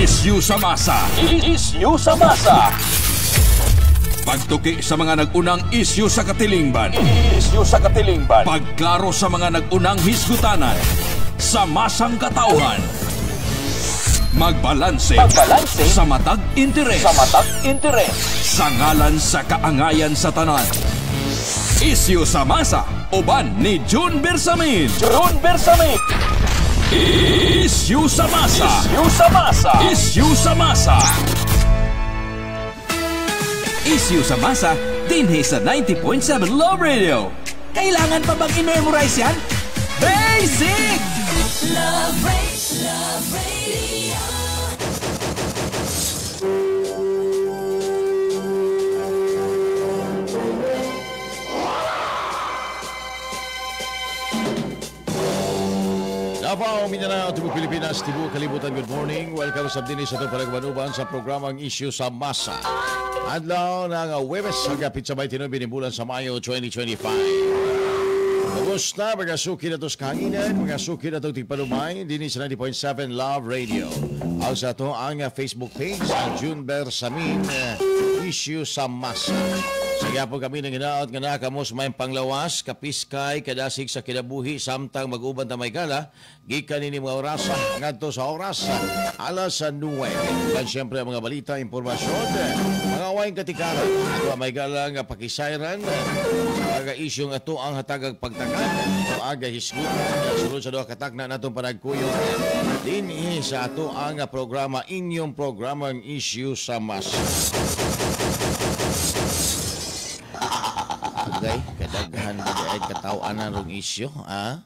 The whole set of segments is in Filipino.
Isyu sa masa. Isyu sa masa. Pagtuki sa mga nag-unang isyu sa katilingban. Isyu sa katilingban. Pagklaro sa mga nag-unang hisgutanan. Sa masang katauhan. Magbalanse sa matag interes. Sa ngalan sa kaangayan sa tanan. Isyu sa masa. Uban ni June Bersamin. Isyu sa masa. Isyu sa masa. Isyu sa masa, dinhi sa 90.7 Love Radio. Kailangan pa bang i-memorize yan? Basic! Love Radio. Davao, Mindanao, Tibu Pilipinas, Tibu Kalibutan, good morning. Welcome sa dinis sa ito panagmanuban sa programang Isyu sa Masa. Adlaw ng Webes, hanggang Pitsabay Tinubi ni bulan sa Mayo 2025. Kamusta, mga suki na ito sa kahanginan, mga suki na ito tigpanumay, dinis sa 90.7 Love Radio. Ang sa ito ang Facebook page, ang June Bersamin, Isyu sa Masa. Sige po kami ng ginaot nga nakamos may panglawas, kapiskay, kadasig sa kinabuhi, samtang mag-uban na may gala, gikan ni mga orasa, ngadto sa oras, alas 9. Dan siyempre mga balita, impormasyon, mga wayang katikaran, ito may gala nga pakisayran, mga isyong ito ang hatagag pagtakan, ito aga hisgutan, sulod sa doha katak na natong panagkuyong, din sa ito ang programa, inyong programang Isyu sa Masa. Kadaghan ba ay katao-anan rong isyo, ha?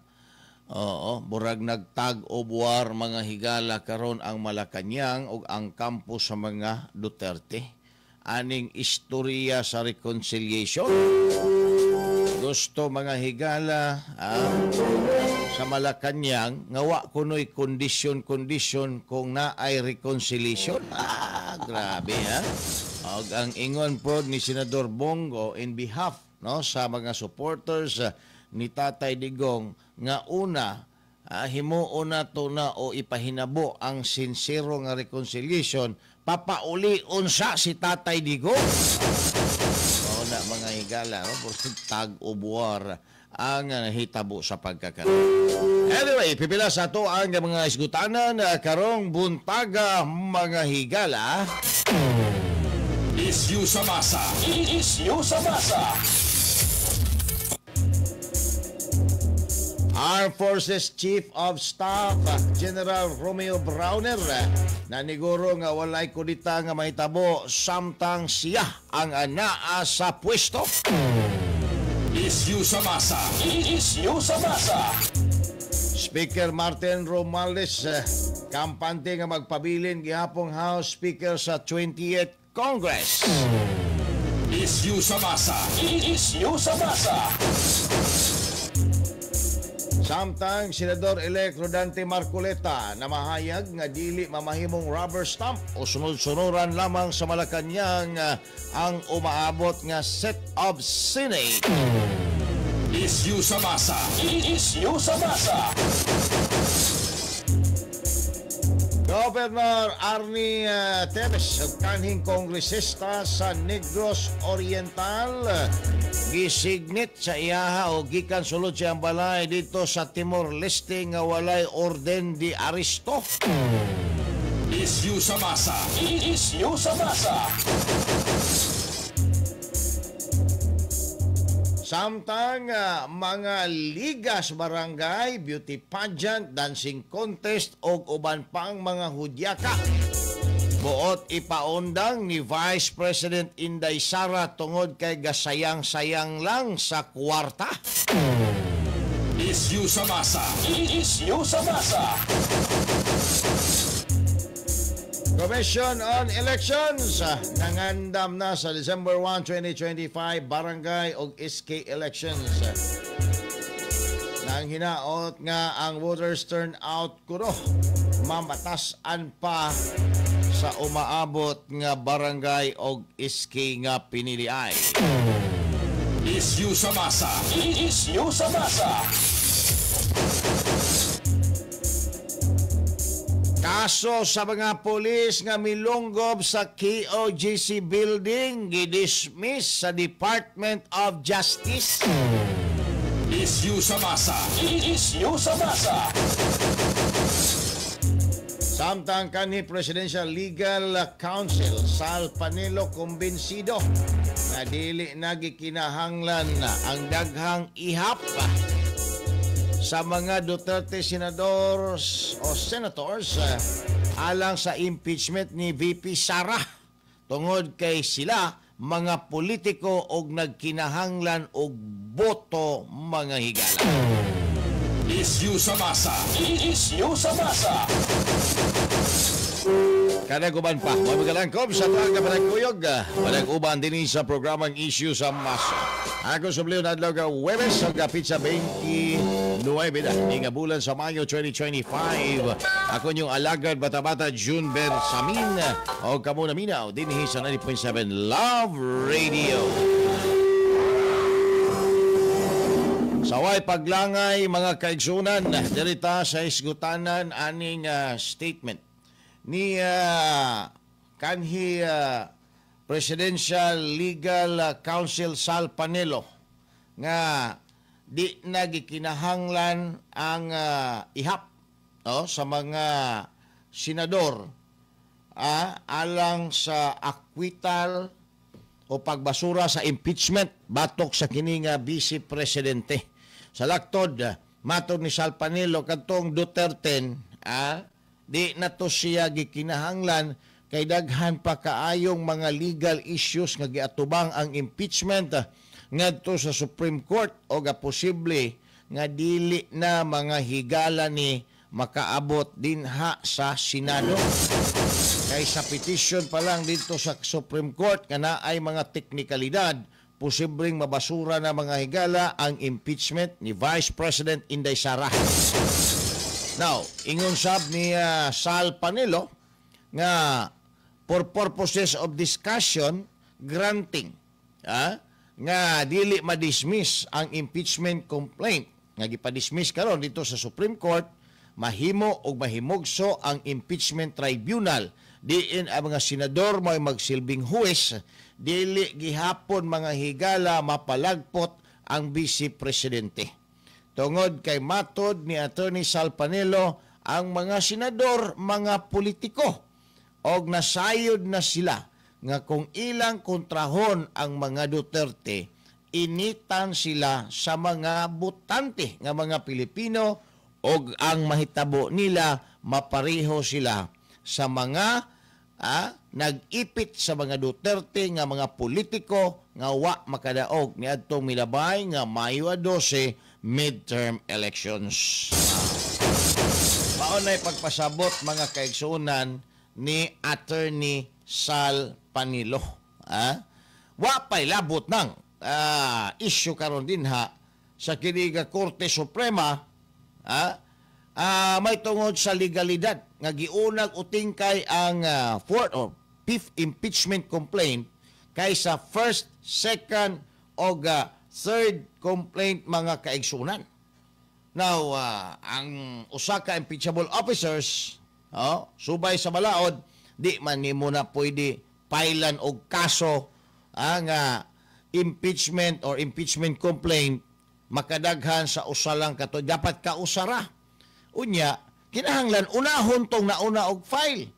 Oo, burag nagtag o buwar mga higala karon ang Malacañang ug ang kampo sa mga Duterte. Aning istorya sa reconciliation. Gusto mga higala sa Malacañang nga wa kunoy kondisyon kung naay reconciliation. Grabe, ha? Og ang ingon po ni Senador Bongo in behalf sa mga supporters ni Tatay Digong nga una himuon na to na o ipahinabo ang sincero nga reconciliation, papauli unsa si Tatay Digong. Na mga higala, tag o buwar ang nahitabo sa pagkakaroon. Anyway, pipila sa to ang mga isgutanan karong buntaga mga higala. Isyu sa masa. Isyu sa masa. Armed Forces Chief of Staff General Romeo Browner naniguro nga walay kudita nga mahitabo samtang siya ang anaa sa pwesto. Isyu sa masa. Isyu sa masa. Speaker Martin Romales kampante nga magpabilin gihapong House Speaker sa 28th Congress. Isyu sa masa. Isyu sa masa. Samtang Senador-elect Rodante Marcoleta na mahayag nga dili mamahimong rubber stamp o sunod-sunuran lamang sa Malacañang ang umaabot nga set of Senate. Isyu sa masa. Isyu sa masa. Governor Arnie Teves, kanhing kongresista sa Negros Oriental, gisignit sa iyaha o gikan sulod siyang balay dito sa Timor-Leste nga walay orden di aresto. Isyu sa masa. Isyu sa masa. Samtang mga ligas barangay, beauty pageant, dancing contest o uban pang mga hudyaka. Buot ipaundang ni Vice President Inday Sara tungod kay gasayang-sayang lang sa kwarta. Isyu sa masa. Isyu sa masa. Commission on Elections nangandam na sa December 1, 2025 barangay o SK elections. Nang hinaot nga ang voters turnout kuno mamatasan pa sa umaabot nga barangay o SK nga piniliay. Isyu sa masa. Isyu sa masa. kaso sa mga pulis nga milunggob sa KOJC building gidismiss sa Department of Justice. Isyu sa masa. Isyu sa masa. Samtang kanhi Presidential Legal Counsel Sal Panelo kumbinsido na dili nagikinahanglan ang daghang ihap sa mga Duterte senadors o senators alang sa impeachment ni VP Sara tungod kay sila mga politiko og nagkinahanglan og boto mga higala. Isyu sa masa. Isyu sa masa. Kanaguban pa, mamagalangkob sa taga panagkuyog, panag-uban din sa programang Issue sa Masa. Ako subliw na adlaw ka Webes, ang pizza 29 nga bulan sa Mayo 2025. Ako yung alagad bata-bata June Bersamin, o kamo na minaw, din sa 90.7 Love Radio. Saway paglangay mga kaigsunan, dirita sa isgutanan aning statement ni kanhi Presidential Legal Counsel Sal Panelo nga di nagikinahanglan ang ihap sa mga senador alang sa akwital o pagbasura sa impeachment batok sa kini nga Vice Presidente. Sa laktod, matod ni Sal Panelo kadtong Duterte di na to siya gikinahanglan kay daghan pa kaayong mga legal issues nga giatubang ang impeachment ngadto sa Supreme Court o ga posible nga dili na mga higala ni makaabot dinha sa Senado. Kay sa petition pa lang dito sa Supreme Court nga naay mga teknikalidad, posibleng mabasura na mga higala ang impeachment ni Vice President Inday Sara. Now, ingon sab ni Sal Panelo nga for purposes of discussion, granting nga dili ma-dismiss ang impeachment complaint nga gipa-dismiss karon dito sa Supreme Court, mahimo og mahimugso ang impeachment tribunal diin ang mga senador may magsilbing huwes, dili gihapon mga higala mapalagpot ang Vice Presidente. Tungod kay matod ni Attorney Sal Panelo, ang mga senador, mga politiko, og nasayod na sila nga kung ilang kontrahon ang mga Duterte, initan sila sa mga botante nga mga Pilipino og ang mahitabo nila mapareho sila sa mga nag-ipit sa mga Duterte nga mga politiko nga wa makadaog ni adtong milabay nga Mayo 12 midterm elections. Maunay pagpasabot mga kaigsunan ni Attorney Sal Panelo. Wa pay labot ng issue karon din sa kiniga Korte Suprema may tungod sa legalidad nga giunag utingkay ang fourth or fifth impeachment complaint kaysa first, second o third complaint mga kaigsunan. Now, ang usa ka impeachable officers subay sa balaod, di man nimo na pwede pailan og kaso nga impeachment or impeachment complaint makadaghan sa usa lang kato, dapat kausara. Unya, kinahanglan unahon tong nauna og file.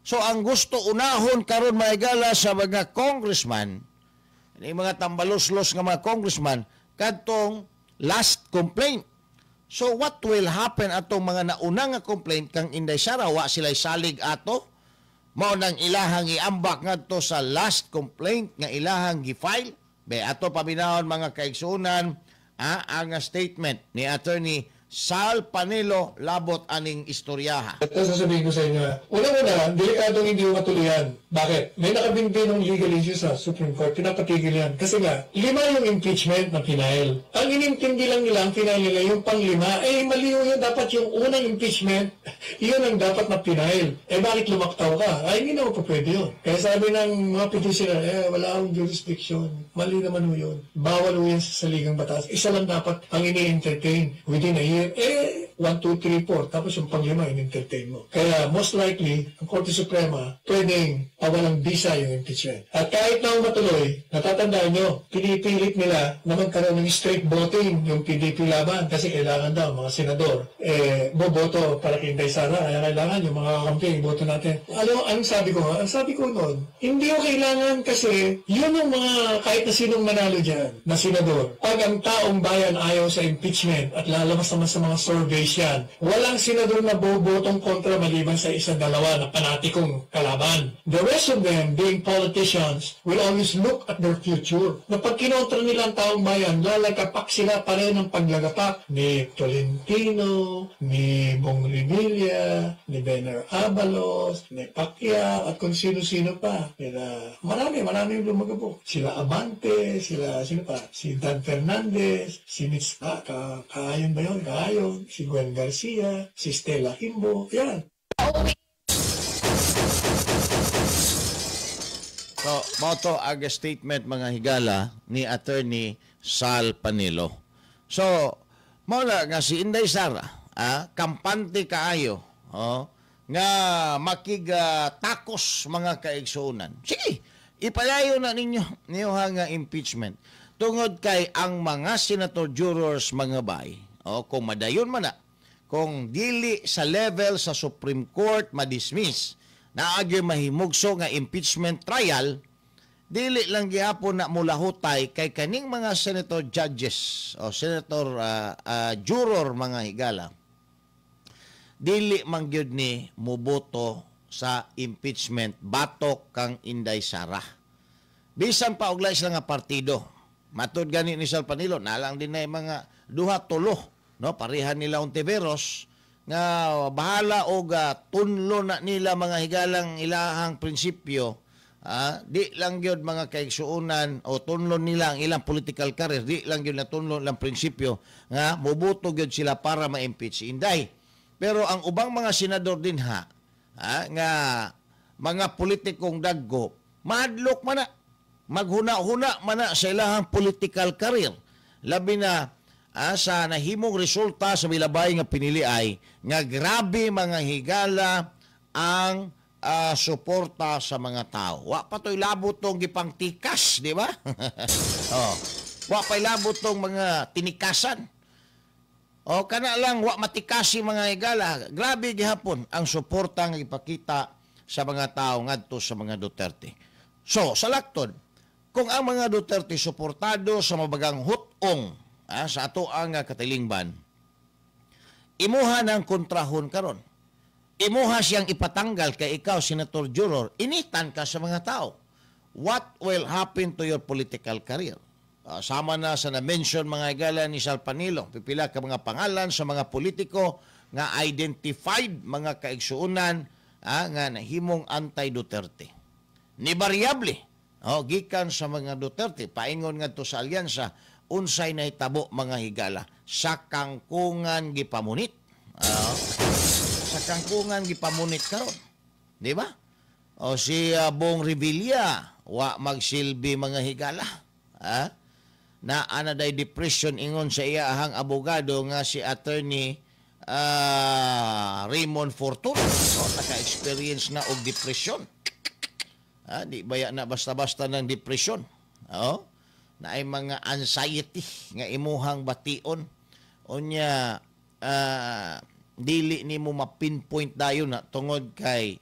So ang gusto unahon karon maigala sa mga congressman, ni mga tambalos-los nga mga congressman kadtong last complaint. So what will happen atong mga nauna nga complaint kang Inday Sara wa sila'y salig ato? Mao nang ilahang iambak ngadto sa last complaint nga ilahang gi-file. Be ato pabinahon mga kaigsunan ang statement ni Attorney Sal Panelo labot aning istoryaha. Ito sasabihin ko sa inyo. Una-una, delikadong hindi mo matuloyan. Bakit? May nakabinbin ng legal issue sa Supreme Court. Pinapatigil yan. Kasi nga, 5 yung impeachment na pinail. Ang inintindi lang nila, ang pinail nila, yung pang-5, maliw yun. Dapat yung unang impeachment, yun ang dapat na pinail. Bakit lumaktaw ka? Hindi naman pa pwede yun. Kaya sabi ng mga petitioner, wala akong jurisdiction. Mali naman yun. Bawal yun sa saligang batas. Isa lang dapat ang ini-entertain within a year. 1, 2, 3, 4, tapos yung panglima, in-entertain mo. Kaya most likely, ang Korte Suprema, pwedeng pawalang bisa yung impeachment. At kahit na matuloy, natatandaan nyo, pinipilit nila na magkaroon ng straight voting yung PDP laban kasi kailangan daw mga senador boboto para kay Inday Sara. Kaya kailangan yung mga kakampi, boto natin. Alam mo, anong sabi ko nga? Ang sabi ko noon, hindi ko kailangan kasi yun yung mga kahit na sinong manalo dyan na senador. Pag ang taong bayan ayaw sa impeachment at lalabas naman sa mga surveys yan, walang senador na bobotong kontra maliban sa isa dalawa na panatikong kalaban. The rest of them, being politicians, will always look at their future. Na pag kinontra nila ang taong bayan, lalagapak sila pareho ng paglagapak ni Tolentino, ni Bong Revilla, ni Bener Abalos, ni Pacquiao, at kung sino-sino pa. Marami yung lumagabok. Sila Abante, sino pa? Si Dan Fernandez, si Mitch, Kaayon ba yun? Kaayon, si Gwen Garcia, si Stella Kimbo, yan. So, moto ang statement mga higala ni Attorney Sal Panilo. So, mula nga si Inday Sara, kampante kaayo, nga makig-takos mga kaigsuunan. Sige, ipalayo na ninyo nga impeachment. Tungod kay ang mga senator jurors mga bay, kung madayon man na, kung dili sa level sa Supreme Court madismiss, naagi mahimugso nga impeachment trial, dili lang gihapon na mulahutay kay kaning mga senator judges o senator juror mga higala, dili man gyud ni muboto sa impeachment batok kang Inday Sara. Bisan pa og lain sila nga partido. Matud gani ni Sal Panilo, nalang din na mga duha-tulo, no, parehan nila Ontiveros nga bahala og tunlo na nila mga higalang ilahang prinsipyo. Di lang gyud mga kaigsuunan o tunlo nila ang ilang political career, di lang gyud na tunlo lang prinsipyo nga muboto gyud sila para ma-impeach si Inday. Pero ang ubang mga senador din nga mga politikong daggo, madlok man na, maghuna-huna man na sa ilahang political career. Labi na sa nahimong resulta sa milabay nga pinili ay nga grabe mga higala ang suporta sa mga tao. Wa pa to'y labot tong gipangtikas, di ba? Wa pa'y labot tong mga tinikasan. O kana lang wa matikasi mga higala. Grabe gihapon ang suporta nga ipakita sa mga tao ngadto sa mga Duterte. So, sa laktod, kung ang mga Duterte suportado sa mabagang hutong sa ato ang katilingban, imuha ng kontrahon karon. Imuha siyang ipatanggal kay ikaw, Senator Juror, initan ka sa mga tao. What will happen to your political career? Sama na sa na-mention mga higala ni Sal Panilo, pipila ka mga pangalan sa mga politiko nga identified mga kaigsuunan nga nahimong anti-Duterte. Ni variable, gikan sa mga Duterte, paingon nga to sa alyansa, unsay na hitabo mga higala, sa kangkungan gipamunit. Sa kangkungan gipamunit karon, di ba? O si Bong Revilla, wa magsilbi mga higala. Na anaday depression ingon sa iyahang abogado nga si Attorney Raymond Fortune. Naka-experience na og depression. Di baya na basta-basta ng depression. Na ay mga anxiety nga imuhang bation. Unya, dili ni mo ma-pinpoint dayon na tungod kay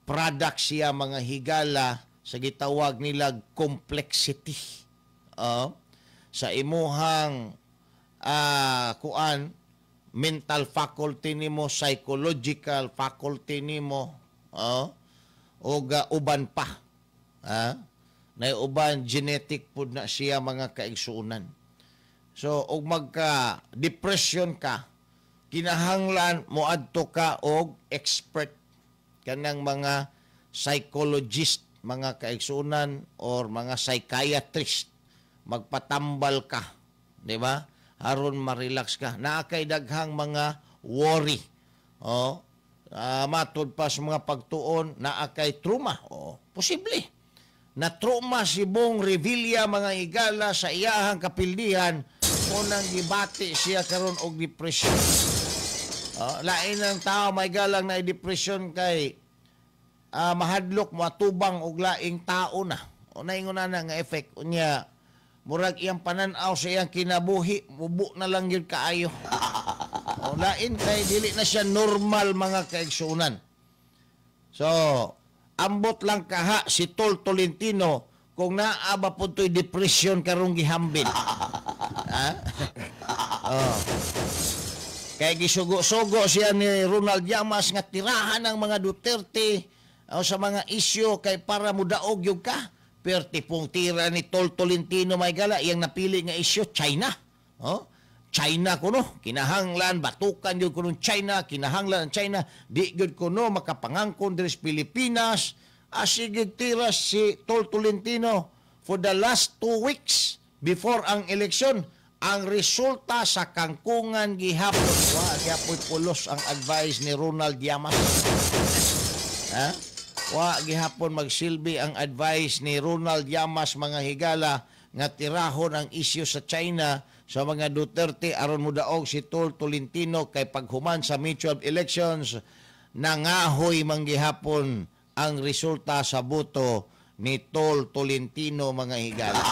product siya mga higala sa gitawag nila complexity. Sa imuhang mental faculty nimo, psychological faculty nimo, o uban pa. Na uban genetic pud na siya mga kaigsuunan. So og magka-depression ka, kinahanglan moadto ka og expert kanang mga psychologist, mga kaigsuunan or mga psychiatrist. Magpatambal ka, di ba? Aron ma-relax ka. Naakay daghang mga worry. Matod pa sa mga pagtuon, naakay trauma. Posible. Na trauma si Bong Revilla mga higala sa iyahang kapildihan, unang gibati siya karon og depression. Lain ng tao may galang na depression kay mahadlok matubang og laing tao na. O naingon na nga effect unya murag iyang pananaw sa iyang kinabuhi mubo na lang gyud kaayo. Lain kay dili na siya normal mga kaigsunan. So, ambot lang kaha si Tol Tolentino kung naaba po to'y depression karong gihambin. Kaya gisugo-sugo siya ni Ronald Llamas nga tirahan ng mga Duterte sa mga isyo kay para mudaog yung ka. Perti pong tira ni Tol Tolentino may gala, iyang napili nga isyo, China. China kuno, kinahanglan, batukan yun kuno China, kinahanglan ang China, di yun kuno makapangangkon diri sa Pilipinas. Sige tira si Tol Tolentino for the last 2 weeks before ang eleksyon. Ang resulta sa kangkungan gihapon, gihapon pulos ang advice ni Ronald Llamas. Gihapon magsilbi ang advice ni Ronald Llamas mga higala nga tirahon ang isyu sa China sa mga Duterte aron mudaog si Tol Tolentino kay paghuman sa mutual elections nangahoy manggihapon ang resulta sa boto ni Tol Tolentino mga higala.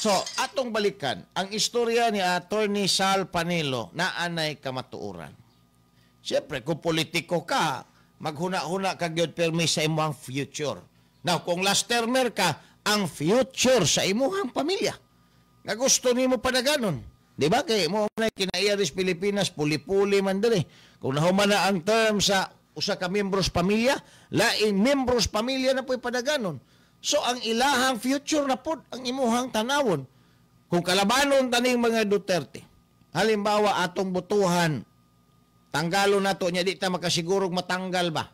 So, atong balikan ang istorya ni Attorney Sal Panelo na anay kamatuoran. Siyempre, kung politiko ka, maghuna-huna ka gyud permi sa imong future. Now, kung last termer ka, ang future sa imong pamilya. Nga gusto nimo padaganon. Di ba? Kaya mo na kinaiya sa Pilipinas, puli-puli man dali. Kung nahuman na ang term sa usa ka membros pamilya, laing membros pamilya na po'y padaganon. So, ang ilahang future na po, ang imuhang tanawon. Kung kalabanon taning mga Duterte, halimbawa atong butuhan, tanggalo na to, niya di ta makasigurog matanggal ba?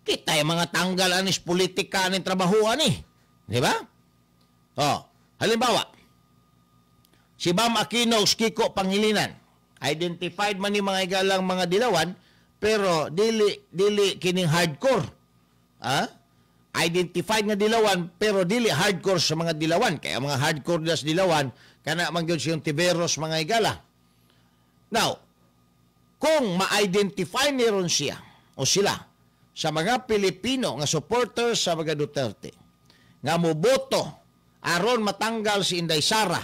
Kita yung mga tanggal anis politika ng trabahuan Di ba? Halimbawa, si Bam Aquino Kiko Pangilinan, identified man ni mga igalang mga dilawan, pero dili kining hardcore. Identified nga dilawan, pero dili hardcore sa mga dilawan. Kaya mga hardcore das dilawan, kana mangyod siyang Tiberos mga igala. Now, kung ma-identify niron siya o sila sa mga Pilipino nga supporters sa mga Duterte nga moboto aron matanggal si Inday Sara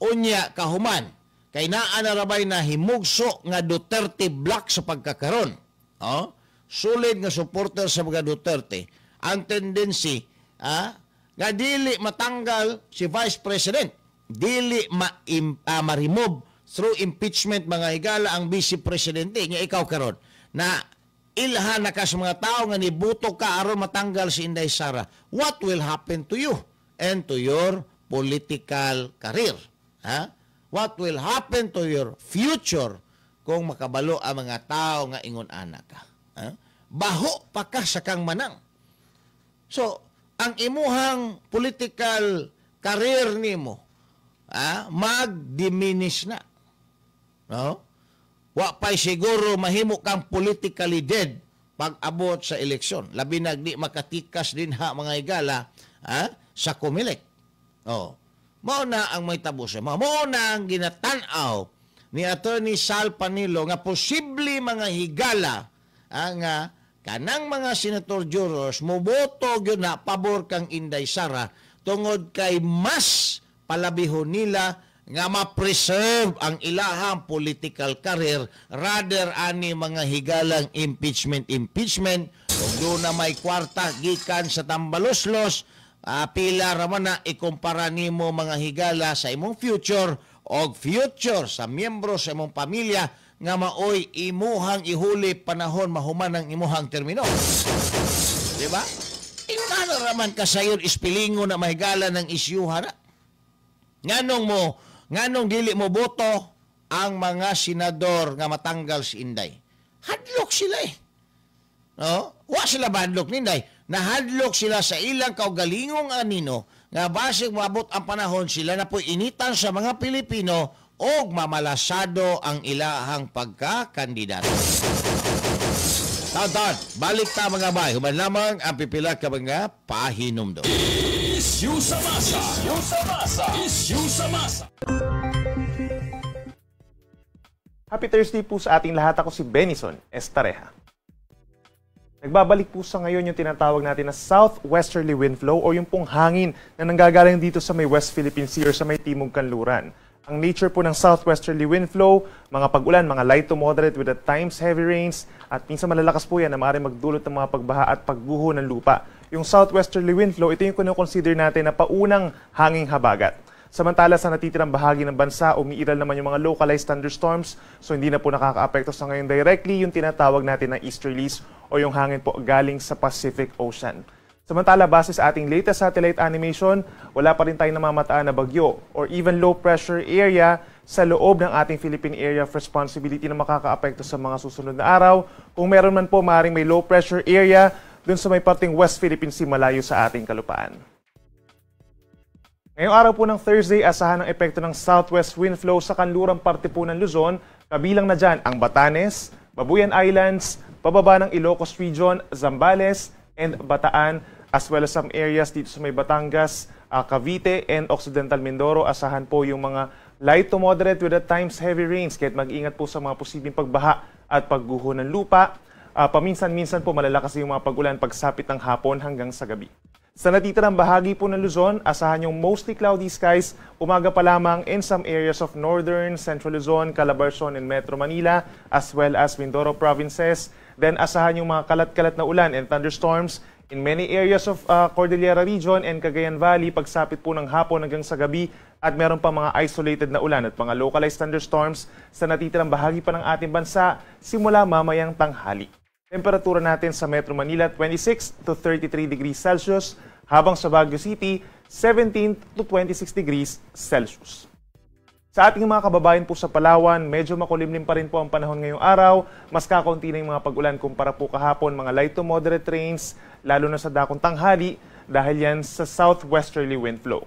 unya kahuman kay naa na rabay na himugso nga Duterte block sa pagkakaron. Sulit nga supporter sa mga Duterte ang tendency nga dili matanggal si Vice President, dili ma-remove through impeachment mga higala ang Vice Presidente nga ikaw karon na ilhan na ka sa mga tao nga nibuto ka aron matanggal si Inday Sara. What will happen to you and to your political career? What will happen to your future kung makabalo ang mga tao nga ingon anak ka? Baho pa ka sa kang manang. So, ang imuhang political career nimo mag-diminish na. No? Wa pa'y siguro mahimo kang politically dead pag abot sa eleksyon. Labi na di makatikas din mga igala sa Comelec. Mao na ang may tabos. Mao na ang ginatanaw ni Attorney Sal Panelo nga posible mga higala nga kanang mga senator jurors moboto gyud na pabor kang Inday Sara tungod kay mas palabihon nila nga ma-preserve ang ilahang political career rather ani mga higalang impeachment kung doon na may kwarta gikan sa tambaloslos pila raman na ikumpara nimo mga higala sa imong future o future sa miyembro sa imong pamilya nga maoy imuhang ihuli panahon mahuman ang imuhang termino. Di ba? Ingana raman kasayon ispilingo na mahigala ng isyuha na. Nganong dili mo boto ang mga senador nga matanggal si Inday. Hadlok sila No? Wa sila badlok ni Inday. Nahadlok sila sa ilang kaugalingong anino nga basig moabot ang panahon sila na po initan sa mga Pilipino o mamalasado ang ilahang pagkakandidato. Taon, balik ta mga bay. Human lamang ang pipila ka mga pahinom do. Isyu sa masa. Isyu sa masa. Happy Thursday po sa ating lahat. Ako si Benison Estareja. Nagbabalik po sa ngayon yung tinatawag natin na southwesterly wind flow o yung pong hangin na nanggagaling dito sa may West Philippine Sea or sa may Timog Kanluran. Ang nature po ng southwesterly wind flow, mga pag-ulan, mga light to moderate with at times heavy rains, at minsan malalakas po yan na maaaring magdulot ng mga pagbaha at pagguho ng lupa. Yung southwesterly wind flow, ito yung kinoconsider natin na paunang hanging habagat. Samantala sa natitirang bahagi ng bansa, umiiral naman yung mga localized thunderstorms, so hindi na po nakaka-apekto sa ngayon directly yung tinatawag natin na easterlies o yung hangin po galing sa Pacific Ocean. Samantala, base sa ating latest satellite animation, wala pa rin tayong namamataan na bagyo or even low pressure area sa loob ng ating Philippine Area of Responsibility na makaka-apekto sa mga susunod na araw. Kung meron man po, maaaring may low pressure area dun sa may parting West Philippine Sea malayo sa ating kalupaan. Ngayong araw po ng Thursday, asahan ang epekto ng southwest wind flow sa kanlurang parte po ng Luzon, kabilang na dyan ang Batanes, Babuyan Islands, pababa ng Ilocos Region, Zambales, and Bataan, as well as some areas dito sa may Batangas, Cavite, and Occidental Mindoro. Asahan po yung mga light to moderate with at times heavy rains, kahit mag-ingat po sa mga posibleng pagbaha at pagguho ng lupa. Paminsan-minsan po malalakas yung mga pag-ulan pagsapit ng hapon hanggang sa gabi. Sa natitirang bahagi po ng Luzon, asahan yung mostly cloudy skies, umaga pa lamang in some areas of northern, central Luzon, Calabarzon, and Metro Manila, as well as Mindoro provinces. Then asahan yung mga kalat-kalat na ulan and thunderstorms in many areas of Cordillera Region and Cagayan Valley pagsapit po ng hapon hanggang sa gabi, at meron pa mga isolated na ulan at mga localized thunderstorms sa natitirang bahagi pa ng ating bansa simula mamayang tanghali. Temperatura natin sa Metro Manila 26 to 33 degrees Celsius, habang sa Baguio City 17 to 26 degrees Celsius. Sa ating mga kababayan po sa Palawan, medyo makulimlim pa rin po ang panahon ngayong araw. Mas kakaunti na yung mga pag-ulan kumpara po kahapon, mga light to moderate rains, lalo na sa dakong tanghali dahil yan sa southwesterly wind flow.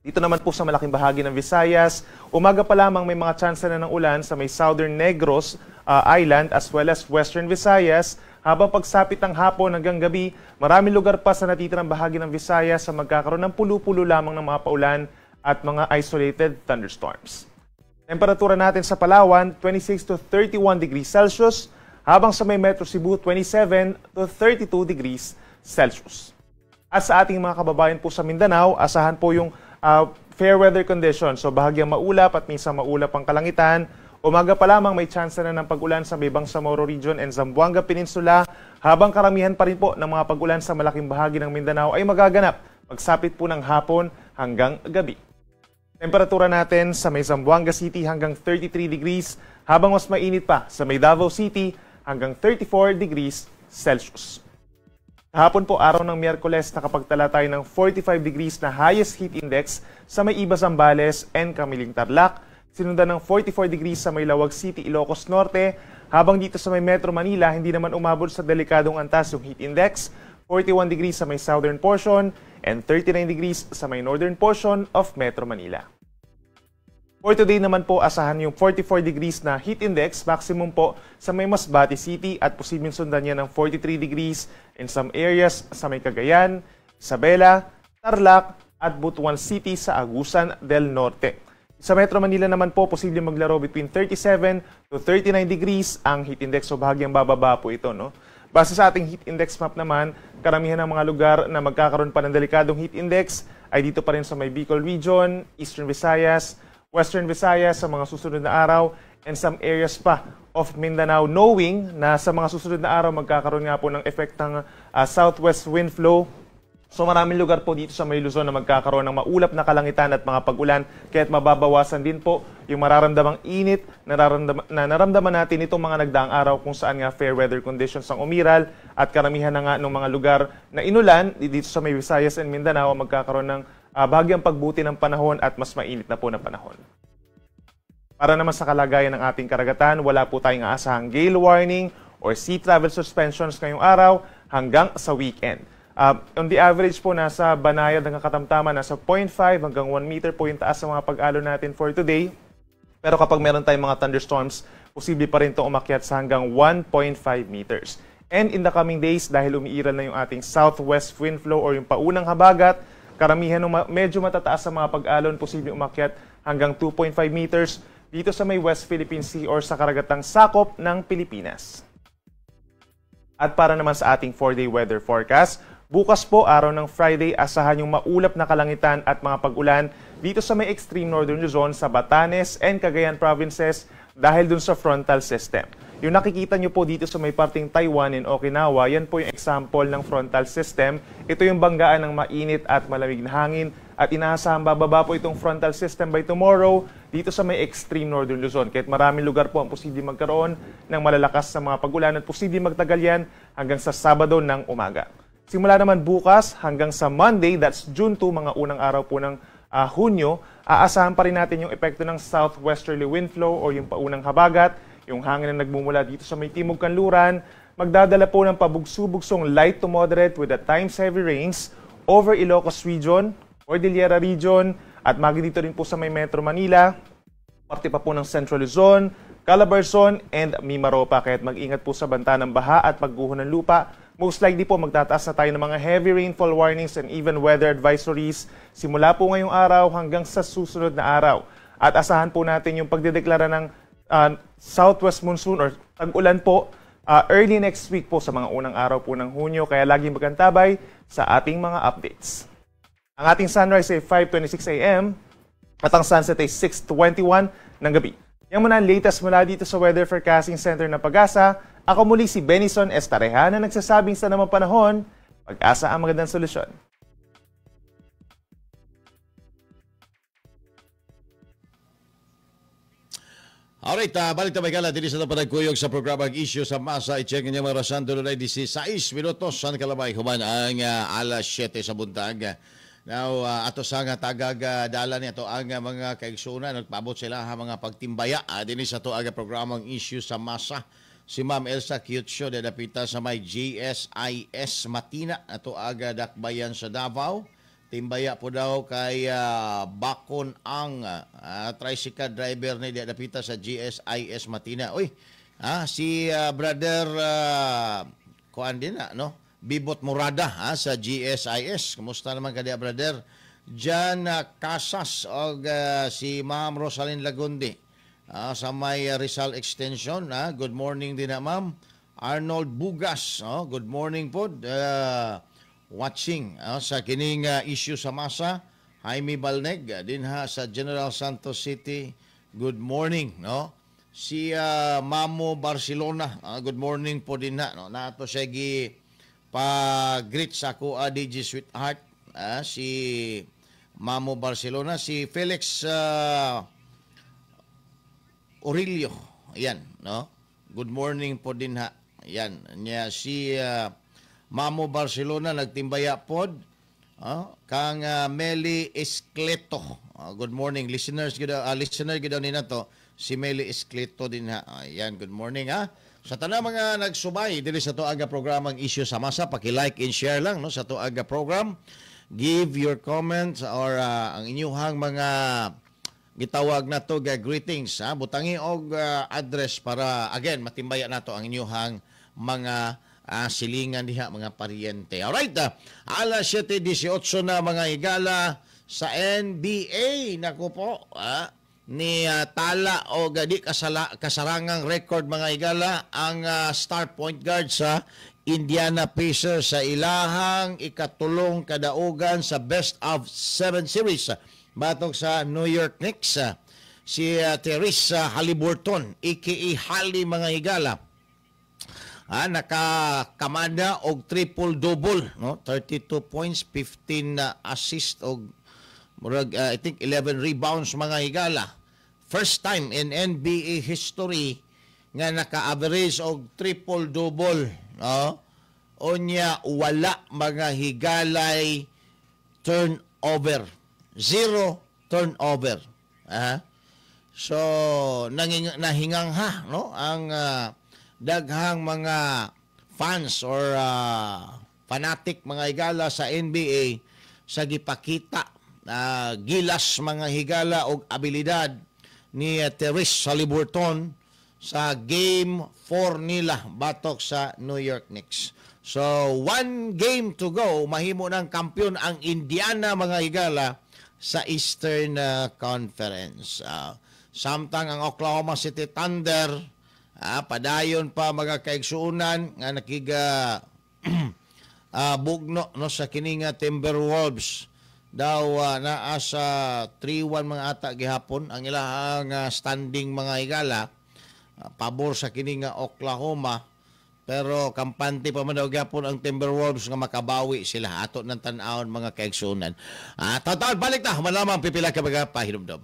Dito naman po sa malaking bahagi ng Visayas, umaga pa lamang may mga tsansa na ng ulan sa may Southern Negros Island as well as Western Visayas, habang pagsapit ng hapon hanggang gabi, maraming lugar pa sa natitirang bahagi ng Visayas sa magkakaroon ng pulo-pulo lamang ng mga paulan at mga isolated thunderstorms. Temperatura natin sa Palawan, 26 to 31 degrees Celsius, habang sa may Metro Cebu, 27 to 32 degrees Celsius. At sa ating mga kababayan po sa Mindanao, asahan po yung fair weather conditions, so bahagyang maulap at minsan maulap ang kalangitan. Umaga pa lamang may chance na ng pag-ulan sa may Bangsamoro Region and Zamboanga Peninsula, habang karamihan pa rin po ng mga pag-ulan sa malaking bahagi ng Mindanao ay magaganap pagsapit po ng hapon hanggang gabi. Temperatura natin sa may Zamboanga City hanggang 33 degrees, habang mas mainit pa sa may Davao City hanggang 34 degrees Celsius. Kahapon po, araw ng Miyerkules, nakapagtala tayo ng 45 degrees na highest heat index sa may Iba Zambales and Camiling Tarlac, sinundan ng 44 degrees sa may Lawag City, Ilocos Norte, habang dito sa may Metro Manila, hindi naman umabot sa delikadong antas yung heat index, 41 degrees sa may southern portion, and 39 degrees sa may northern portion of Metro Manila. For today naman po, asahan yung 44 degrees na heat index, maximum po sa may Masbate City at posibleng sundan niya ng 43 degrees in some areas sa may Cagayan, Isabela, Tarlac at Butuan City sa Agusan del Norte. Sa Metro Manila naman po, posibleng maglaro between 37 to 39 degrees ang heat index, so bahagyang bababa po ito, no? Base sa ating heat index map naman, karamihan ng mga lugar na magkakaroon pa ng delikadong heat index ay dito pa rin sa may Bicol Region, Eastern Visayas, Western Visayas sa mga susunod na araw, and some areas pa of Mindanao, knowing na sa mga susunod na araw magkakaroon nga po ng effect ng southwest wind flow. So maraming lugar po dito sa may Luzon na magkakaroon ng maulap na kalangitan at mga pag-ulan, kaya't mababawasan din po yung mararamdamang init na naramdaman natin itong mga nagdaang araw kung saan nga fair weather conditions ang umiral, at karamihan na nga ng mga lugar na inulan dito sa may Visayas and Mindanao magkakaroon ng bahagyang pagbuti ng panahon at mas mainit na po na panahon. Para naman sa kalagayan ng ating karagatan, wala po tayong aasahang gale warning or sea travel suspensions ngayong araw hanggang sa weekend. On the average po, nasa banayad ng katamtaman, nasa 0.5 hanggang 1 meter po yung taas sa mga pag-alo natin for today. Pero kapag meron tayong mga thunderstorms, posible pa rin itong umakyat sa hanggang 1.5 meters. And in the coming days, dahil umiiral na yung ating southwest wind flow or yung paunang habagat, karamihan ng medyo matataas sa mga pag-alon, posible umakyat hanggang 2.5 meters. dito sa may West Philippine Sea or sa karagatang sakop ng Pilipinas. At para naman sa ating 4-day weather forecast, bukas po araw ng Friday, asahan yung maulap na kalangitan at mga pag-ulan dito sa may extreme northern Luzon sa Batanes and Cagayan provinces dahil dun sa frontal system. Yung nakikita nyo po dito sa may parting Taiwan and Okinawa, yan po yung example ng frontal system. Ito yung banggaan ng mainit at malamig na hangin at inaasahang bababa po itong frontal system by tomorrow dito sa may extreme northern Luzon. Kahit maraming lugar po ang posibleng magkaroon ng malalakas na mga pag-ulan at posibleng magtagal yan hanggang sa Sabado ng umaga. Simula naman bukas hanggang sa Monday, that's June 2, mga unang araw po ng Hunyo, aasahan pa rin natin yung epekto ng southwesterly wind flow o yung paunang habagat, yung hangin na nagmumula dito sa may timog kanluran, magdadala po ng pabugso-bugsong light to moderate with at times heavy rains over Ilocos Region, Cordillera Region, at dito rin po sa may Metro Manila, parte pa po ng Central Luzon, Calabarzon, and Mimaropa. Kaya't mag-ingat po sa banta ng baha at pagguho ng lupa. Most likely po magtataas na tayo ng mga heavy rainfall warnings and even weather advisories simula po ngayong araw hanggang sa susunod na araw. At asahan po natin yung pagdedeklara ng southwest monsoon or tag-ulan po early next week po sa mga unang araw po ng Hunyo. Kaya laging magantabay sa ating mga updates. Ang ating sunrise ay 5:26 a.m. at ang sunset ay 6:21 ng gabi. Yan muna ang latest mula dito sa Weather Forecasting Center ng Pag-asa. Ako muli si Benison Estareja na nagsasabing sa namang panahon, Pag-asa ang magandang solusyon. Alright, balik na magala din sa panagkuyog sa programang Issue sa Masa. I-check niyo mga rasan doon na 16 minutos. San Kalabay, human ang alas 7 sa buntag. Now, ato sa nga tagag dala niya to ang mga kaigsunan. Nagpabot sila mga pagtimbaya. Din sa to ang programang Issue sa Masa. Si Ma'am Elsa Cutio, dadapita sa may GSIS Matina. Ato aga dakbayan sa Davao. Timbaya po daw kay Bakon ang tricycle driver ni dadapita sa GSIS Matina. Uy, si brother kuan din no? Bibot Murada sa GSIS. Kumusta naman kaya brother? Jan Casas o si Ma'am Rosalyn Lagundi sa may Rizal Extension. Good morning din na ma'am. Arnold Bugas, good morning po. Watching sa kining issue sa masa. Jaime Balneg din sa General Santos City. Good morning, no? Si Mamo Barcelona, good morning po din no? Nato siya pa-greet sa ako DG Sweetheart, si Mamo Barcelona, si Felix Aurelio, ayan, no? Good morning po din ayan, niya si Mamo Barcelona nagtimbaya pod, kang Meli Escleto, good morning listener gid ni nato si Meli Escleto din ayan, good morning sa tanang mga nagsubay dili sa tuaga programang Issue sa Masa, paki-like and share lang no sa tuaga program. Give your comments or ang inyong mga gitawag na to greetings butangi og address para again matimbaya nato ang inyong mga silingan diha mga paryente. Alright, alas 7:18 na mga higala sa NBA. Naku po, ni tala o gadi kasarangang record mga higala ang star point guard sa Indiana Pacers sa ilahang ikatulong kadaugan sa best of 7 series batok sa New York Knicks. Si Therese Halliburton, aka Hali mga higala, nakakamada og triple-double, no? 32 points, 15 assist og I think 11 rebounds mga higala. First time in NBA history nga naka-average og triple-double, no? Onya wala mga higalay turnover. 0 turnover. So nahingangha no ang daghang mga fans or fanatic mga higala sa NBA sa gipakita gilas mga higala og abilidad ni Therese Halliburton sa Game 4 nila batok sa New York Knicks. So 1 game to go, mahimo ng kampiyon ang Indiana mga higala sa Eastern Conference. Samtang ang Oklahoma City Thunder, padayon pa mga kaigsuunan nga nakiga bugno no sa kining Timberwolves daw naa sa 3-1 mga ata gihapon ang ilang standing mga higala pabor sa kining Oklahoma, pero kampante pa man daw gihapon ang Timberwolves nga makabawi sila ato ng tan-awon mga kaigsuunan. Total balik na malamang pipila ka mga pahinumdom.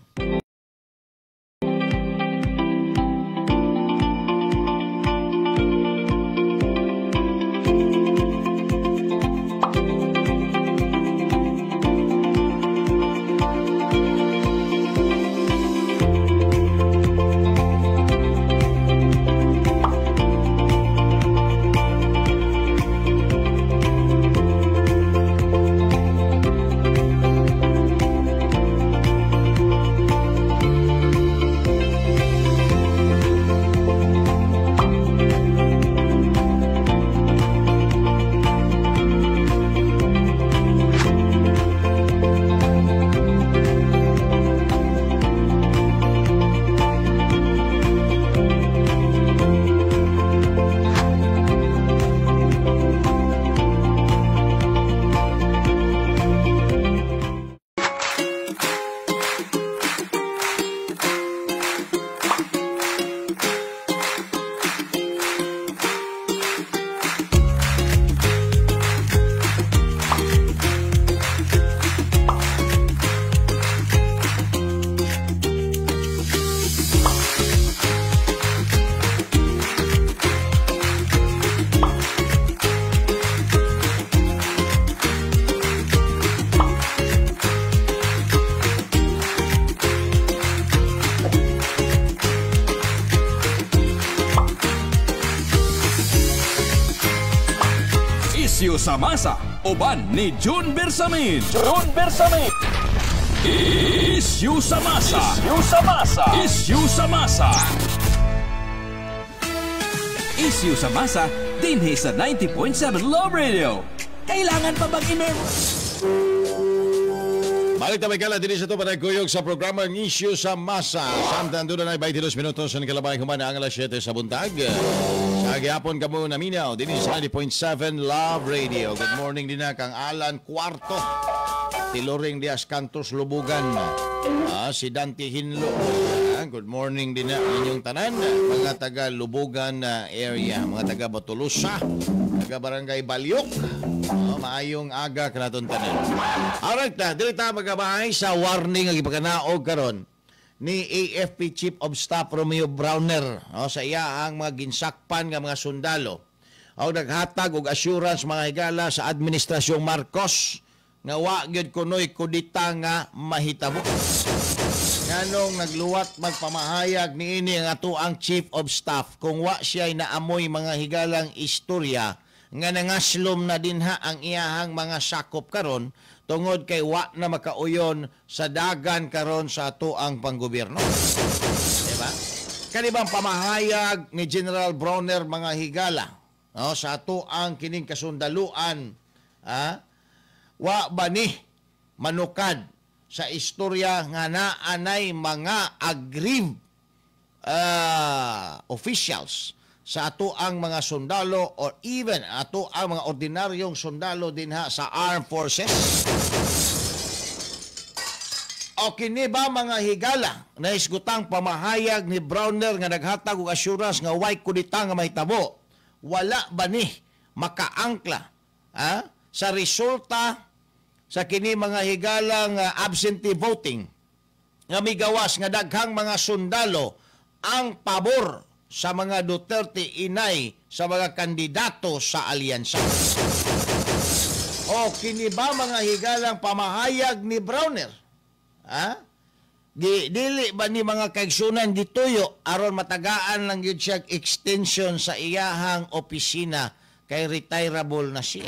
Isyu sa Masa, uban ni June Bersamin. June Bersamin. Isyu sa Masa. Isyu sa Masa. Isyu sa Masa. Isyu sa Masa, dinhi sa 90.7 Love Radio. Kailangan pa bang Balik na may kala din sa ito panagkuyog sa programang Isyu sa Masa. Samtang doon na 22 minutos sa kalabay kumana ang alas 7 sa buntag. Sa gihapon kamo naminaw din sa 90.7 Love Radio. Good morning din na kang Alan Cuarto. Tiloring Dias Cantos Lubugan. Si Dante Hinlo. Good morning din na inyong tanan. Mga taga Lubugan area. Mga taga Batulusa. Taga Barangay Balyok. Maayong aga kanaton tanan. Alright na, dili ta magabahay sa warning nga gipakanaog karon ni AFP Chief of Staff Romeo Browner sa iya ang mga ginsakpan nga mga sundalo. Naghatag og assurance mga higala sa Administrasyong Marcos nga wa gyud kunoy kudita nga mahitabo. Nganong nagluwat magpamahayag niini ang atoang Chief of Staff kung wa siya naamoy mga higalang istorya nga nangaslom na dinha ang iyahang mga sakop karon tungod kay wa na makauyon sa dagan karon sa atoang panggobyerno. Diba? Kanibang pamahayag ni General Browner mga higala sa atoang kining kasundaluan, wa ba ni manukad sa istorya nga naanay mga aggrieved officials sa ato ang mga sundalo or even ato ang mga ordinaryong sundalo dinha sa armed forces. O kini ba mga higala na isgutang pamahayag ni Browner nga naghatag og assurance nga way kudita nga mahitabo, wala ba ni makaangkla sa resulta sa kini mga higalang absentee voting nga migawas nga daghang mga sundalo ang pabor sa mga Duterte inay sa mga kandidato sa alyansa. O kini ba mga higalang pamahayag ni Browner? Dili ba ni mga kaigsunan dituyo aron matagaan lang yun siya extension sa iyahang opisina kay retirable na siya?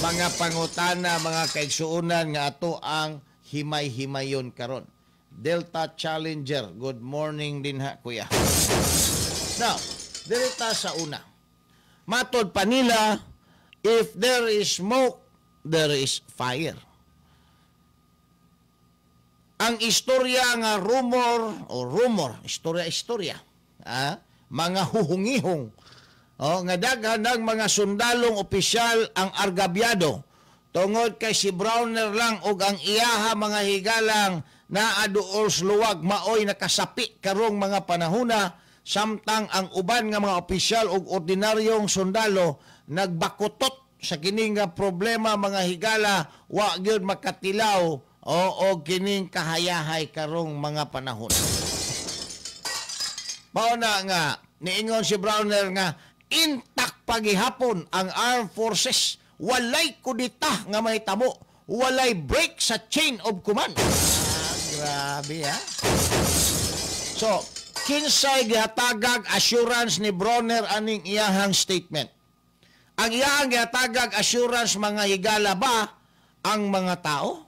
Mga pangutana, mga kaigsuunan nga ato ang himay-himayon karon. Delta Challenger, good morning din ha, kuya. Now, direta sa una. Matod pa nila, if there is smoke, there is fire. ang istorya nga rumor, istorya, mga huhungihong, nga daghan ng mga sundalong opisyal ang argabyado, tungod kay si Browner lang og ang iyaha mga higalang na aduol luwag maoy nakasapi karong mga panahuna, samtang ang uban nga mga opisyal ug ordinaryong sundalo nagbakutot sa kining nga problema mga higala, wa gyud makatilaw o kining kahayahay karong mga panahon. Mao na nga niingon si Browner nga intact pagihapon ang armed forces, walay kudita nga mahitabo, walay break sa chain of command. Grabe ha. So, kinsay gihatagag assurance ni Browner aning iyahang statement? Ang iyahang gihatagag assurance mga higala ba ang mga tao?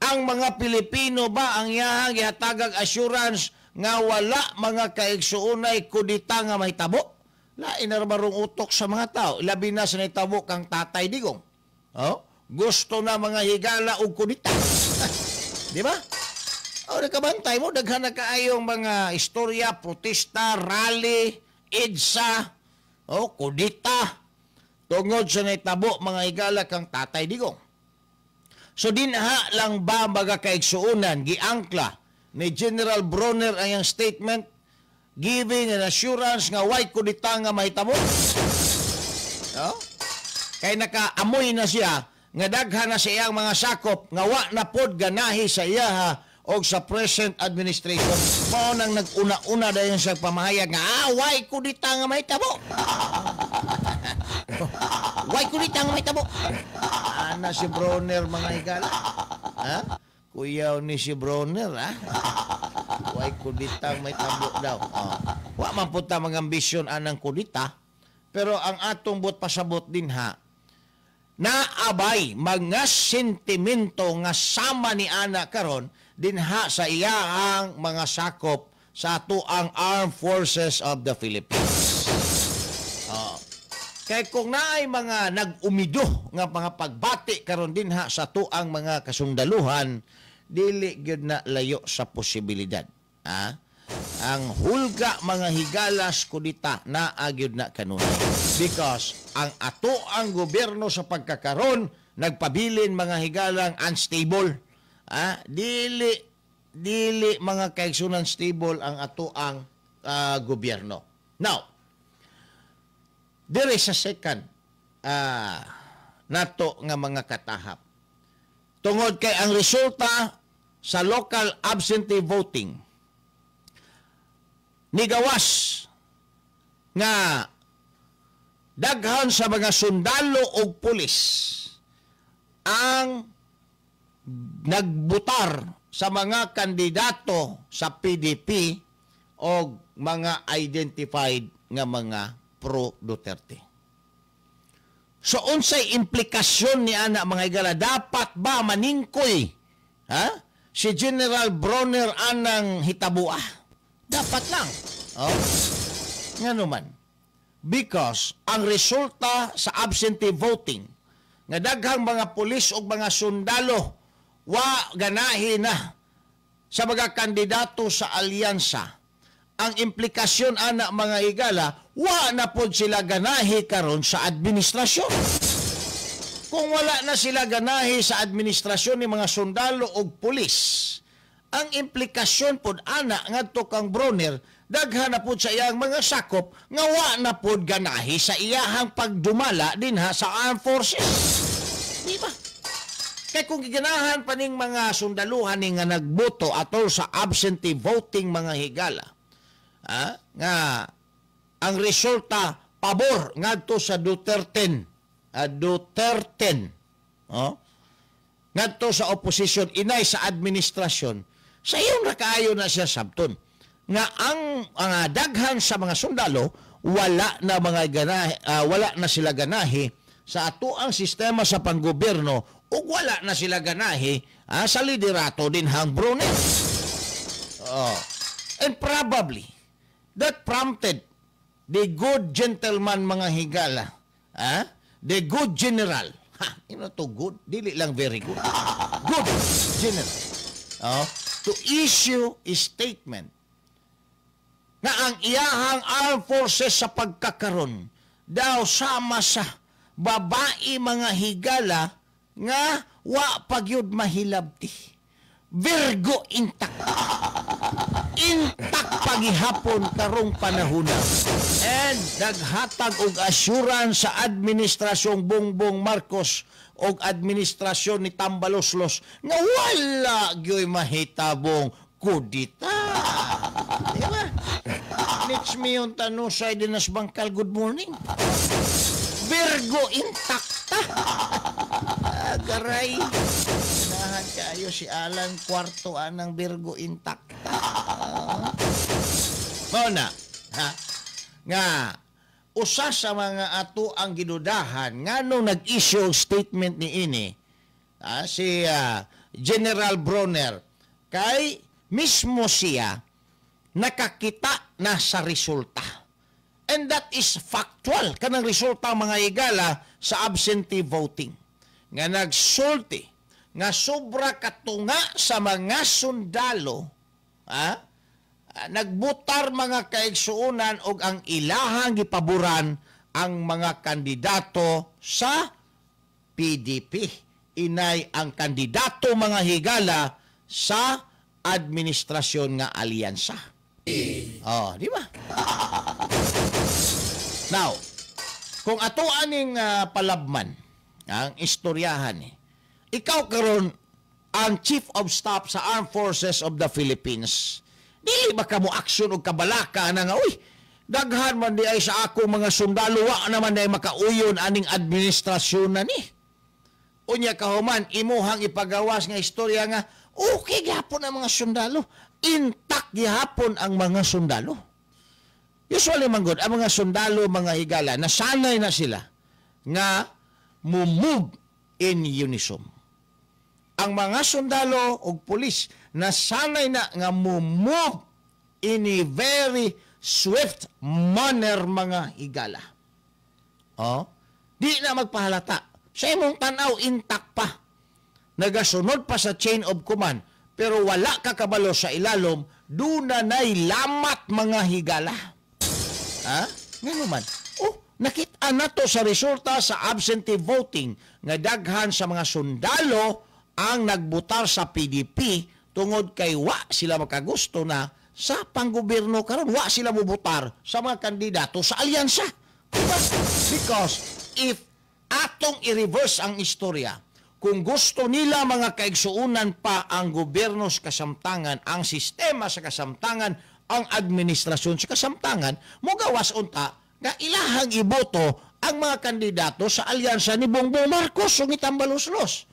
Ang mga Pilipino ba ang iyahang gihatagag assurance nga wala mga kaigsuunay kudita nga mahitabo? Lain na marong utok sa mga tao. Labi na sa nahitabo kang Tatay Digong. Gusto na mga higala o kudita. Di ba? Nakabantay mo, daghan na kaayong mga istorya, protesta, rally, EDSA, kudita, tungod sa nahitabo mga higala kang Tatay Digong. So dinha lang ba mga kaigsuunan giangkla ni General Browner ang iyang statement giving an assurance nga way kudita nga mahitabo? Kay nakaamoy na siya nga daghan na sa iyang mga sakop nga wa na pod ganahi sa iyaha o sa present administration. Mao nang nag-una-una dayon sa pamahayag nga way kudita nga mahitabo. Way kudita nga mahitabo. Ana si Browner mga higala. Kuyaw ni si Browner, way kudita nga mahitabo daw. Wa man pud ta mga ambisyon anang kudita, pero ang atong buot pasabot din naabay mga sentimento nga sama ni ana karon dinha sa iyang mga sakop sa atuang Armed Forces of the Philippines. Kay kung naay mga nag-umido nga mga pagbati karon dinha sa atuang mga kasundaluhan, dili gyud na layo sa posibilidad. Ang hulga mga higalas kudita na agyud na kanunay. Because ang atoang gobyerno sa pagkakaron nagpabilin mga higalang unstable. Dili mga kaigsunan stable ang atoang gobyerno. Now, there is a second nato nga mga katahap. Tungod kay ang resulta sa local absentee voting nigawas nga daghan sa mga sundalo o pulis ang nagbutar sa mga kandidato sa PDP o mga identified nga mga pro-Duterte. So, unsay implikasyon ni ana mga higala? Dapat ba maningkoy si General Browner anang hitabua? Dapat lang. Nga naman. Because ang resulta sa absentee voting nga daghang mga pulis o mga sundalo wa ganahi na sa mga kandidato sa alyansa. Ang implikasyon ana mga higala, wa na pod sila ganahi karon sa administrasyon. Kung wala na sila ganahi sa administrasyon ni mga sundalo o pulis, ang implikasyon pod ana ngadto kang Browner, daghan na pod sa iyang mga sakop nga wa na pod ganahi sa iyahang pagdumala dinha sa armed forces. Di ba? Kaya kung giganahan pa ning mga sundaluhan ni nga nagboto atol sa absentee voting mga higala, nga ang resulta pabor ngadto sa Duterte, ngadto sa opposition, inay sa administrasyon, sa iyon nakaayo na siya sabton nga ang daghan sa mga sundalo wala na sila ganahi sa atuang sistema sa panggobyerno ug wala na sila ganahi sa liderato din hang Brunei. And probably that prompted the good gentleman mga higala, the good general, to good, dili lang very good, good general to issue a statement nga ang iyahang armed forces sa pagkakaroon daw sama sa babae mga higala nga wa pagyud mahilabti. Virgo intact. Intact pagihapon karong panahon. And naghatag og assurance sa administrasyong Bongbong Marcos og administrasyon ni Tambaloslos nga wala gyoy mahitabong kudita. Diba? Next me yung tanong sa Dinas Bangkal, good morning. Virgo intakta. Garay. Sinahan kayo si Alan Cuarto anang Virgo intakta. Muna, ha? Nga, usa sa mga ato ang gidudahan nga nung nag-issue statement ni ini, si General Bronner, kay mismo siya nakakita na sa resulta. And that is factual. Kanang resulta mga higala sa absentee voting. Nga nagsulti, nga sobra katunga sa mga sundalo, nagbutar mga kaigsuunan og ang ilahang gipaboran ang mga kandidato sa PDP. Inay ang kandidato mga higala sa administrasyon nga alyansa. Oh, di ba? Now, kung ato aning palabman ang istoryahan ikaw karon ang Chief of Staff sa Armed Forces of the Philippines. Dili ba ka mo aksyon o kabalaka na nga, uy, daghan man di ay sa ako mga sundalo, wa naman di ay makauyon aning administrasyon na ni. Unya kahuman, imuhang ipagawas nga istorya nga, okay gihapon ang mga sundalo. Intact gihapon ang mga sundalo. Usually man good, ang mga sundalo, mga higala, nasanay na sila nga move in unison. Ang mga sundalo o pulis nasanay na nga move in a very swift manner mga higala. Oh, di na magpahalata. Sa imong tanaw intact pa. Nagasunod pa sa chain of command pero wala ka kabalo sa ilalom, duna nay lamat mga higala. Ngano man? Oh, nakita na to sa resulta sa absentee voting nga daghan sa mga sundalo ang nagbutar sa PDP tungod kay wa sila makagusto na sa panggobyerno karon, wa sila mubutar sa mga kandidato sa alyansa. Diba? Because if atong i-reverse ang istorya, kung gusto nila mga kaigsuunan pa ang gobyerno sa kasamtangan, ang sistema sa kasamtangan, ang administrasyon sa kasamtangan, mogawas unta na ilahang iboto ang mga kandidato sa alyansa ni Bongbong Marcos o ni Tambaloslos.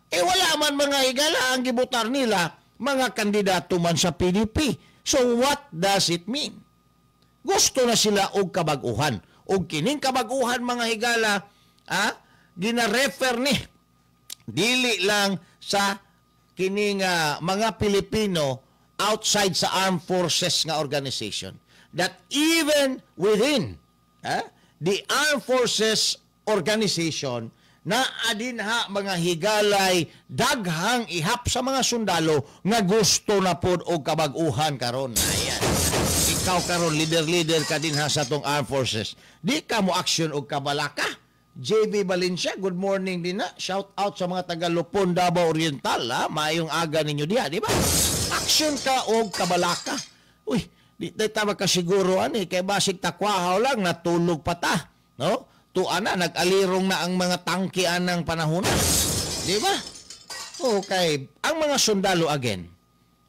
Wala man mga higala ang gibotar nila, mga kandidato man sa PDP. So what does it mean? Gusto na sila og kabaguhan. Og kining kabaguhan mga higala, gina-refer ni dili lang sa kining mga Pilipino outside sa armed forces nga organization, that even within the armed forces organization na adinha mga higalay daghang ihap sa mga sundalo nga gusto na pod og kabag-uhan karon. Ayan, ikaw karon leader ka dinha sa tong armed forces, di ka mo action og kabalaka. JB Valencia, good morning din na. Shout out sa mga taga Lupon, Davao Oriental, maayong aga ninyo diha, di ba? Action ka o kabalaka. Uy, di tayo makasiguro kay basig takwahaw lang, natulog pa ta. No? Tuana, nag-alirong na ang mga tangki anang panahon. Di ba? Okay, ang mga sundalo again,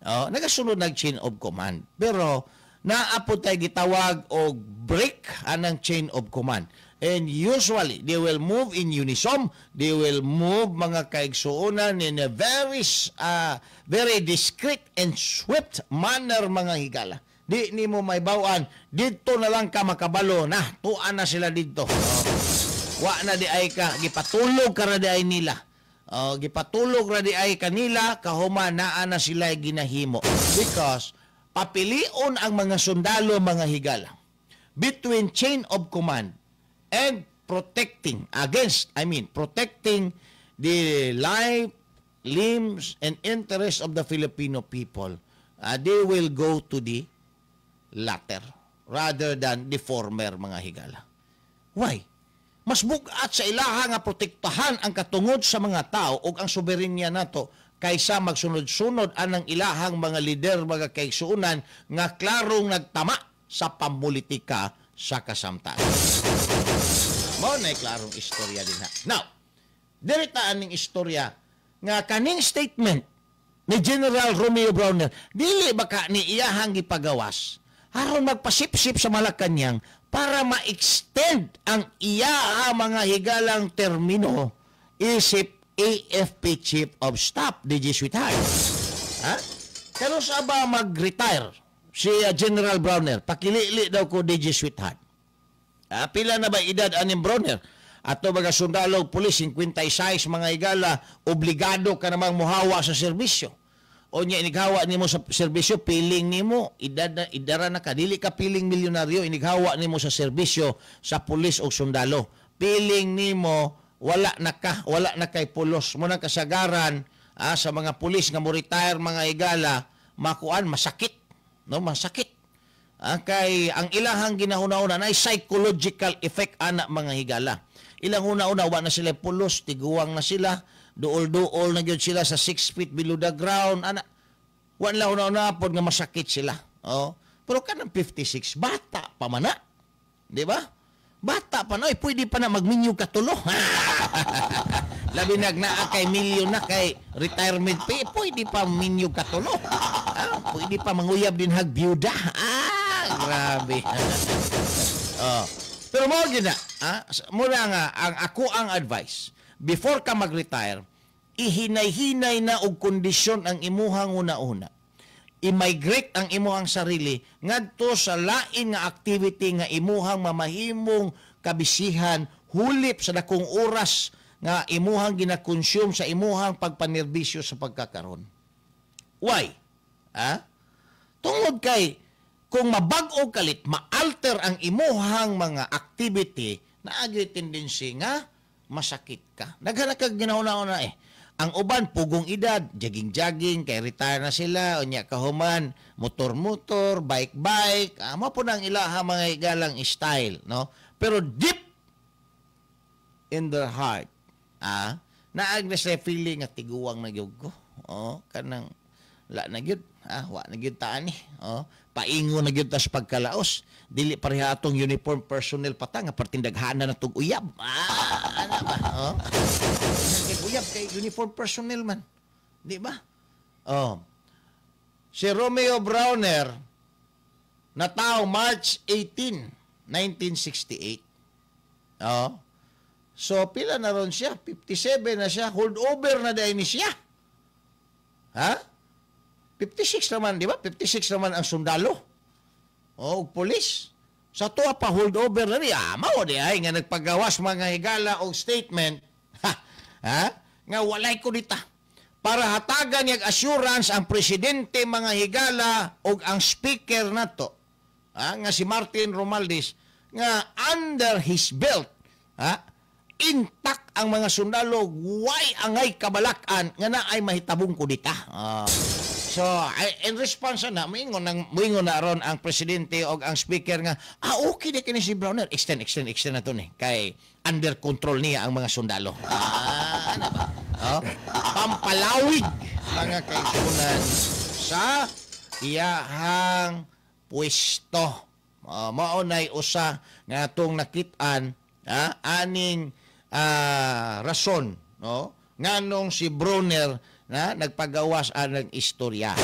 nagasunod nag-chain of command. Pero, naapod tayo gitawag o break anang chain of command. And usually, they will move in unison. They will move mga kaigsuunan in a very discreet and swift manner mga higala. Di ni mo may bawaan, dito na lang ka makabalo na, tuan na sila dito. Wa na di ay ka, gipatulog ka na di ay nila. Gipatulog na di ay kanila, kahumanaan na sila ginahimo. Because, papilion ang mga sundalo mga higala between chain of command and protecting the life, limbs, and interests of the Filipino people, they will go to the latter rather than the former, mga higala. Why? Mas bugat sa ilaha nga protektahan ang katungod sa mga tao ug ang soberenya nato kaysa magsunod-sunod anang ilahang mga lider, mga kaigsuonan nga klarong nagtama sa pampolitika sa kasamtagan. Mao na klarong istorya din ha. Now, diritaan ning istorya nga kaning statement ni General Romeo Browner, dili baka ni iyahang gipagawas aron magpasipsip sa Malacañang para ma-extend ang iya mga higalang termino isip AFP Chief of Staff, DJ Sweetheart. Ha? Pero sa ba mag-retire si General Browner? Pakilili daw ko, DJ Sweetheart. Pila na ba edad aning Browner? Ato mga sundalo, pulis, 56 mga higala, obligado ka namang muhawa sa serbisyo. O niya, inighawa nimo sa serbisyo, piling nimo, idara na ka, dili ka piling milyonaryo, inighawa nimo sa serbisyo sa pulis o sundalo. Piling nimo, wala na kay pulos. Muna kasagaran sa mga pulis nga mo retire mga higala, makuan, masakit. No, masakit. Kay ang ilahang ginahuna-una na psychological effect ana mga higala. Ilang una-una, wa na sila pulos, tiguang na sila, duol-duol na gyud sila sa 6 feet below the ground. Ana, wa na una-una pod nga masakit sila. Oh. Pero kanang 56, bata pa man na. Di ba? Bata pa na, pwede pa na magminyo katulo. Labi naa kay milyon na kay retirement pay, pwede pa minyo katulo. Pwede pa manguyab din hag byuda. Grabe. Pero mo gina, mura nga ang advice, before ka mag-retire, ihinay-hinay na og kondisyon ang imuhang una-una. I-migrate ang imuhang sarili ngadto sa lain nga activity nga imuhang mamahimong kabisihan hulip sa dakong oras nga imuhang gina-consume sa imuhang pagpanerbisyo sa pagkakaron. Why? Tungod kay kung mabag-o kalit, ma-alter ang imuhang mga activity, naagay tendency nga masakit ka. Naghanap ka ginahuna-una Ang uban, pugong edad, jogging-jogging, kay retire na sila, o niya kahuman, motor-motor, bike-bike, mo po nang ilaha mga igalang style, no? Pero deep in their heart, naag na sila feeling nga tiguwang na gyud ko. Kanang, la na gyud, wa na gyud taan paingo na gyud ta sa pagkalaos. Dili pareha atong uniform personnel pata nga partindaghanan na tug uyab. Ano ba? Uyab kay uniform personnel man. Di ba? Si Romeo Browner na tao March 18, 1968. So pila na ron siya? 57 na siya. Holdover na dahil ni siya. 56 naman, di ba? 56 naman ang sundalo. Polis. Sa tuwa pa holdover na niya, mao di ay nga nagpagawas mga higala o statement, nga walay ko dita. Para hatagan niyag assurance ang presidente mga higala o ang speaker nato, nga si Martin Romualdez, nga under his belt, intact ang mga sundalo, way angay kabalakan, nga na ay mahitabong ko dita. So, in response na, moingon na ron ang presidente o ang speaker nga, okay na kini si Browner. Extend na to ni. Kay under control niya ang mga sundalo. Ano ba? Pampalawig mga kaisunan sa iyahang pwesto. Maunay usa nga itong nakitaan, aning rason, no? Nganong si Browner na nagpagawas ang istorya.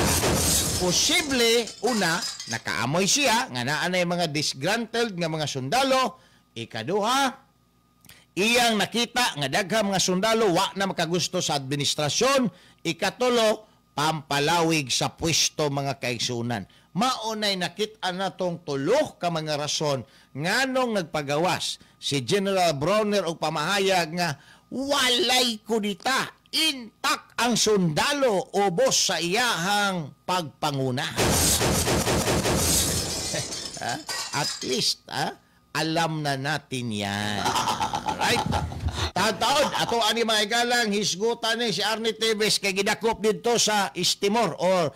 Posible, una, nakaamoy siya, nga naanay mga disgruntled nga mga sundalo. Ikaduha, iyang nakita nga daghang mga sundalo wa na makagusto sa administrasyon. Ikatulo, pampalawig sa pwesto mga kaigsunan. Maunay nakita na tong tulo ka mga rason nganong nagpagawas si General Browner og pamahayag nga walay kudita, intact ang sundalo ubos sa iyahang pagpanguna. At least, alam na natin yan. Right? Taon ato ani mga igalang hisgutan ni si Arnie Teves kay gidakop didto sa Istimor or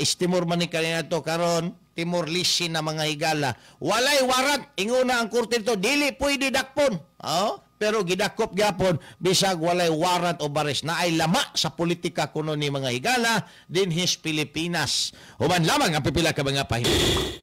Istimor man ni kanina to karon Timor Leste na mga higala. Walay warrant inguna ang korte dito dili pwede dakpon. Pero gidakop gyapon bisag walay warrant o baris na ay lama sa politika kuno ni mga higala dinhis Pilipinas. Human lamang ang pipila ka mga pahimik.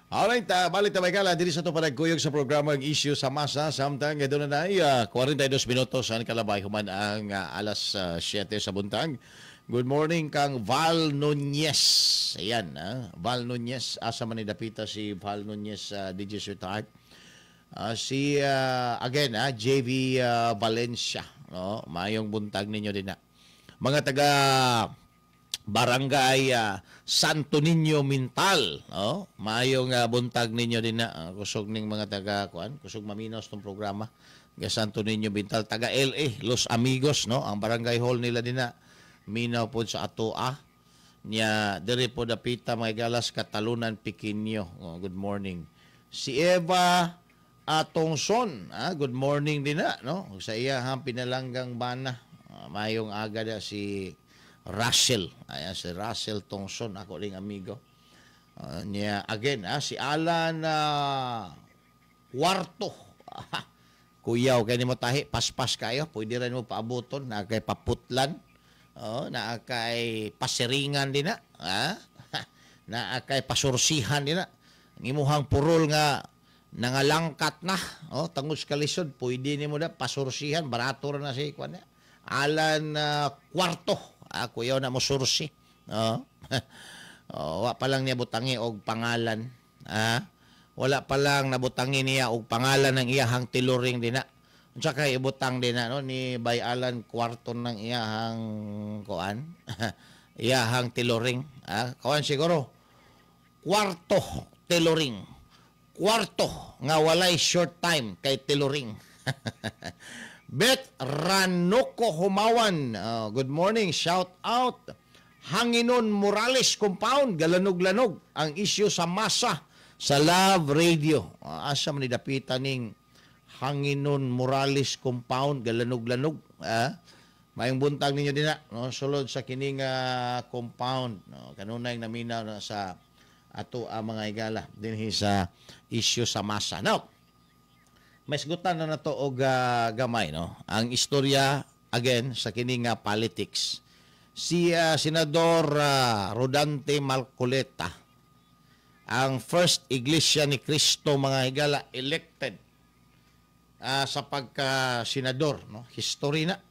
Alright, balik na kala diri sa ito panagkuyog sa programa ang issue sa masa. Samtang doon na ay 42 minutos ang kalabay human ang alas 7 sa buntag. Good morning kang Val Nunez. Ayan, Val Nunez. Asa man idapita si Val Nunez DJ Sir Tart. Si again, JV Valencia. No? Mayong buntag ninyo din na. Mga taga Barangay Santo Niño Mintal, no? Mayong buntag ninyo din na kusog ning mga taga kusog maminos tong programa. Ga Santo Niño Mintal taga LA, Los Amigos, no? Ang barangay hall nila din na minaw pod sa atoa nya diri pod dapita mga galas Katalunan Piquinho. Good morning. Si Eva Atongson, good morning din na, no? Sa iya hang pinalanggang bana. Mayong aga da si Russell. Ayan, si Russell Tongson, ako ring amigo. Niya, again, si Alan Cuarto. Kuyaw, kayo ni mo tahi, paspas kayo. Pwede rin mo paabuton, na kay paputlan. Na kay pasiringan din na. Na kay pasursihan din na. Ang imuhang purol nga nangalangkat na. Tangos kalisod, pwede ni mo na pasursihan. Barato na si Alan Cuarto. Kuyaw na mo sursi. Wa pa lang niya butangi og pangalan. Wala pa lang nabutangi niya og pangalan ng iyahang tiluring din na. Unsa kay ibutang din na no ni Bay Alan Cuarto ng iyahang kuan. Iyahang tiluring. Kuan siguro. Cuarto tiluring. Cuarto nga walay short time kay tiluring. Beth Ranoko Humawan, good morning, shout out. Hanginon Morales Compound, galanog-lanog ang issue sa masa sa Love Radio. Asa man nidapitan ning Hanginon Morales Compound, galanog-lanog. Maayong buntag ninyo din na, no? Sulod sa kining compound, no? Kanunay naminaw na sa ato mga higala dinhi sa issue sa masa. Now, may sigutan na to og gamay, no? Ang istorya again sa kining politics. Si Senador Rodante Marcoleta, ang first Iglesia ni Cristo mga higala elected sa pagka-senador, no? History na.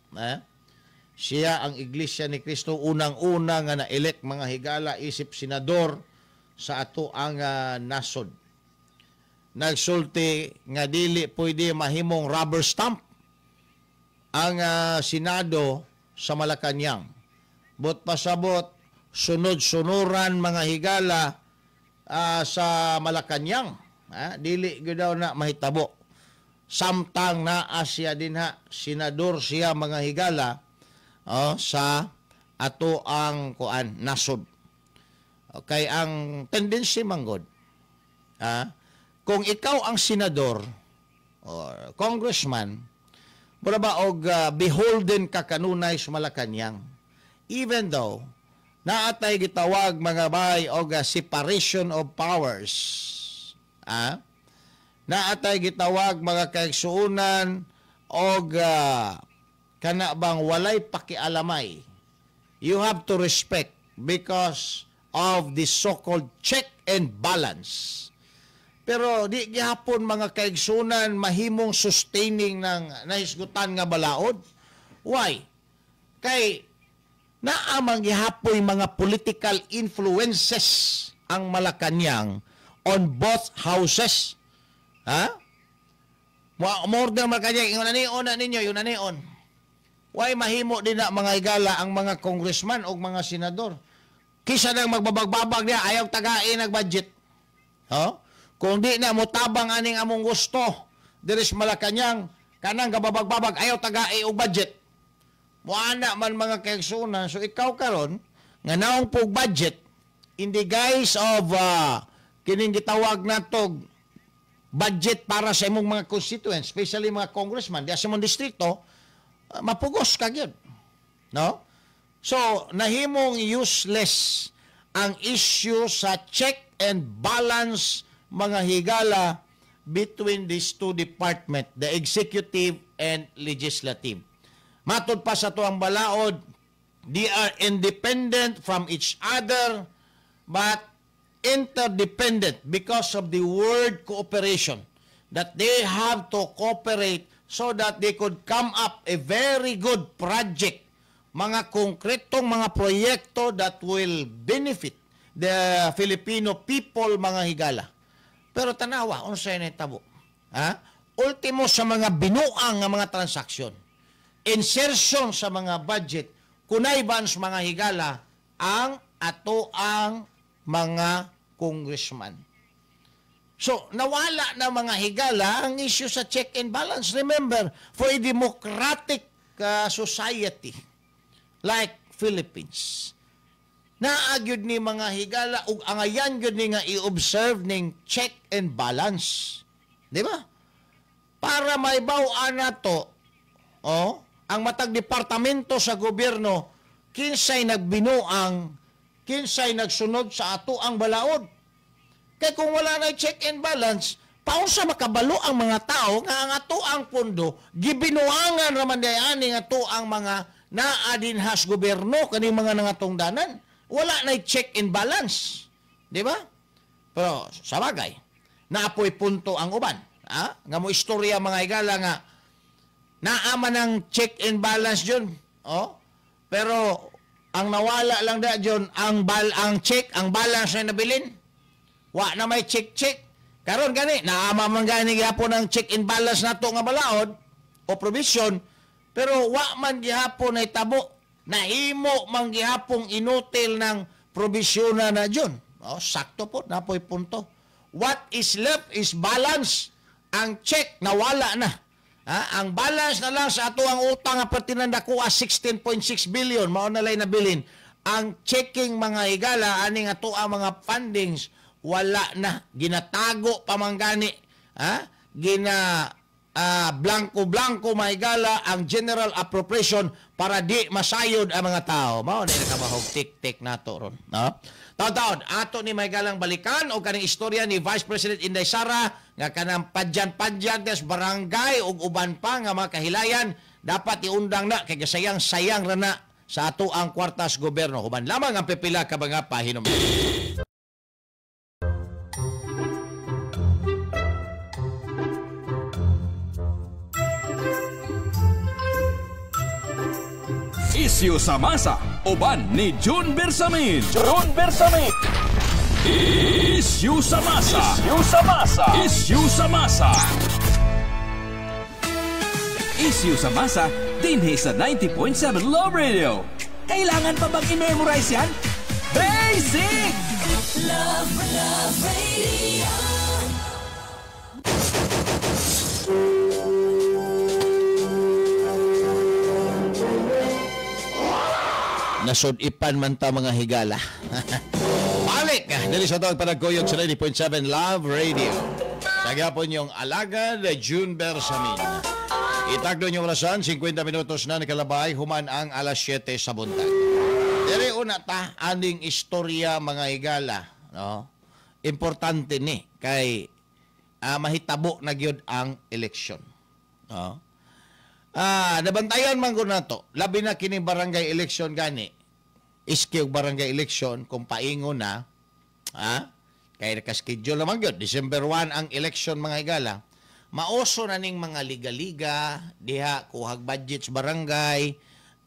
Siya ang Iglesia ni Cristo unang-una nga na-elect mga higala isip senador sa ato ang nasod. Nagsulti nga dili pwede mahimong rubber stamp ang Senado sa Malacañang. But pasabot sunod-sunuran mga higala sa Malacañang. Dili gyud daw na mahitabo. Samtang na Asya din senador siya mga higala sa ato ang nasod. Okay, ang tendency manggod, kung ikaw ang senador or congressman, mura ba og beholden ka kanunay sa Malacañang, even though naatay gitawag mga bay og separation of powers, naatay gitawag mga kaigsuunan og kana bang walay pakialamay, you have to respect because of the so-called check and balance. Pero di gihapon mga kaigsunan mahimong sustaining ng nahisgutan nga balaod. Why? Kay naamang gihapoy mga political influences ang Malacañang on both houses. More than Malacañang, yung nanion. Why mahimo din na mga higala ang mga congressman o mga senador? Kisa nang magbabagbabag niya, ayaw tagain ang budget. Kung di na mutabang aning among gusto, diris Malacañang, kanang gababagbabag, ayaw tagain ang budget. Muana man mga kaigsunan. So ikaw karon nga naong pog budget, in the guise of kining gitawag natog budget para sa imong mga constituents, especially mga congressman, di sa imong distrito, mapugos ka gyud, no? So nahimong useless ang issue sa check and balance mga higala between these two department, the executive and legislative. Matod pa sa tuang balaod, they are independent from each other but interdependent because of the word cooperation, that they have to cooperate so that they could come up a very good project, mga konkretong mga proyekto that will benefit the Filipino people, mga higala. Pero tanawa, unsay na tabo? Ultimo sa mga binuang nga mga transaksyon, insertion sa mga budget, kunayban sa mga higala ang ato ang mga congressman. So, nawala na mga higala ang issue sa check and balance. Remember, for a democratic society like Philippines, naagyod ni mga higala ug angayan gyud ni nga i-observe ning check and balance. Di ba? Para maibaw-an nato, ang matag departamento sa gobyerno, kinsay nagbinuang, kinsay nagsunod sa ato ang balaod. Kaya kung wala na check and balance, paunsa makabalo ang mga tao nga ang ato ang pondo, gibinuangan raman dayani nga ato ang mga naadinhas gobyerno kaning mga nangatungdanan. Wala na check and balance. Di ba? Pero sa bagay, naapoy punto ang uban. Nga mo istorya mga higala nga naaman ng check and balance dyan. Pero ang nawala lang da dyan, ang check, ang balance na nabilin. Wa na may check-check. Karon gani, naama man gani gihapon ang check and balance nato nga balaod o provision, pero wa man gihapon ay tabo. Nahimo man gihapong inutil ng provision na dyan. Sakto po, napoy punto. What is left is balance. Ang check, nawala na. Ang balance na lang sa ato ang utang nga pertinanda ko 16.6 billion, mao na lay nabilin. Ang checking mga higala, aning ato ang mga fundings, wala na, ginatago pamanggani, blanco-blanco mahigala ang general appropriation para di masayod ang mga tao. Mao na nakamahog tik-tik nato ron. No? Taon-taon, ato ni mahigalang balikan o kaning istorya ni Vice President Inday Sara nga kanang padyan-padyan des barangay ug uban pa nga mga kahilayan dapat iundang na kay sayang-sayang ra na sa ato ang kwartas gobyerno. Human lamang ang pipila ka mga pahinom. Isyu sa masa, uban ni June Bersamin. June Bersamin. Isyu sa masa. Isyu sa masa. Isyu sa masa. Isyu sa masa, dinhi sa 90.7 Love Radio. Kailangan pa bang i-memorize yan? Basic! Love Radio. Nasudipan man ta mga higala. Balik! Dali sa tawag panagkuyog sa 90.7 Love Radio. Sagapon yung alagad June Bersamin. Itagdo niyong orasan, 50 minutos na nakalabay, human ang alas 7 sa buntag. Dere una ta, aning istorya mga higala. No? Importante ni, kay mahitabo na gyud ang eleksyon. No? Nabantayan man ko na to, labi na kini barangay election gani, iski og barangay election kung paingo na, kaya nakaschedule naman yun, December 1 ang election mga higala, mauso na ning mga liga-liga, diha kuhag budgets barangay,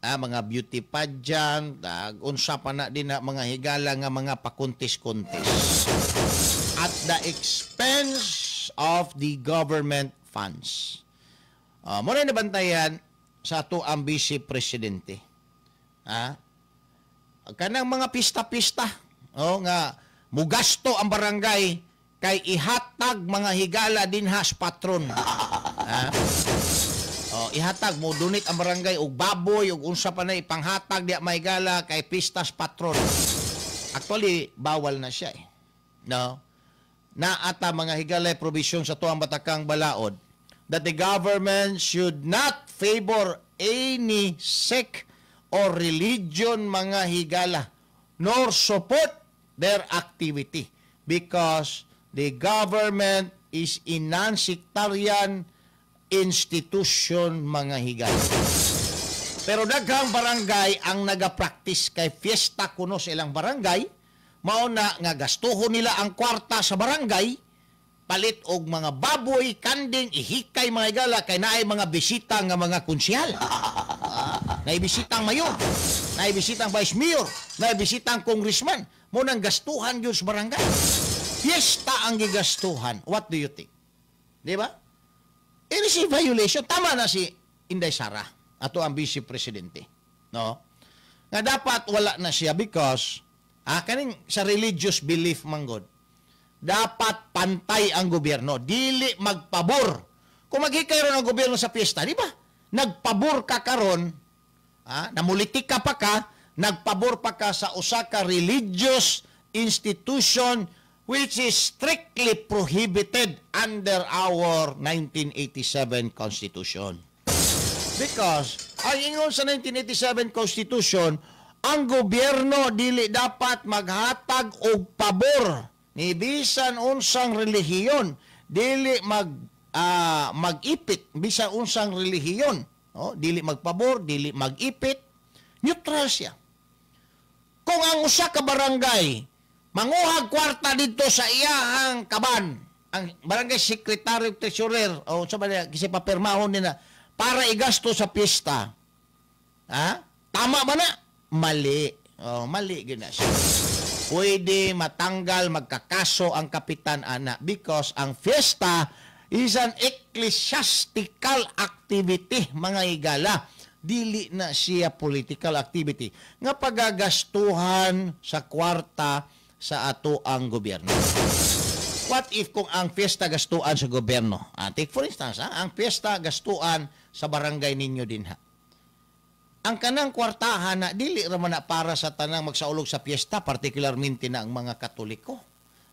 mga beauty pageant, unsa pa na din na mga higala nga mga pakuntis-kuntis. At the expense of the government funds. Muna nabantayan sa ato ang vice presidente. Kanang mga pista-pista nga mugasto ang barangay kay ihatag mga higala dinha sa patron. Ihatag mo donate ang barangay og baboy ug unsa pa na ipanghatag diha mahigala kay pistas patron. Actually bawal na siya No. Na ata mga higala provision sa tuang batakang balaod that the government should not favor any sect or religion mga higala nor support their activity because the government is a non-sectarian institution mga higala. Pero daghang barangay ang nagapractice kay fiesta kuno sa ilang barangay, mao na nga gastuhon nila ang kwarta sa barangay palit og mga baboy, kanding, ihikay mga higala kay naay mga bisita nga mga konsyal. Naay bisitang mayor, naay bisitang vice mayor, naay bisitang congressman, mo nang gastuhan gyud sa barangay. Fiesta ang gigastuhan. What do you think? Di ba? It is a violation. Tama na si Inday Sara, ato ang vice presidente. No? Nga dapat wala na siya because kaning sa religious belief manggod, dapat pantay ang gobyerno, dili magpabor. Kung maghikay ron ang gobyerno sa piyesta, di ba? Nagpabor ka karon, namulitik ka pa ka, nagpabor pa ka sa usa ka religious institution which is strictly prohibited under our 1987 Constitution. Because, ang ingon sa 1987 Constitution, ang gobyerno dili dapat maghatag og pabor ni bisan unsang relihiyon, dili mag-ipit bisan unsang relihiyon, dili magpabor, dili mag-ipit, neutral siya. Kung ang usa ka barangay manguhag kwarta dito sa iyahang kaban, ang barangay secretary of treasurer o sa ba kasi papirmahon nila para igasto sa pista, tama ba na? Mali. Mali gina siya. Pwede matanggal, magkakaso ang kapitan ana because ang fiesta is an ecclesiastical activity, mga higala. Dili na siya political activity nga pagagastuhan sa kwarta sa ato ang gobyerno. What if kung ang fiesta gastuan sa gobyerno? Take for instance, ang fiesta gastuan sa barangay ninyo din ang kanang kwartahan na dili raman na para sa tanang magsaulog sa piyesta, particularmente na ang mga Katoliko.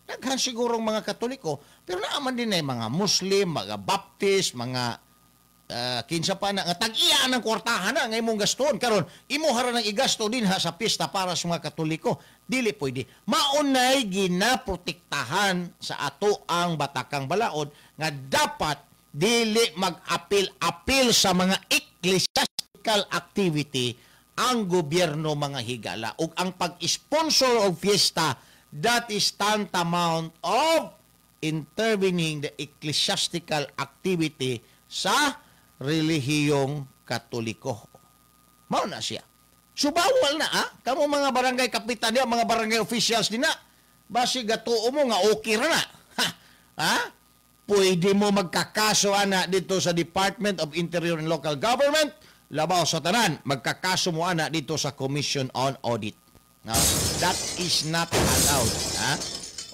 Daghan sigurong mga Katoliko, pero naaman din ay mga Muslim, mga Baptist, mga kinsa pa na nga tag-iya ng kwartahan na nga imong gaston karon imo hara nang igasto din ha sa pista para sa mga Katoliko, dili pwede. Maunay ginaprotektahan sa ato ang batakang balaod nga dapat dili mag-apil-apil sa mga ecclesiastical activity ang gobyerno mga higala ug ang pag-sponsor og fiesta, that is tantamount of intervening the ecclesiastical activity sa relihiyong Katoliko. Mao na siya. So bawal na kamo mga barangay kapitan niya, mga barangay officials din na. Basi gatuo mo nga okay ra na. Pwede mo magkakaso ana dito sa Department of Interior and Local Government, labaw sa tanan, magkakaso mo ana dito sa Commission on Audit. Now, that is not allowed.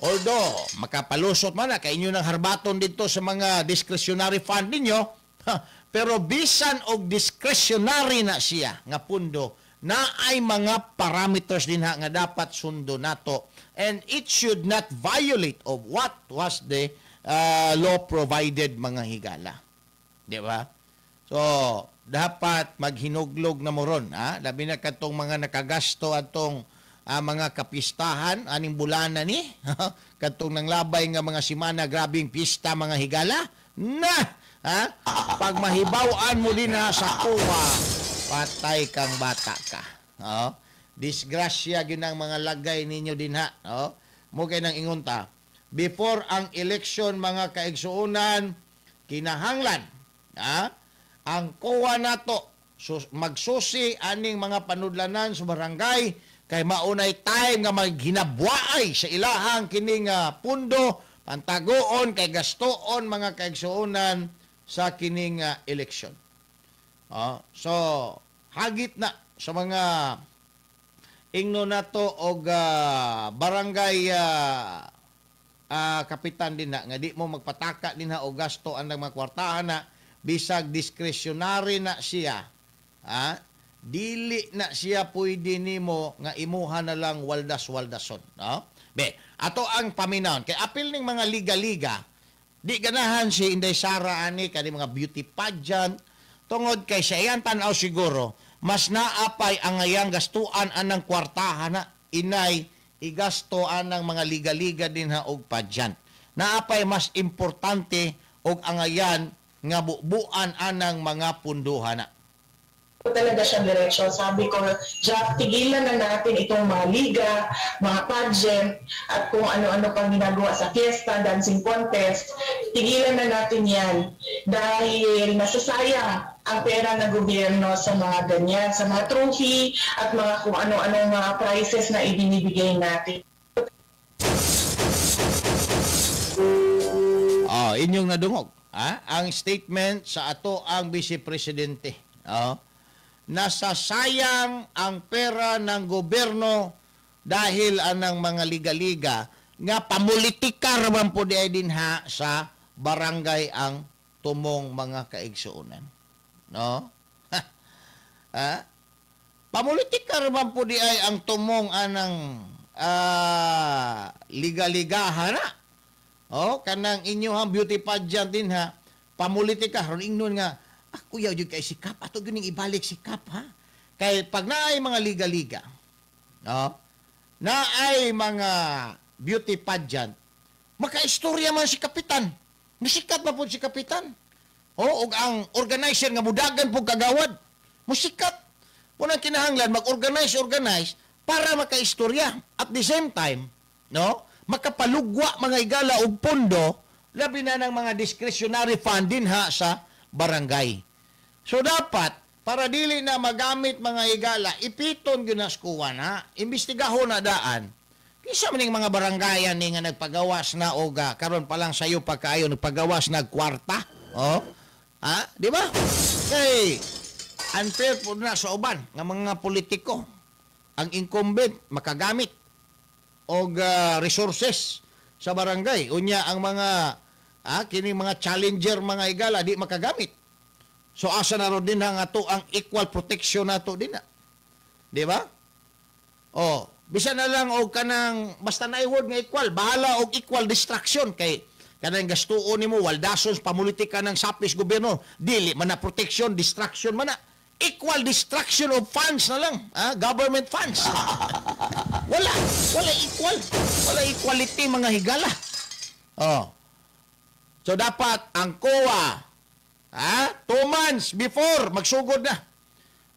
Although, makapalusot man na, kay inyo ng harbaton dito sa mga discretionary fund ninyo, pero bisan og discretionary na siya, nga pundo, na ay mga parameters din nga dapat sundo nato. And it should not violate of what was the law provided mga higala. Di ba? So, dapat maghinuglog na moron. Labi na katong mga nakagasto atong mga kapistahan, aning bulana ni, katong nang labay nga mga simana, grabing pista mga higala, pag mahibawan mo din sa kuwa, patay kang bata ka. Disgrasya ginang mga lagay ninyo din mo kay nang ingunta, before ang election mga kaigsuunan, kinahanglan, ang kuwa nato, magsusi aning mga panudlanan sa barangay, kay maunay time nga maghinabwaay sa ilahang kining pundo, pantagoon, kay gastoon mga kaigsuunan sa kining eleksyon. So, hagit na sa mga ingno nato og barangay kapitan din na, nga di mo magpataka din og gasto ang mga kwartahan na, bisag discretionary na siya, dili na siya pwede nimo nga imuha na lang waldas-waldason. Be, ato ang paminawon. Kay apil ning mga liga-liga, di ganahan si Inday Sara ani kani mga beauty pageant, tungod kay sa iyang tanaw siguro, mas naapay ang ayang gastuan anang kwartahan na inay igasto anang mga liga-liga din og pageant. Naapay mas importante og ang ayan nga buuan anang mga punduhan na. Talaga siyang diretsyon. Sabi ko, Jack, tigilan na natin itong mga liga, mga pageant, at kung ano-ano pang ginagawa sa fiesta, dancing contest. Tigilan na natin yan dahil nasasayang ang pera ng gobyerno sa mga ganyan, sa mga trophy at mga kung ano-anong mga prizes na ibinibigay natin. Inyong nadungog. Ang statement sa ato ang Vice Presidente. Nasasayang ang pera ng gobyerno dahil anang mga liga-liga nga pamulitika raman po di ay dinha sa barangay ang tumong mga kaigsuunan. No? Pamulitika raman po di ay ang tumong anang liga-ligahan na. Kanang inyong beauty pageant din ha, pamulitika ron ingnon nga kuya jud kay sikap ato gining ibalik sikap kay pag naay mga liga-liga naay mga beauty pageant, makaistorya man si kapitan, musikat pa po si kapitan ug ang organizer nga mudagan po kagawad musikat punang kinahanglan mag-organize para makaistorya at the same time makapalugwa mga higala og pondo labi na ng mga discretionary fund din sa barangay. So dapat, para dili na magamit mga higala, ipiton ginaskuha na, imbestigahon na daan. Kisa maning mga barangayan ni nga nagpagawas na o karon pa lang sayo pagkaayo nagpagawas na kwarta. Di ba? Kay, unfair po na sa uban ng mga politiko. Ang incumbent makagamit og resources sa barangay. Unya ang mga kining mga challenger mga higala di makagamit. So asa na ron din ang ato ang equal protection nato din na. Di ba? Bisan na lang og kanang basta na word nga equal, bahala og equal distraction kay kanang gastuon nimo waldason pamulitika ng sapis gobyerno, dili man na protection, distraction man na. Equal destruction of funds na lang, government funds. Wala equal. Wala equality mga higala. Oh. So dapat ang COA 2 months before magsugod na.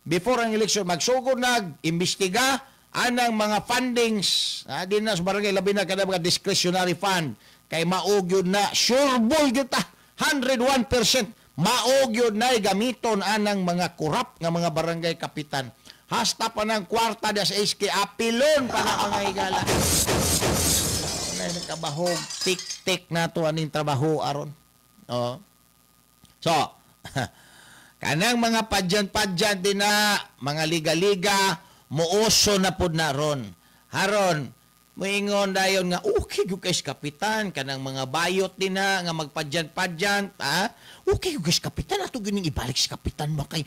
Before ang election magsugod na imbestiga anang mga fundings di na sa barangay labi na kada mga discretionary fund kay maog yun na sure ball gyud ta 101% maog yun na gamiton anang mga korap nga mga barangay kapitan. Hasta pa ng kwarta da sa SK apilon pa na mga higala. Nay nakabahog tik-tik na to aning trabaho aron. Oh. So, kanang mga padyan-padyan din na mga liga-liga muuso na pud na ron. Haron moingon dayon nga okay gyud kay kapitan kanang mga bayot din na nga magpadyan-padyan okay gyud kay kapitan ato gining ibalik sa kapitan ba kay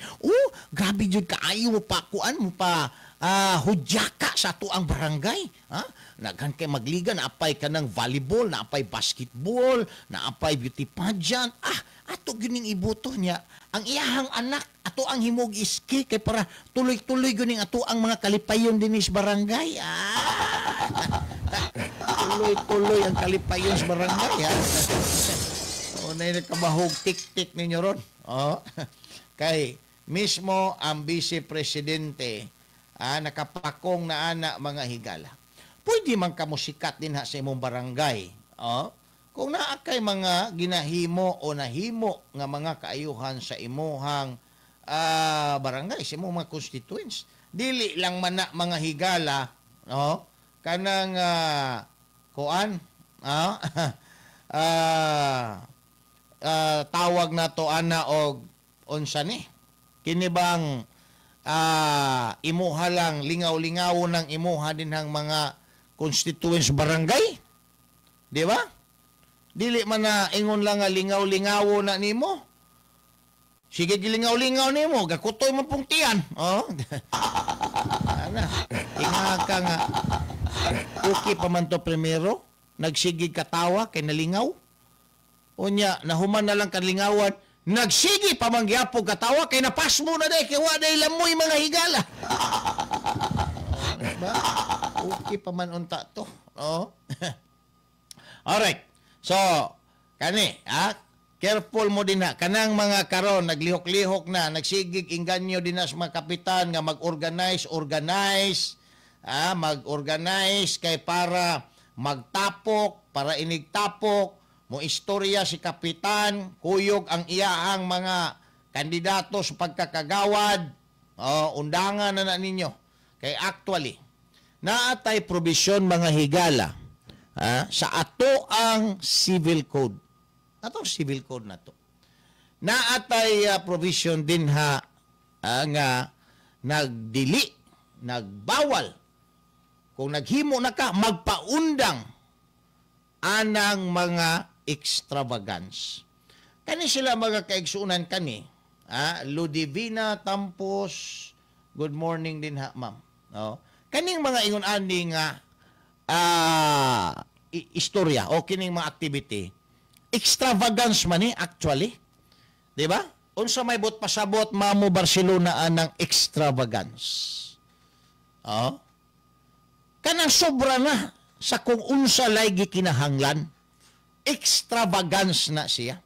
grabe jud kaayo mo pa kuan mo pa hudyaka sa ato ang barangay naghan kay magliga na apay kanang volleyball na apay basketball na apay beauty pageant ato gining ibuto niya ang iyahang anak ato ang himog iski kay para tuloy-tuloy gining ato ang mga kalipayon din sa barangay tuloy-tuloy ang kalipayon sa barangay na nakabahog tik-tik ninyo ron kay mismo ang vice presidente nakapakong na anak mga higala pwede man kamusikat din sa imong barangay kung naa kay mga ginahimo o nahimo nga mga kaayuhan sa imuhang barangay, sa imong mga constituents. Dili lang man na mga higala, kanang kuan, tawag na to ana og unsa ni? Kini bang imuha lang lingaw-lingaw ng imuha dinhang mga constituents barangay? Di ba? Dili man na ingon lang nga lingaw-lingaw na nimo. Sige gilingaw-lingaw nimo, gakutoy man pong tiyan. Ana, inga ka nga. Okay pa man to primero, nagsigig katawa kay nalingaw. Unya, nahuman na lang kalingawan, nagsigi pa man gyapon katawa kay napasmo na day kay wa day lamoy mga higala. Diba? Okay pa man unta to. Alright. So, kani, careful mo din na. Kanang mga karon naglihok-lihok na, nagsigig inganyo din na sa mga kapitan nga mag-organize kay para magtapok, para inigtapok, mo istorya si kapitan, kuyog ang iyahang mga kandidato sa pagkakagawad, undangan na ninyo. Kay actually, naatay provision mga higala, sa ato ang civil code. Atong civil code na to. Naatay provision din nga nagdili, nagbawal kung naghimo na ka magpaundang anang mga extravagance. Kani sila mga kaigsuunan kani, Ludivina Tampos, good morning din ma'am. Kaning mga ingon ani nga istorya o kining mga activity extravagance man actually, di ba? Unsa may bot pasabot mamo Barcelona anang extravagance. Kanang sobra na sa kung unsa lay gikinahanglan, extravagance na siya.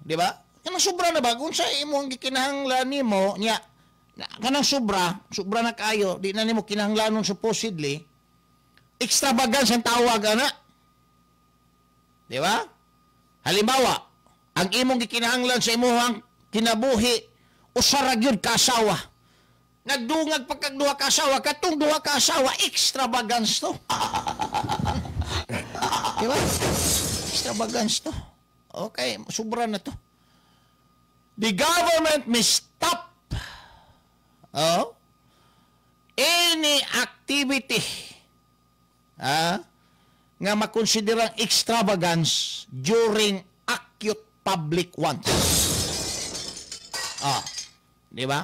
Di ba? Kanang sobra na ba unsa imong gikinahanglan nimo nya kanang sobra na kayo, di na nimo kinahanglanon supposedly. Extravagance ang tawag ana. Di ba? Halimbawa, ang imong gikinahanglan sa imong kinabuhi usa ra gyud ka asawa. Nagdungag pagkagduha ka asawa, katong duha ka asawa extravagance to. Di ba? Extravagance to. Okay, sobra na to. The government may stop any activity nga makonsiderang extravagance during acute public wants. Di ba?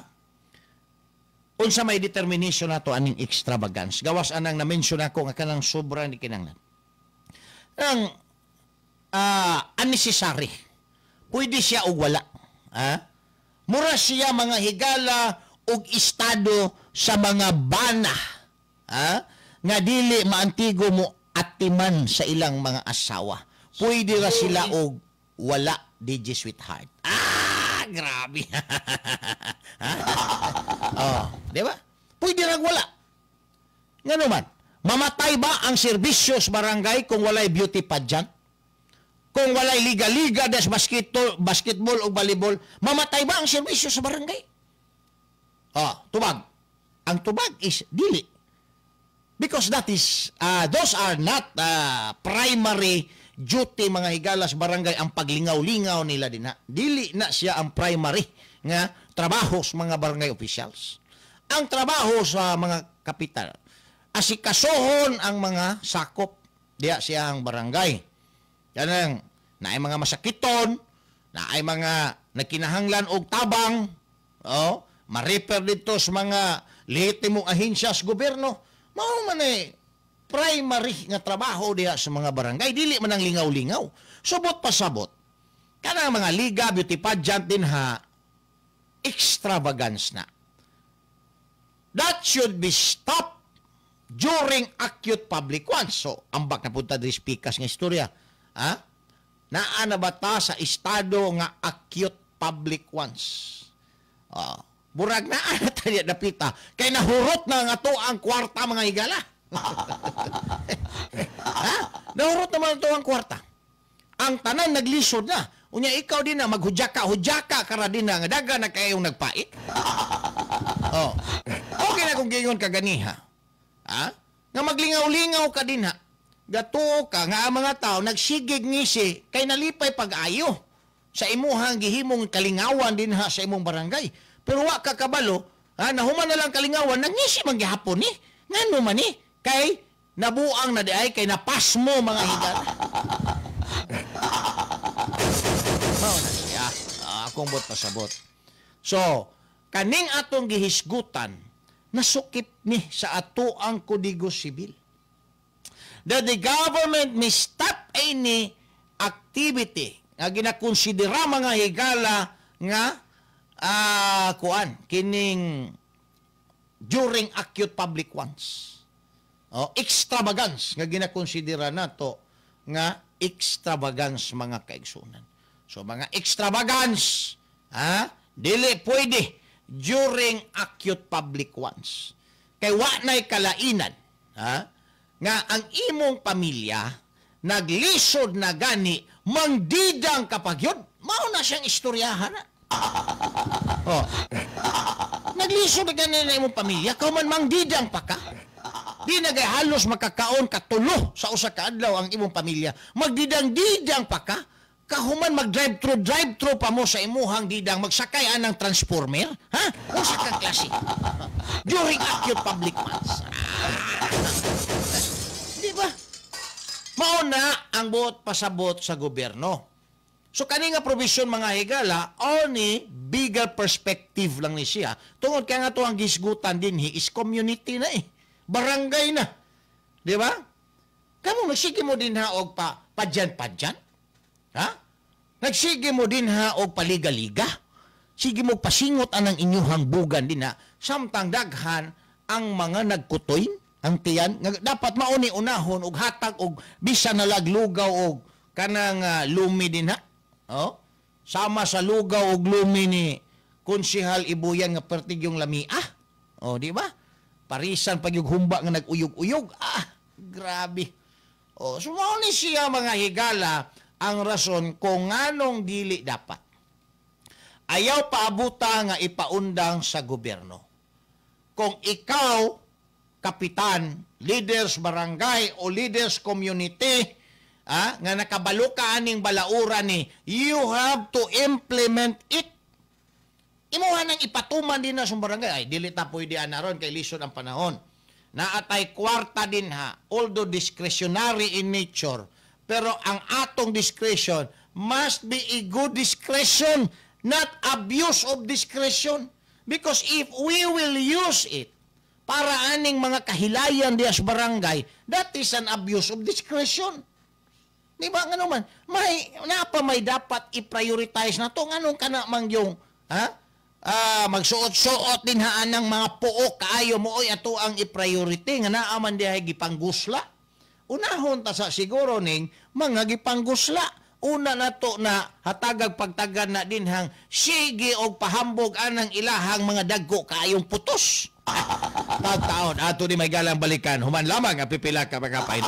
Unsa may determination nato aning extravagance. Gawas anang na-mention ako nga kanang sobra ni kinahanglan. Ang unnecessary. Pwede siya og wala. Mura siya mga higala og estado sa mga bana. Nga dili maantigo mo atiman sa ilang mga asawa. Pwede ra sila og wala, DJ Sweetheart. Grabe. Di ba? Pwede ra wala. Nga naman, mamatay ba ang serbisyo sa barangay kung walay beauty pageant? Kung walay liga-liga des basketball o volleyball, mamatay ba ang serbisyo sa barangay? Tubag. Ang tubag is dili. Because that is, those are not primary duty mga higala sa barangay ang paglingaw-lingaw nila din ha. Dili na siya ang primary nga trabaho sa mga barangay officials. Ang trabaho sa mga kapital, asikasohon ang mga sakop diya siyang barangay. Yan ang naay mga masakiton, naay mga nagkinahanglan og tabang, ma-refer dito sa mga lehitimong ahensya sa gobyerno. Mao man primary nga trabaho diya sa mga barangay, dili man ang lingaw-lingaw. Subot pasabot. Kanang mga liga, beauty pageant din ha, extravagance na. That should be stopped during acute public ones. So, ambak na punta diri pikas nga istorya. Naa na ba ta sa estado nga acute public ones? Burag na tayo napita. Kay nahurot na nga to ang kwarta mga higala. Nahurot naman to ang kwarta. Ang tanan naglisod na. Unya ikaw din na maghujaka kara din na nga daga na kayong nagpait. Okay na kung gingon ka ganiha. Nga maglingaw-lingaw ka din ha. Gato ka nga ang mga tao nagsigig ngisi kay nalipay pag-ayo sa imuhang gihimong kalingawan din ha sa imong barangay. Pero wa ka kabalo, nahuman na lang kalingawan, nangisi man gihapon ni. Ngano man ni? Kay nabuang na di ay kay napasmo mga higala. Mao na siya. Akong bot pasabot. So, kaning atong gihisgutan, nasukip ni sa ato ang Kodigo Sibil. That the government may stop any activity nga ginakonsidera mga higala nga kining during acute public ones. Extravagance nga ginakonsidera nato nga extravagance mga kaigsunan. So mga extravagance, dili pwede during acute public ones. Kay wa na'y kalainan, nga ang imong pamilya naglisod na gani mangdidang kapag yun, mao na siyang istoryahan na. Naglisod na gani na imong pamilya, kauman mangdidang pa ka. Di nagay halos makakaon katulo sa usa ka adlaw ang imong pamilya. Magdidang-didang pa ka. Kahuman mag-drive-thru pa mo sa imuhang didang magsakay anang transformer. Usa kang klase. During acute public ones. Di ba? Mauna ang buot pasabot sa gobyerno. So kani nga provision mga higala, only bigger perspective lang ni siya. Tungod kaya nga to ang gisgutan din is community na barangay na. Di ba? Kamu nagsige mo din ha og padyan-padyan? Nagsige mo din ha og paliga-liga? Sige mo pasingot anang inyuhang bugan din ha. Samtang daghan ang mga nagkutoy, ang tiyan, dapat mauni unahon og hatag og bisan na laglugaw og kanang lumi din ha. Sama sa lugaw og lumi ni Konsehal Ibuyan nga pertig yung lamia. Di ba? Parisan pag yung humba nga nag-uyog-uyog. Grabe. So mauni siya mga higala ang rason kung anong dili dapat. Ayaw paabuta nga ipaundang sa gobyerno. Kung ikaw, kapitan, leaders barangay o leaders community, nga nakabalo ka aning balaura ni, you have to implement it. Imuha nang ipatuman din na sa barangay. Ay, dili ta pwede anaron kay lisod ang panahon. Naatay kwarta din ha, although discretionary in nature, pero ang atong discretion must be a good discretion, not abuse of discretion. Because if we will use it para aning mga kahilayan diya sa barangay, that is an abuse of discretion. Di ba nga naman, may dapat i-prioritize na to. Anong ka na mang yung, magsuot-suot din haan ng mga puok, kaayo mo, oy, ato ang i-priority, nga naaman di ay gipanggusla. Unahon ta sa siguro ning, mga gipanggusla. Una na to na hatagag pagtagad na din hang sige og pahambog anang ilahang mga dagko kaayong putos. Tagtaon, ato di may galang balikan. Human lamang, apipila ka magkapain.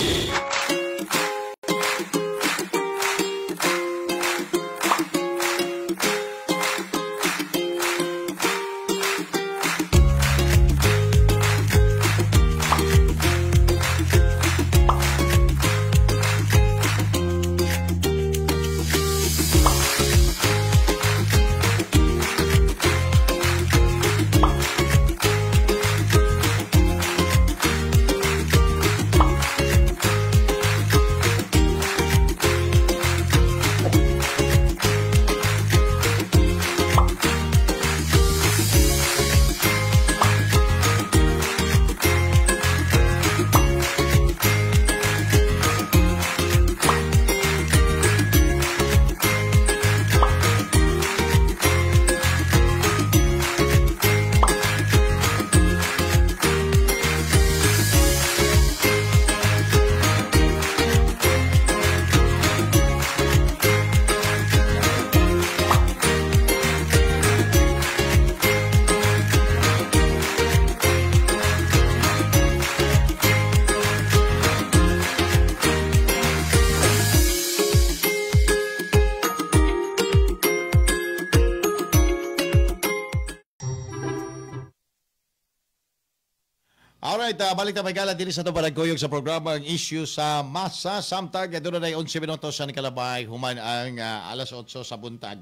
Alright, balik na may gala din sa ito palagkuyog sa programa ang issue sa masa. Samtag, doon na 11 minutos sa Nikalabay, human ang alas 8 sa buntag.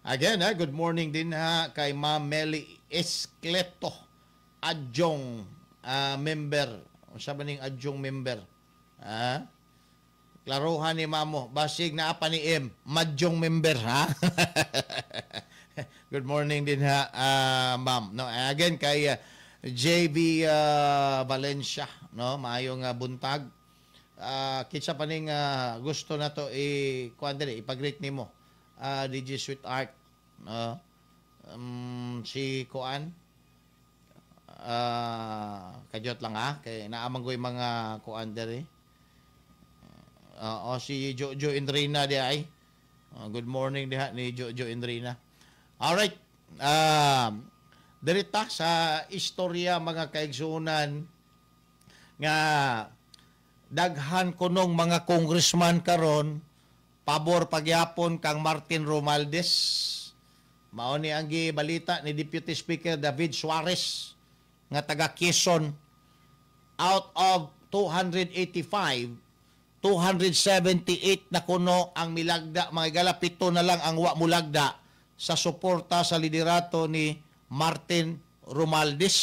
Again, good morning din kay Ma'am Meli Escleto, adjong member. Sabi ning adjong member. Klaruhan ni Mamo, basig na apa ni M, madjong member, ha? Good morning din Ma'am. No, again kay JB Valencia, no, maayong buntag. Kitsa pa ning gusto na to kuan diri ipag-rate nimo. DJ Sweetheart, no. Si kuan kajot lang kay naamang ko yung mga kuan diri. Si Jojo Indrina di ay. Good morning diha ni Jojo Indrina. All right. Dirita sa istorya mga kaigsunan nga daghan kunong mga congressman karon pabor pagyapon kang Martin Romualdez. Mao ni ang gibalita ni Deputy Speaker David Suarez nga taga Quezon. Out of 285, 278 na kuno ang milagda, mga galapito na lang ang wa mulagda sa suporta sa liderato ni Martin Romualdez.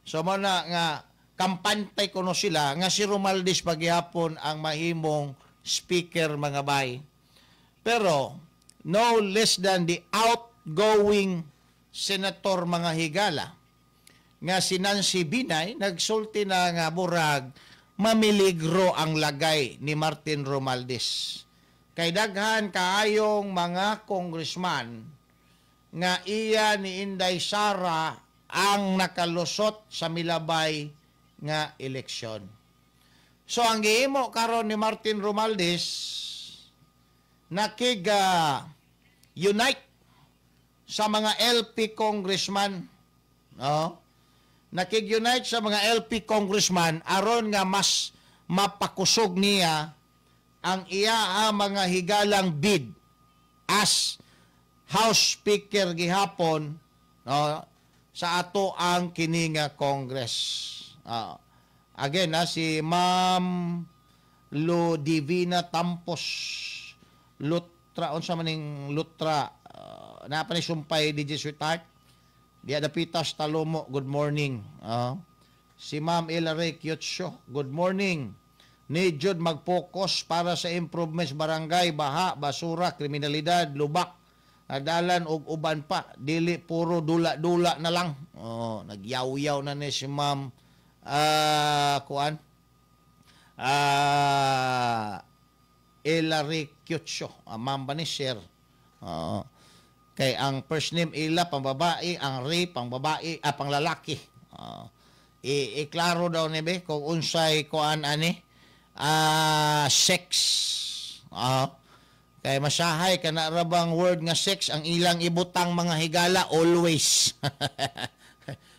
So mana nga kampantay kuno sila nga si Romualdez pagyapon ang mahimong speaker mga bay. Pero no less than the outgoing senator mga higala nga si Nancy Binay nagsulti na nga burag mamiligro ang lagay ni Martin Romualdez. Kay daghan kaayong mga congressman nga iya ni Inday Sara ang nakalusot sa milabay nga eleksyon. So ang gihimo karon ni Martin Romualdez unite sa mga LP congressman, no? Nakig-unite sa mga LP congressman aron nga mas mapakusog niya ang iya mga higalang bid as House Speaker gihapon, no, sa ato ang kininga Congress. Again, si Ma'am Ludivina Tampos Lutra, unsa maning Lutra, napa ni sumpay DJ Sweetheart, diya dapitas Talomo, good morning. Si Ma'am Elare Kyotso, good morning. Ni Jud mag-focus para sa improvements barangay, baha, basura, kriminalidad, lubak, nadalan og uban pa, dili puro dula-dula na lang. Nagyaw-yaw na ni si Ma'am Elary Kyotso, ma'am ba ni Sir? Kay ang first name Ila pang babae, ang Ray pang babae, pang lalaki. Iklaro daw ni be kung unsay kuan ani sex. Kay masahay kana ra bang word nga sex ang ilang ibutang mga higala always.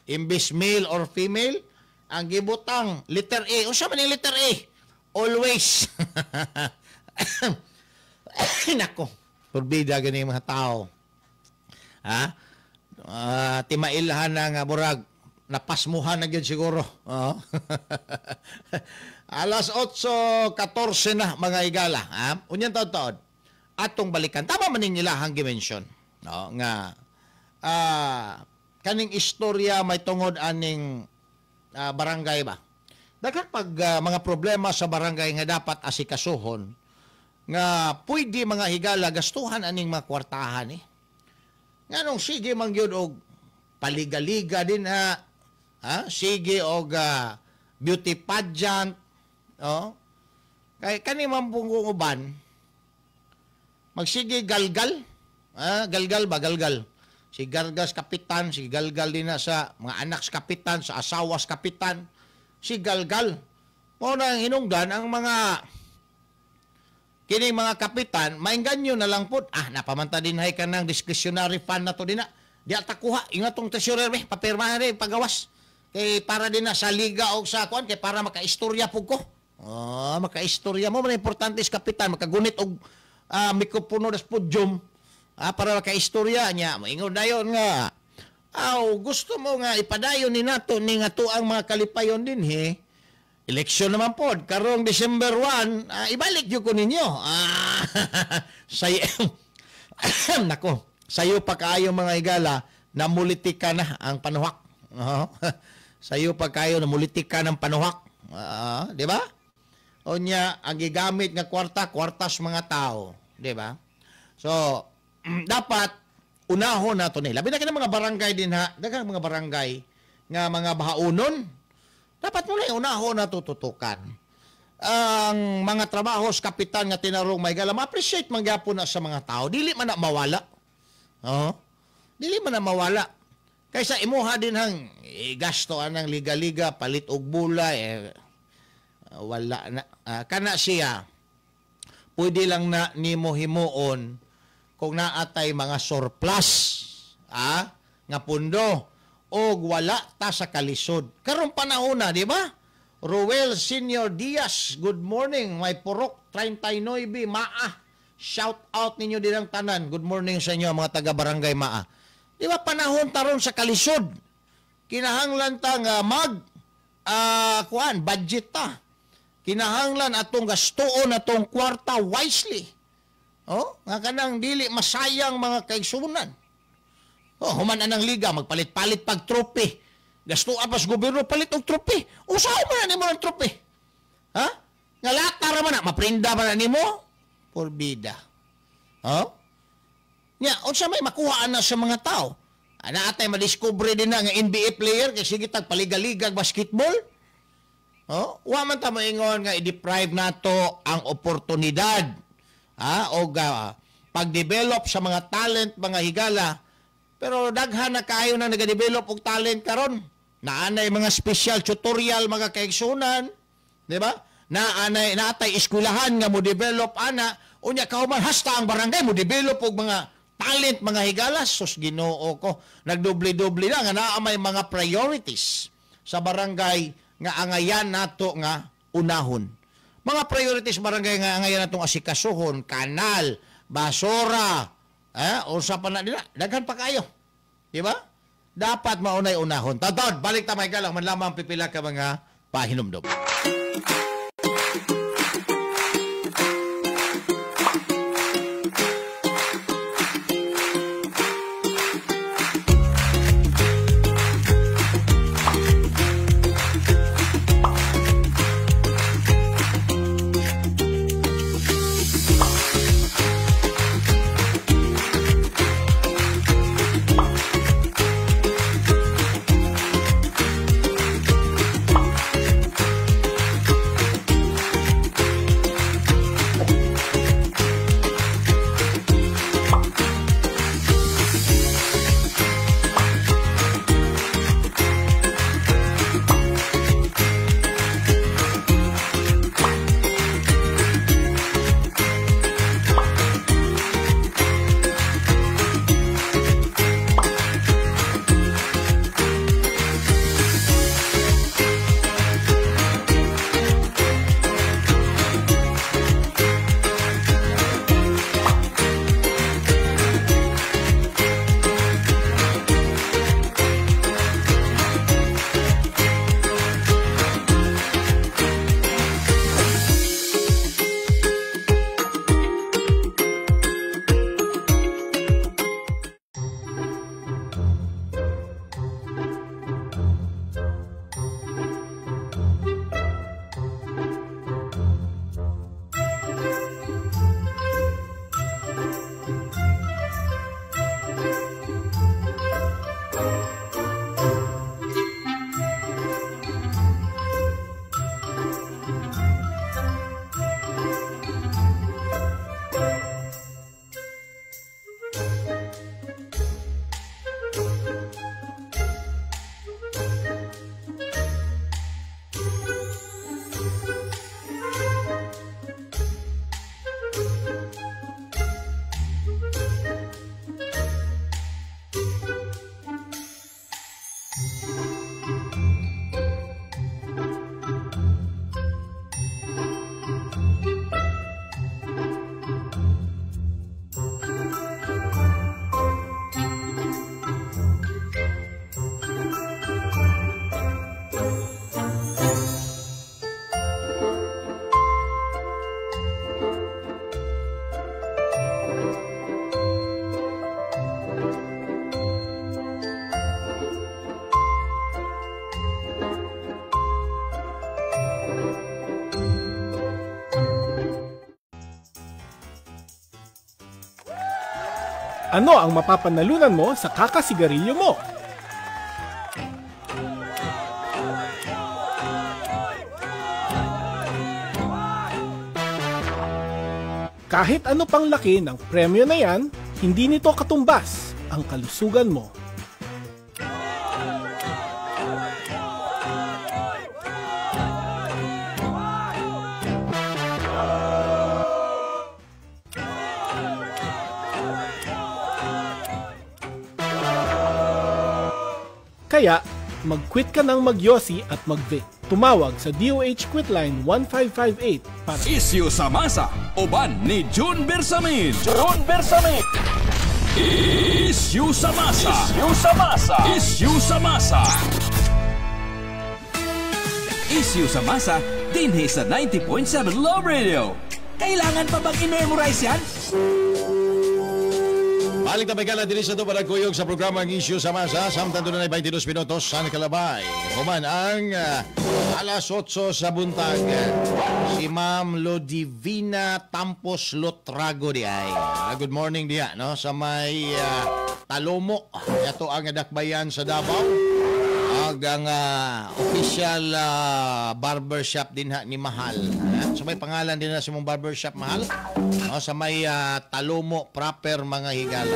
Imbis male or female, ang gibutang letter A. Unsa man yung letter A? Always. Nako, turbida gani mga tao. Timailhan na nga burag napasmuhan na gyud siguro. Alas 8:14 na mga higala. Unyan taon-taon. Atong balikan. Tama man ning ilahang gi-mention. Nga kaning istorya may tungod aning barangay ba. Daghang pag mga problema sa barangay nga dapat asikasuhon nga pwede mga higala gastuhan aning mga kwartahan Nganong sige man gyud og paliga-liga din sige og beauty pageant kay kani man pong uban magsige galgal galgal si Gargas kapitan si galgal din na sa mga anak sa kapitan sa asawa sa kapitan si galgal mo na hinungdan ang mga kini mga kapitan maingganyo na lang pud napamanta din hay kanang discretionary fund na to din na di ata kuha ingatong treasurer papirmahan rin pagawas kay para din na sa liga o sa kuan kay para makaistorya pug ko makaistorya mo man importante is kapitan makagunit og mikropono das podyum para makaistorya nya moingon dayon nga gusto mo nga ipadayon ni nato ni nga tuang mga kalipayon din eleksyon naman po karong December 1 ibalik jud ko ninyo nako sayo pa kaayo mga higala namulitika na ang panuhak sayo pa kayo namulitika ng panuhak di ba onya ang gigamit nga kwartas mga tao di ba so dapat unahon nato ni labi na kini mga barangay din daghang mga barangay nga mga bahaunon dapat mo na unahon na tututukan ang mga trabaho sa kapitan nga tinarong may higala ma-appreciate man gyapon na sa mga tao dili man na mawala dili man na mawala kaysa imuha din hang gasto anang liga-liga palit og bulay wala na kana siya pwede lang na nimo himuon kung naatay mga surplus nga pundo o wala ta sa kalisod karong panahon na di ba Ruel Senior Diaz good morning may purok 39 maa shout out ninyo dinang tanan good morning sa inyo mga taga barangay maa di ba panahon taron sa kalisod kinahanglan ta nga budget ta kinahanglan atong gastuon atong kwarta wisely nga kanang dili masayang mga kaigsunan human anang liga magpalit-palit pag trophy gastuan pas gobyerno palit og trophy usahay man nimo ang trophy nga lata ra man maprinda man nimo porbida nya unsa may makuha na sa mga tao atay madiscover din na nga NBA player kay sige tag paliga-liga basketball wa man ta moingon nga i-deprive nato ang oportunidad og pag-develop sa mga talent mga higala pero daghan na kayo na nag-develop og talent karon naanay mga special tutorial mga kaigsunan di ba naatay eskwelahan nga mo develop unya kauman hasta ang barangay mo develop og mga talent mga higala sus Ginoo ko nagdoble-doble na nga naa may mga priorities sa barangay nga angayan nato nga unahon mga priorities barangay nga angayan natong asikasuhon kanal basura usa pa na nila daghan pa kayo di ba dapat maunay unahon tawad balik ta may galang man lamang pipila ka mga pahinumdom. Ano ang mapapanalunan mo sa kakasigarilyo mo? Kahit ano pang laki ng premyo na yan, hindi nito katumbas ang kalusugan mo. Kaya, mag-quit ka ng magyosi at mag-vape. Tumawag sa DOH Quitline 1558 para Isyu sa masa, uban ni June Bersamin. June Bersamin. Isyu sa masa. Isyu sa masa. Isyu sa masa. Isyu sa masa, dinhi sa 90.7 Love Radio. Kailangan pa bang i-memorize yan? Balik na pagkala din sa ito para kuyog sa programang Isyu sa Masa. Samtang doon na 22 minutos sa Kalabay. Kuman ang alas 8 sa buntag. Si Ma'am Lodivina Tampos Lotrago di ay. Good morning diya, no? Sa may Talomo. Ito ang dakbayan sa Davao. Ang official barbershop din ni Mahal. So may pangalan din na si mong barbershop Mahal. No, sa may Talomo proper mga higala.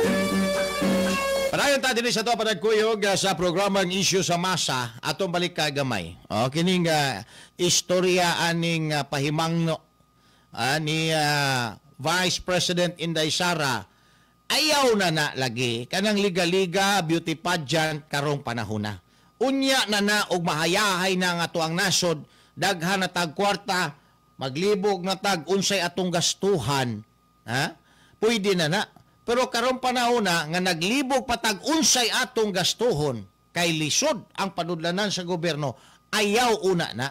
Padayon ta din sa to panagkuyog sa programang Isyu sa Masa atong balik ka gamay. Kining istorya aning pahimangno ni Vice President Inday Sara ayaw na lagi kanang liga-liga beauty pageant karong panahon na. Unya na og mahayahay na nga to ang nasod, daghan na tag kwarta, maglibog na tag unsay atong gastuhan, ha? Pwede na. Pero karon panahon na nga naglibog pa tag unsay atong gastuhon, kay lisod ang panudlanan sa gobyerno, ayaw una na.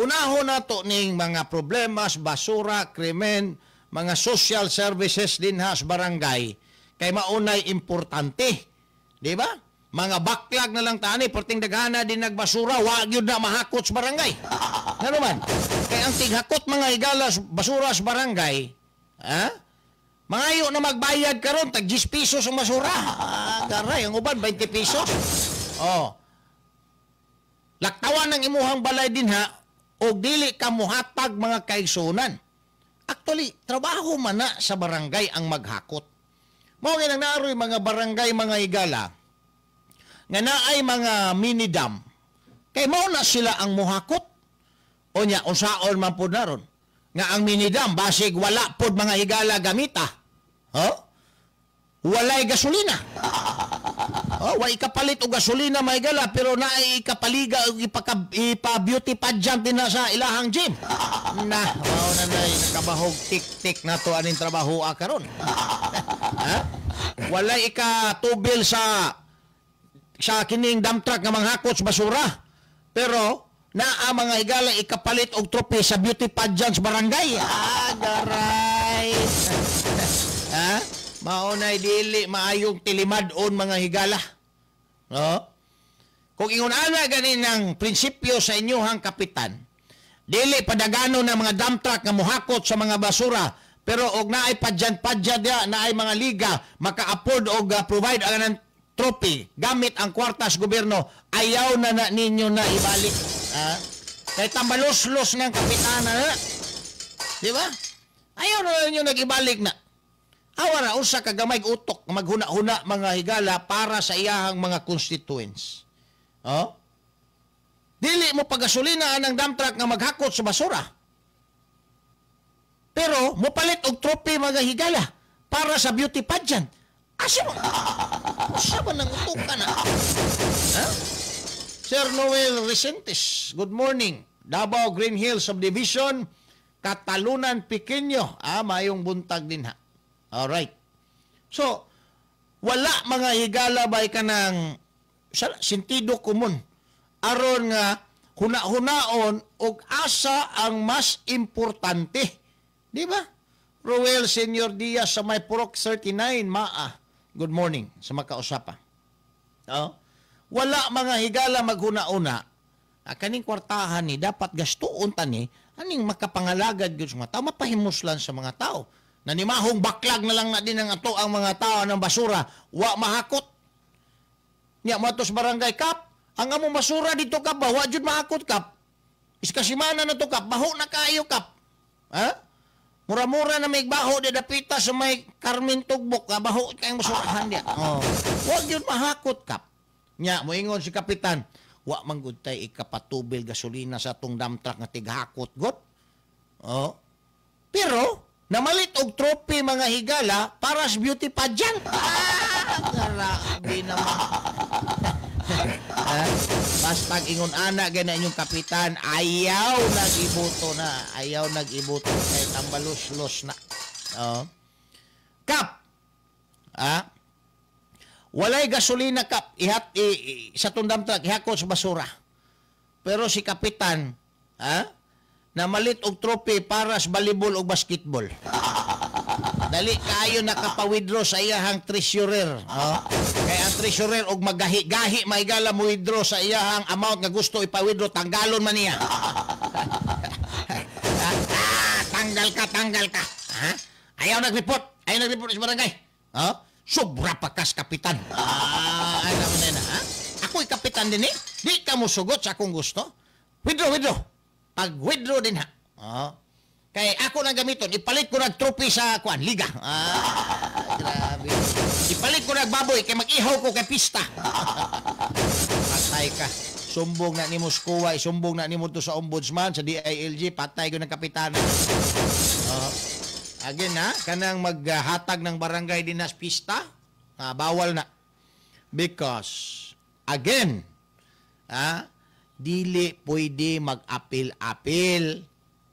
Unahon na to ning mga problemas, basura, krimen, mga social services din ha sa barangay, kay maunay importante, di ba? Mga backlog na lang tani, perting daghana din nagbasura, wag yun na mahakot sa barangay. Ano man? Kaya ang tighakot mga igalas, basura sa barangay, mangayo na magbayad karon tag 10 pesos ang basura. Garay, ang uban, 20 pesos. Laktawan ng imuhang balay din ha, o dili ka muhatag mga kaigsunan. Actually, trabaho man na sa barangay ang maghakot. Mao nga naaroy mga barangay, mga igala, nga naay mga mini dam, kay mao na sila ang muhakot. O nya, unsaon man po naron, nga ang mini dam, basig wala pod mga higala gamita. Walay gasolina. Wa ikapalit og gasolina mga higala, pero naay ikapaliga og ipa-beauty pageant din na sa ilahang gym. Mao na nakabahog tik-tik na to aning trabaho karon. Walay ikatubil sa kining dump truck nga manghakot sa basura. Pero naa mga higala ikapalit og trophy sa beauty pageant sa barangay. Garay. Maunay dili maayong tilimad-on mga higala. No? Kung ingon ana ganin ang prinsipyo sa inyohang kapitan, dili padagano na mga dump truck nga mohakot sa mga basura, pero og naay pageant ya, naay mga liga maka-afford og provide ang trophy gamit ang kwartas gobyerno, ayaw na ninyo na ibalik. Kay tambalos-los ng kapitana na. Di ba? Ayaw na ninyo nag-ibalik na. Awa na, usa kagamay utok maghuna-huna mga higala para sa iyahang mga constituents. Dili mo pagasolina ang dump truck nga maghakot sa basura. Pero mo palit og trophy mga higala para sa beauty pageant. Asa ba nang utok ka na? Sir Noel Resentes, good morning. Davao Green Hills Subdivision, Katalunan Pequeño. Mayong buntag din ha. Alright. So, wala mga higala ba ka ng sentido komon. Aron nga, huna-hunaon og asa ang mas importante. Di ba? Roel Senior Diaz sa may Purok 39, Maa. Good morning sa makausapa. Wala mga higala maghuna-una. Kaning kwartahan ni dapat gastuon tani aning makapangalagad gyud sa mga tao, mapahimuslan sa mga tao. Nanimahong baklag na lang na din ang ato ang mga tao ng basura. Wa mahakot. Nya mo ato sa barangay, Kap, ang among basura dito, Kap, ba? Wa jud mahakot, Kap. Iskasimana na to, Kap. Baho na kayo, Kap. Ha? Mura-mura na may baho di dapita sa may Carmen Tugbok. Baho kayong basurahan diya. Oh. Wa jud mahakot, Kap. Nya, moingon si Kapitan, wa manggudtay ikapatubil gasolina sa atong dump truck nga tighakot, God. Oh. Pero, namalit og trophy mga higala para sa beauty pageant. Grabe naman. Basta ingon ana gana inyong kapitan, ayaw nag-iboto na. Ayaw nag-iboto kay tambalos-los na. Kap. Walay gasolina, Kap. Sa tundam truck, ihakot sa basura. Pero si kapitan, namalit og trophy para sa volleyball o basketball. Dali kayo nakapawidro sa iyahang treasurer. Kaya ang treasurer og magahi-gahi maigala mo withdraw sa iyahang amount nga gusto ipawidro, tanggalon man niya. Tanggal ka. Ayaw nag-report sa barangay. Sobra pa kas kapitan. Ano na na? Ako'y kapitan din eh. Di ka mo sugot sa akong gusto. Withdraw. Pag-withdraw din ha. Kaya ako nang gamiton, ipalit ko nag-trophy sa liga. Grabe. Ipalit ko nag-baboy, kaya mag-ihaw ko kay pista. Patay ka. Sumbong na ni Moscow, sumbong na ni mo to sa ombudsman, sa DILG, patay ko ng kapitana. Again ha, kanang maghatag ng barangay din na pista, bawal na. Because, again, dili pwede mag-apil-apil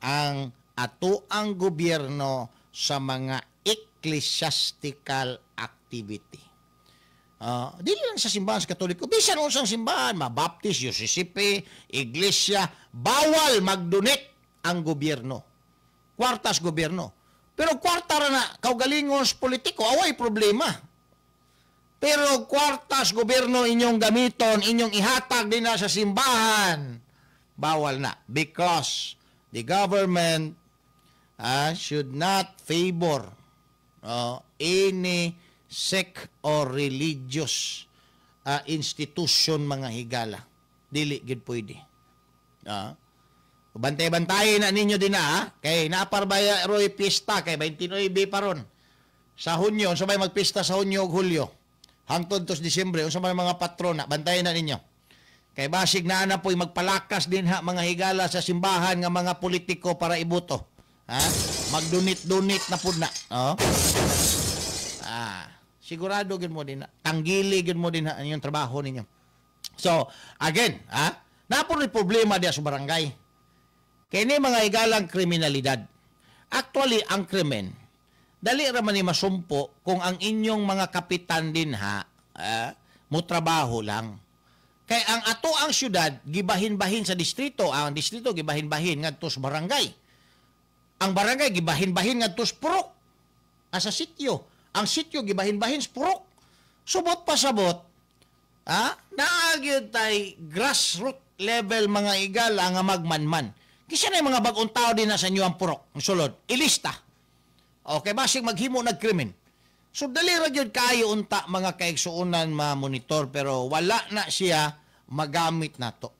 ang ato ang gobyerno sa mga ecclesiastical activity. Dili lang sa simbahan sa Katoliko, bisan unsang simbahan, mabaptist, UCCP, iglesia, bawal mag-donate ang gobyerno. Kwartas gobyerno. Pero kwarta ra na kaugalingon sa politiko, away problema. Pero kwartas gobyerno inyong gamiton, inyong ihatag din na sa simbahan, bawal na. Because the government should not favor any sect or religious institution mga higala. Dili gid pwede. Bantay-bantayin na ninyo din na kay naaparbaya roy pista kay 29 paron. Sa Hunyo, sabay magpista sa Hunyo ug Hulyo. Hangtod tos Disyembre, unsa man mga patrona, bantayan na ninyo. Kay basig na po'y magpalakas din mga higala sa simbahan nga mga politiko para iboto. Mag-donate na pud na. Sigurado gid mo din na. Tanggili gid mo din na inyong trabaho ninyo. So, again, napo'y problema diya sa barangay. Kaya ni mga higalang kriminalidad. Actually, ang krimen, dali raman ni masumpo kung ang inyong mga kapitan din mo trabaho lang. Kaya ang ato ang syudad, gibahin-bahin sa distrito. Ang distrito, gibahin-bahin ngadto sa barangay. Ang barangay, gibahin-bahin ngadto sa purok. Sa sityo. Ang sityo, gibahin-bahin sa purok. Subot pa sabot, naagyo tay grassroots level mga igala nga magmanman. Kisa na yung mga bagong tao din na sa inyo ang purok. Ang sulod, ilista. Okay, basig maghimo nagkrimen. So, dali ra gyud kayo unta mga kaigsuunan ma-monitor pero wala na siya magamit na to.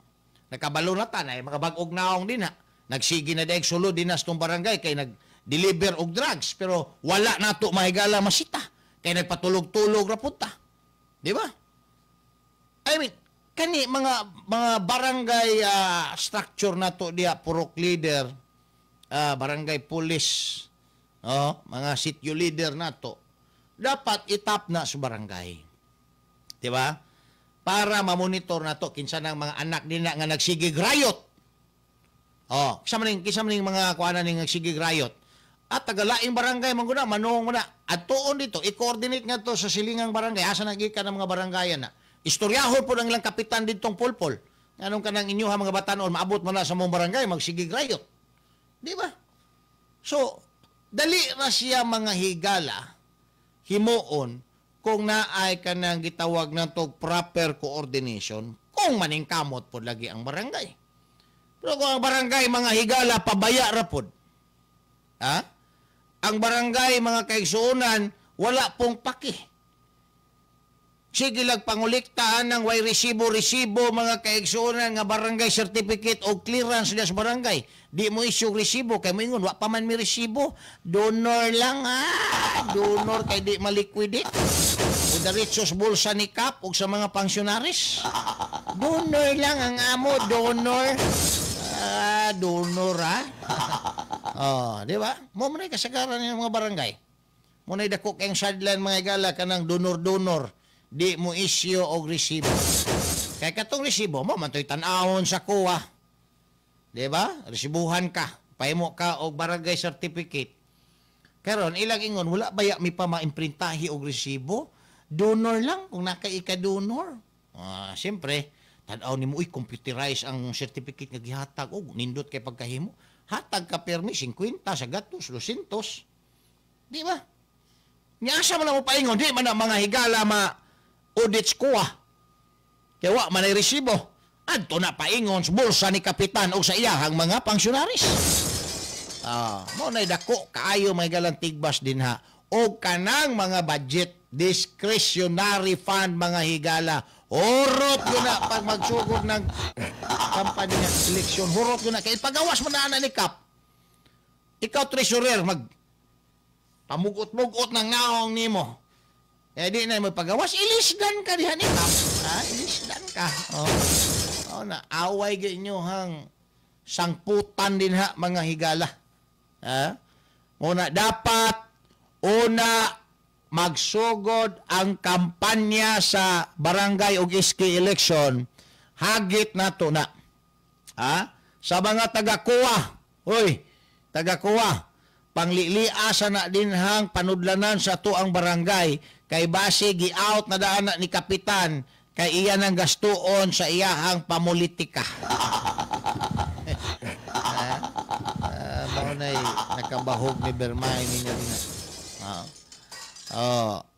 Nakabalo na ta na mga bagong naong din ha. Nagsigi na daig sulod din na sa barangay kay nag-deliver og drugs pero wala na to mahigala masita. Kay nagpatulog-tulog ra punta. Di ba? I mean, kani mga barangay structure na to diya, purok leader, barangay police, mga sityo leader na to, dapat itap na sa barangay. Di ba? Para mamonitor na to, kinsa ng mga anak din na nga nagsigig riot. Kisa maning mga kuanan ning nagsigig riot. At tagalaing barangay mangguna, manuong mo na. At tuon dito, i-coordinate nga to sa silingang barangay, asa nagikan ng mga barangayan na. Istoryahon po ng ilang kapitan ditong pulpol. Anong kanang inyo mga batanon, maabot mo na sa mong barangay, magsigig riot. Di ba? So, dali na siya mga higala, himuon, kung naay ka nang gitawag na to proper coordination, kung maningkamot po lagi ang barangay. Pero kung ang barangay, mga higala, pabaya rapod, ang barangay, mga kaigsuunan, wala pong paki. Sige lang panguliktaan ng way resibo, mga kaigsuunan nga barangay certificate o clearance niya sa barangay. Di mo issue resibo, kay mo ingon, wa pa man mi resibo. Donor lang donor kay di maliquidate. O diretsos bulsa ni Kap o sa mga pangsionaris. Donor lang ang amo, donor. Donor di ba? Mo man kasagaran ng mga barangay. Mo na dako kayong sideline mga igala kanang donor-donor. Di mo issue og resibo. Kaya katong resibo mo man to'y tan-awon sa kuha. Di ba? Resibuhan ka. Pahimo ka og barangay certificate. Karon ilang ingon wala baya mi pa maimprintahi og resibo. Donor lang kung naka-ika-donor. Siyempre, tan-aw nimo uy computerize ang certificate nga gihatag og nindot kay pagkahimo. Hatag ka permi 50 sa gatos 200. Di ba? Niasa man mo paingon di man ang mga higala audits kuha. Kaya wa man ay resibo. Adto na paingon sa bulsa ni kapitan o sa iyahang mga pangsionaris. Mo na dako kaayo may galang tigbas din ha. O kanang mga budget discretionary fund mga higala. Hurot yun na pag magsugod ng kampanya eleksyon. Hurot yun na. Kaya pagawas mo na ni Kap. Ikaw treasurer pamugot-mugot ng naong nimo. Di na mo pagawas, ilisdan ka dihan ni Kap. Ilisdan ka. Na away ganyo hang sangputan din ha mga higala. Una dapat magsugod ang kampanya sa barangay o SK election. Hagit na to na. Sa mga taga-kuwa. Taga-kuwa. Pangliliasa na din hang panudlanan sa to ang barangay. Kay base gi-out na daan ni kapitan. Kay iyan ang gastuon sa iyahang pamulitika. Maunay nakabahog ni Bermay ninyo rin.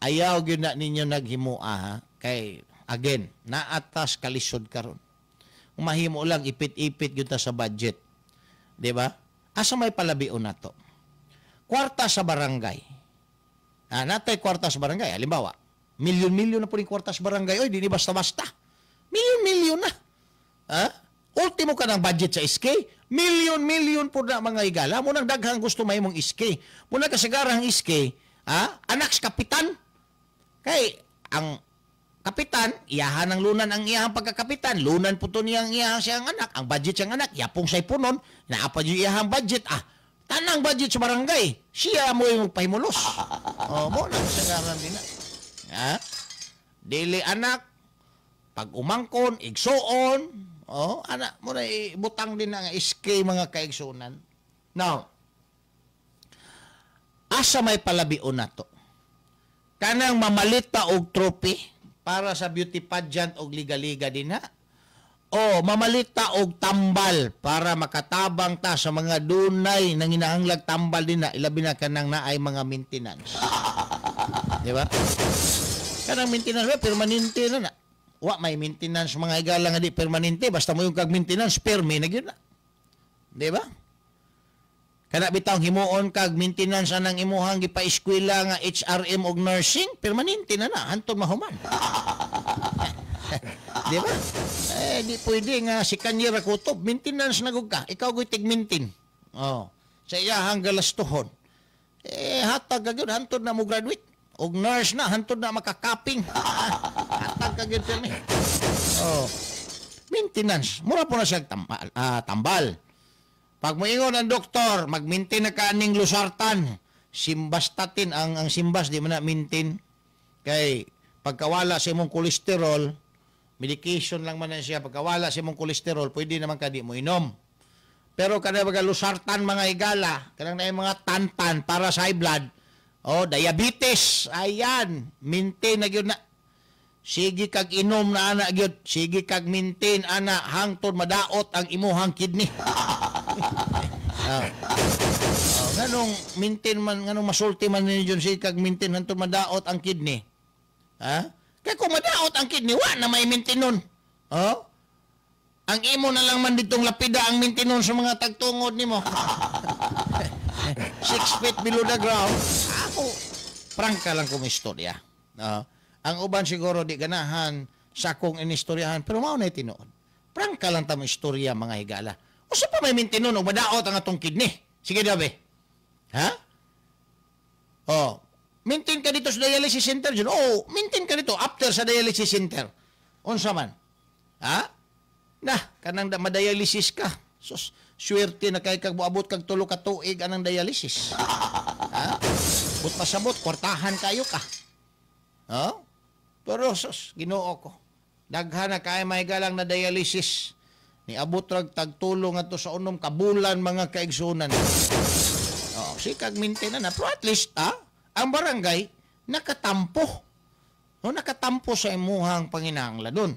Ayaw gyud na ninyo naghimua kay again naatas kalisod karon. Umahimo lang ipit-ipit gyud ta sa budget. Di ba? Asa may palabion nato? Kwarta sa barangay. Natay kwarta sa barangay. Halimbawa, milyon-milyon na po yung kwarta sa barangay. Oy, di basta-basta. Milyon-milyon na. Ultimo ka ng budget sa SK, milyon-milyon po na mga higala. Munang daghang gusto may mong SK. Muna kasagarang SK, anak sa kapitan. Kay, ang kapitan, iyahan ng lunan ang iyahang pagkakapitan. Lunan po to niyang iyahang siyang anak. Ang budget siyang anak, yapong sa'y punon, naapad yung iyahang budget. Tanang budget sa barangay, siya mo yung pahimulos. Mo na kasagaran din na. Dili anak, pag umangkon, igsuon, anak mo na ibutang din ang SK mga kaigsunan. Now, asa may palabion na to? Kanang mamalita og trophy para sa beauty pageant og liga-liga din na? O mamalita og tambal para makatabang ta sa mga dunay nang hinahanglag tambal din na ilabi na kanang naay mga maintenance. Di ba? Kanang maintenance permanente na. Wa may maintenance mga higala nga di permanente basta mo yung kag maintenance permi na gyud na. Di ba? Kana bitaw himuon kag maintenance anang imuhang gipa-eskwela nga HRM og nursing permanente na hantod mahuman. Di ba? Di pwede nga si Kanyera Kutob maintenance na gud ka. Ikaw go'y tig-maintain. Sa iyahang galastuhon. Hatag ka gyud hantod na mo graduate. Og nurse na hantod na makakaping. Hatag ka gyud permi. Maintenance. Mura po na siya tambal. Pag moingon ang doktor, mag-maintain na ka aning losartan. Simbastatin ang simbas di man na maintain. Kay pagkawala sa imong kolesterol, medication lang man na siya. Pagkawala sa imong kolesterol, pwede naman ka di mo inom. Pero kada baga losartan mga higala, kanang na mga tantan para sa high blood, diabetes, ayan, maintain na gyud na. Sige kag inom na ana gyud, sige kag maintain ana hangtod madaot ang imuhang kidney. Nganong maintain man, nganong masulti man ninyo sige kag maintain hangtod madaot ang kidney. Kaya kung madaot ang kidney, wa na may maintain nun. Ang imo na lang man ditong lapida ang maintain nun sa mga tagtungod nimo. 6 feet below the ground. Ako, prangka lang kong istorya. Ang uban siguro di ganahan sa akong inistoryahan, pero mao na tinuod. Prangka lang tamo istorya, mga higala. O sa pa may mintinon o madaot ang atong kidney? Sige daw, ha? Maintain ka dito sa dialysis center, Jun. Maintain ka dito after sa dialysis center. Unsa man? Ha? Kanang madialysis ka. Sus, swerte na kay kag moabot kag 3 ka tuig anang dialysis. Ha? But pasabot, kwartahan kayo ka. Pero sus, Ginoo ko. Daghan na kay may galang na dialysis. Ni abot rag tagtulong ato sa unom kabulan mga kaigsunan. Sikag maintain na. Pero at least, ang barangay nakatampo. Nakatampo sa imuhang panginahanglan doon.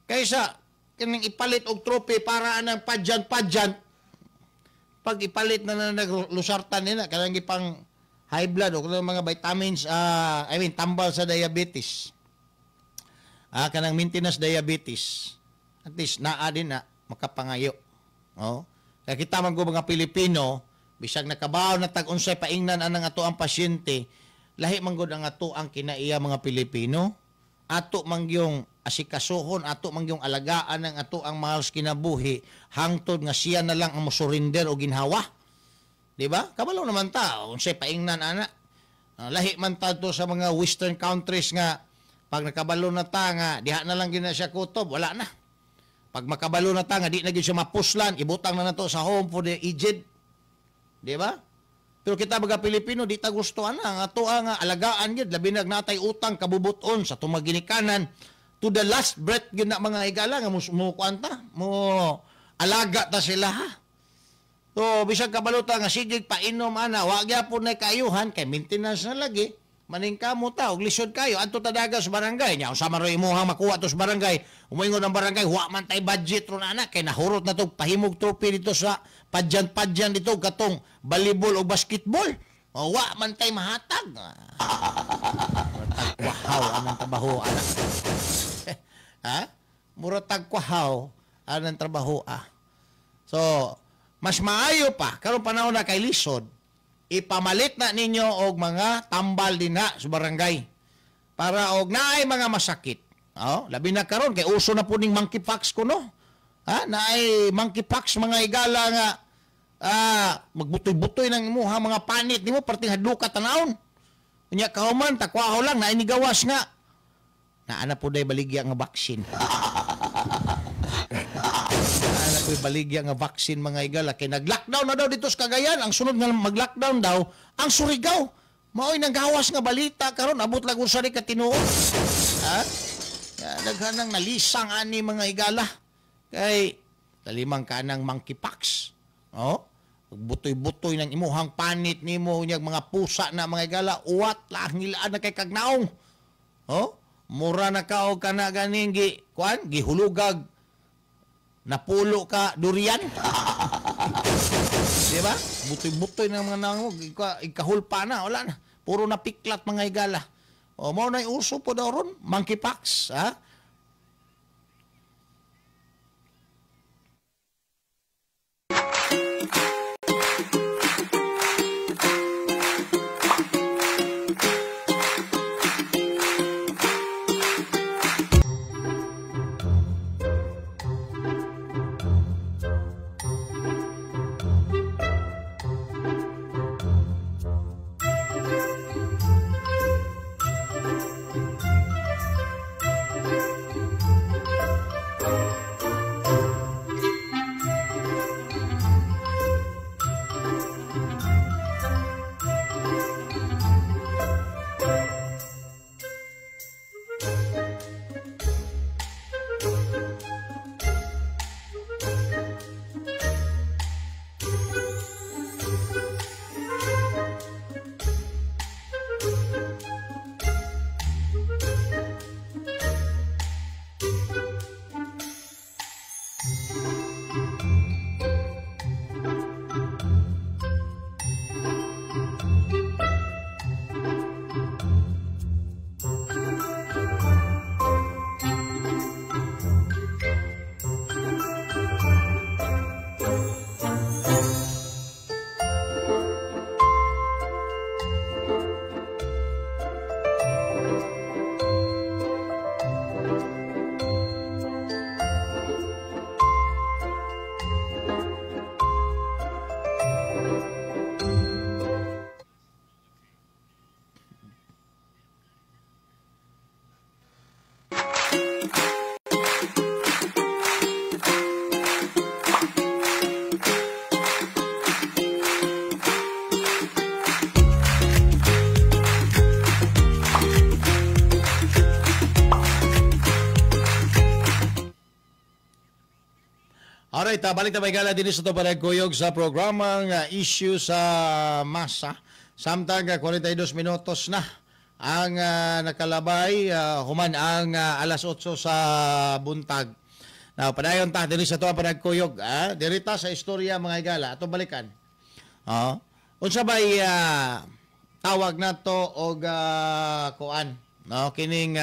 Kaysa kining ipalit og trophy para anang padyan-padyan. Pag ipalit na naglusartan nila, kanang ipang high blood o mga vitamins, tambal sa diabetes. Kanang maintenance diabetes. At least, naa din na makapangayo. Kaya kita man ko mga Pilipino, bisag nakabaw na tag-unsay paingnan anang ato ang pasyente, lahi man gud ang ato ang kinaiya mga Pilipino, ato mangyong asikasuhon, ato mangyong alagaan ng ato ang mahal kinabuhi, hangtod nga siya na lang ang musurinder o ginhawa. Di ba? Kabalo naman ta, unsay paingnan ana. Lahi man ta to sa mga western countries nga pag nakabalo na ta nga diha na lang gina siya kutob, wala na. Pag makabalo na ta nga di na gyud siya mapuslan, ibutang na nato sa home for the aged. Di ba? Pero kita mga Pilipino di ta gustuhan ang ato nga alagaan gyud, labi na natay utang kabubuton sa tumaginikanan to the last breath gyud na mga higala nga mo kuanta, mo alaga ta sila ha. So bisag kabalo ta nga sige painom ana, wa gyapon na kayuhan kay maintenance na lagi. Maning kamo ta og lisod kayo adto ta daga sa barangay nya usa man ro imong makuha to sa barangay umingon ang barangay wa man tay budget ron ana kay nahurot na to pahimog trophy dito sa padyan dito katong volleyball o basketball wa man tay mahatag tagkwahaw anang trabaho ana mura tagkwahaw anang trabaho so mas maayo pa karon panahon na kay lisod ipamalit na ninyo og mga tambal din na sa barangay para og naay mga masakit. Labi na karon kay uso na po ning monkeypox kuno. Naay monkeypox mga higala nga magbutoy-butoy ng imuha mga panit nimo perting hadluka tanawon. Unya kahuman takwaho lang naay ni gawas nga. Naana po day baligya nga baksin. Baligya nga vaccine mga higala kay nag-lockdown na daw dito sa Cagayan. Ang sunod nga mag-lockdown daw ang Surigao. Mao'y nanggawas nga balita karon abot lang usa ni katinuod. Daghanang nalisang ani mga higala kay talimang kanang monkeypox. Butoy-butoy ng imuhang panit nimo unyag mga pusa na mga higala uwat lang nilaan na kay kagnaong. Mura na ka og kana ganing gihulugag napulo ka durian. Di ba? Butoy-butoy ng mga nangog. Ikahulpa na. Wala na. Puro na piklat mga higala. Mao na uso po daw ron. Monkeypox. Alright, balik na may gala din sa ito panagkuyog sa programang issue sa masa. Samtang 42 minutos na ang nakalabay, human ang alas 8 sa buntag. Now, padayon ta, diri sa ito ang panagkuyog. Dirita sa istorya mga igala, ito balikan. Unsa ba'y tawag na to og kuan? No? Kining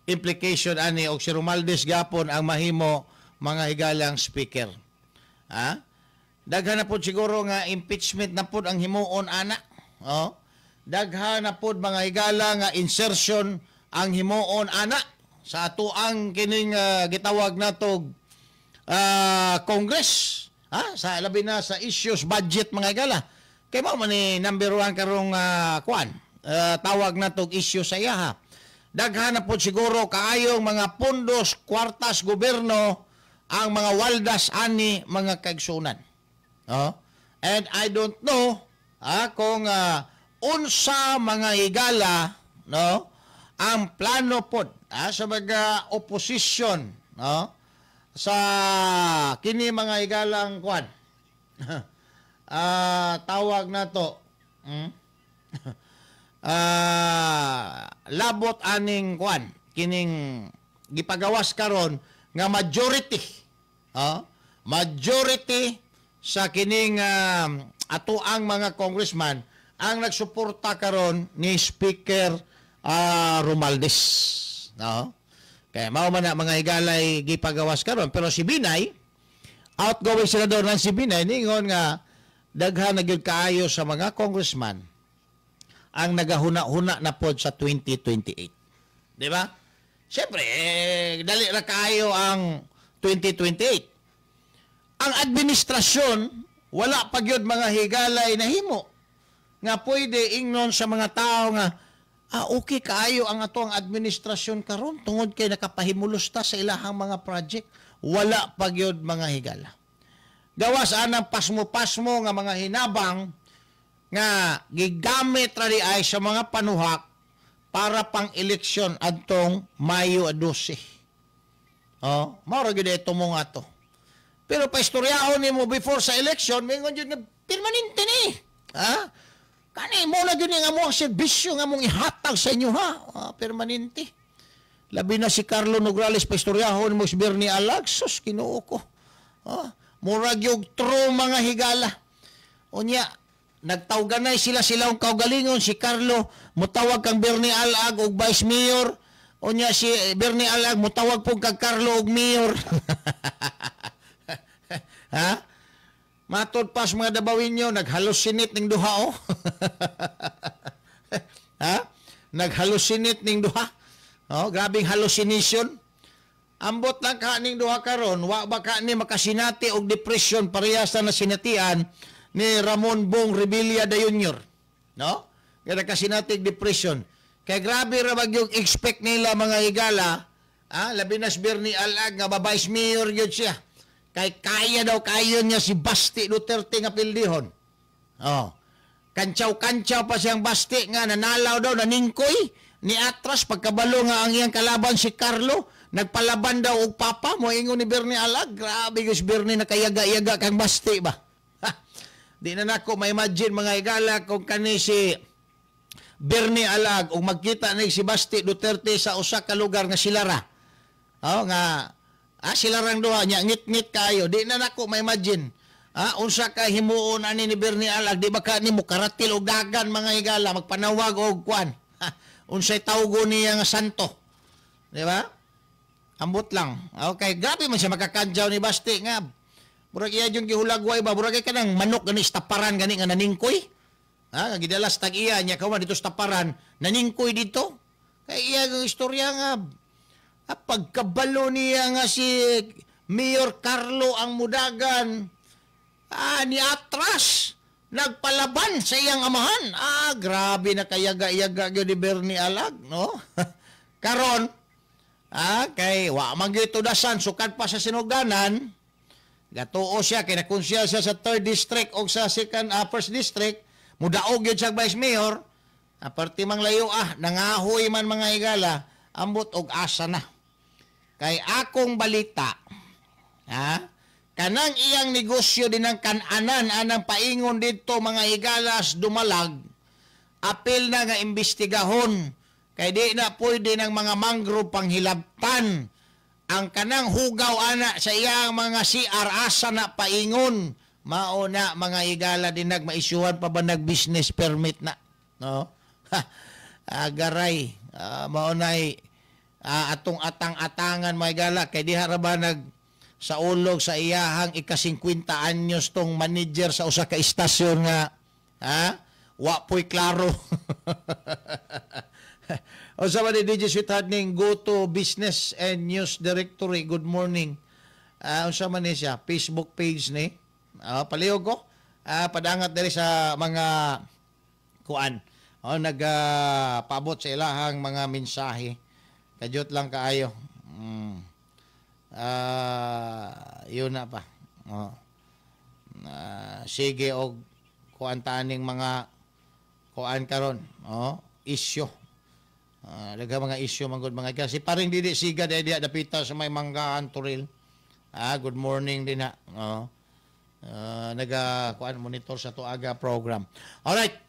implication ani og si Romualdez gapon ang mahimo mga higalang speaker. Daghan na po siguro nga impeachment na po ang himuon ana. Daghan na po mga higala nga insertion ang himuon ana sa atuang kining gitawag natog Congress. Sa labi na sa issues budget mga higala. Kay mao man ni number 1 karong kuan. Tawag natog issue sa iya. Daghan na po siguro kaayong mga pundos, kwartas, gobyerno ang mga waldas ani mga kaigsunan. And I don't know kung unsa mga higala no ang plano pod sa mga opposition sa kini mga higalang kwan. Tawag na to labot aning kwan kining gipagawas karon nga majority majority sa kining atoang mga congressman ang nagsuporta karon ni Speaker Romualdez. Kaya mao man na mga higalay gipagawas karon, pero si Binay, outgoing senador ng si Binay, ningon nga daghan na gyud kaayo sa mga congressman ang nagahuna-huna na pod sa 2028. Di ba? Siyempre, dali ra kaayo ang 2028. Ang administrasyon, wala pa gyud mga higalay na himo nga pwede ingnon sa mga tao nga okay kaayo ang ato ang administrasyon karon tungod kay nakapahimulos ta sa ilahang mga project. Wala pa gyud mga higala. Gawas anang pasmo-pasmo nga mga hinabang nga gigamit ra di ay sa mga panuhak para pang eleksyon adtong Mayo 12. Mao ra gyud ito mo nga to. Pero paistoryahon nimo before sa election, mingon jud nga permanente ni. Kani mo na gyud nga mo ang serbisyo nga mong ihatag sa inyo permanente. Labi na si Carlo Nograles paistoryahon mo si Bernie Alag, sus Ginoo ko. Murag yung true mga higala. Unya, nagtawganay sila ang kaugalingon. Si Carlo, mutawag kang Bernie Alag og Vice Mayor. Unya, si Bernie Alag, mutawag po kang Carlo og Mayor. Matod pas mga dabawin nyo, naghalusinate ning duha, Naghalusinate ning duha. Grabing hallucination. Ambot lang ka ning duha karon, wa ba ka ni makasinati og depression parehas na sinatian ni Ramon Bong Revilla Jr. No? Kaya kasinati og depression. Kaya grabe ra yung expect nila mga higala, labi na si Bernie Alag nga vice mayor gyud siya. Kay kaya daw kayo niya si Basti Duterte nga pildihon. Kantsaw-kantsaw pa siyang Basti nga nanalaw daw, naningkoy ni atras pagkabalo nga ang iyang kalaban si Carlo. Nagpalaban daw og papa mo ingon ni Bernie Alag. Grabe yung si Bernie nakayaga-yaga kang Basti ba? Di na nako ma-imagine mga higala kung kani si Bernie Alag o magkita na si Basti Duterte sa usa ka lugar nga Silara. Silarang duha niya, ngit-ngit kayo. Di na nako ma-imagine. Unsa ka himuon ani ni Bernie Alag, di ba ka ni mo karatil og dagan mga higala, magpanawag og kwan. Unsay tawgo niya nga santo. Di ba? Ambot lang. Okay, grabe man siya makakadyaw ni Basti nga. Murag iya yung gihulagway ba, murag ka nang manok gani istaparan gani nga naningkoy. Gidalas tag iya niya kawan dito istaparan, naningkoy dito. Kay iya yung istorya nga pagkabalo niya nga si Mayor Carlo ang mudagan ni atras nagpalaban sa iyang amahan. Grabe na kayaga-yaga gyud ni Bernie Alag, no? Karon kay wa man gyud tudasan sukad pa sa sinuganan. Gatuo siya kay nakonsyal siya sa 3rd district o sa 1st district, mudaog gyud siya vice mayor. Aparte mang layo nangahoy man mga higala, ambot og asa na. Kay akong balita, kanang iyang negosyo din ang kananan anang paingon dito mga higalas dumalag, apil na nga imbestigahon kay di na pwede ng mga mangrove panghilabtan ang kanang hugaw ana sa iyang mga CR asa na paingon. Mauna mga higala din nagmaisyuhan pa ba nag-business permit na, no? Garay, maunay atong atang-atangan mga higala kay di haraba sa ulog sa iyahang ika-50 anyos tong manager sa usa ka istasyon nga wa po'y klaro. O sa mga DJ Sweetheart ning go to business and news directory, good morning. Unsa man ni siya, Facebook page ni. Palihog ko. Padangat diri sa mga kuan. Nagpaabot sa ilahang mga mensahe. Kadyot lang kaayo. Yun na pa. Sige og kuan taning mga kuan karon, issue. Daga mga issue manggod mga kasi paring didi siga dai dia dapita sa may manggaan turil. Good morning din na. Naga kuan monitor sa tuaga program. Alright.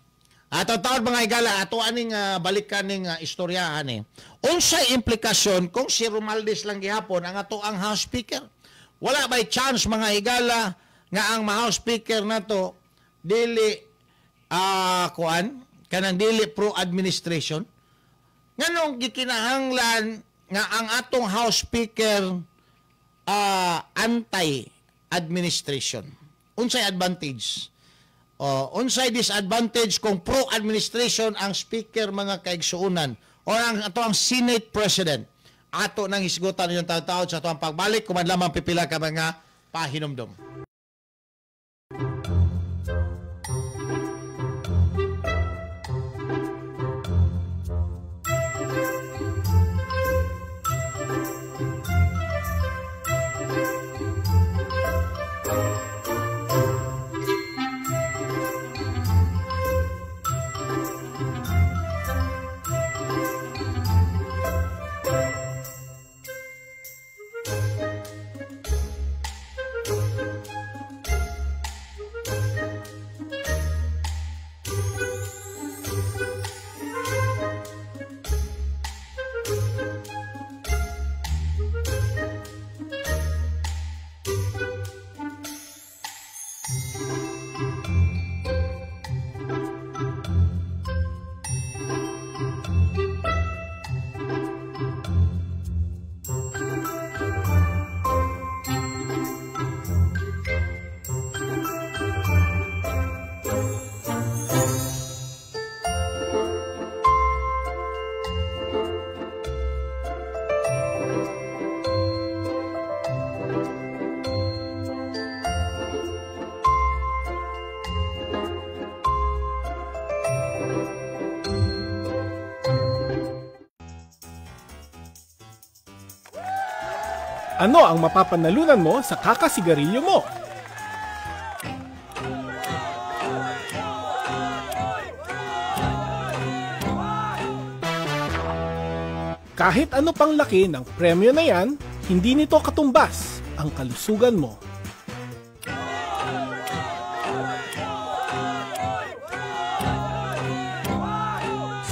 Ato taon mga higala ato aning balikan ning istoryahan ni. Unsay implikasyon kung si Romualdez lang gihapon ang ato ang House Speaker? Wala by chance mga higala nga ang House Speaker nato dili kuan kanang dili pro administration? Nganong gikinahanglan nga ang atong House Speaker anti-administration? Unsay advantage? Unsay disadvantage kung pro-administration ang Speaker mga kaigsuunan o ang ato ang Senate President? Ato nang isgutan yung taon-taon sa ato ang pagbalik kuman lamang pipila ka mga pahinumdom. Ano ang mapapanalunan mo sa kakasigarilyo mo? Kahit ano pang laki ng premyo na yan, hindi nito katumbas ang kalusugan mo.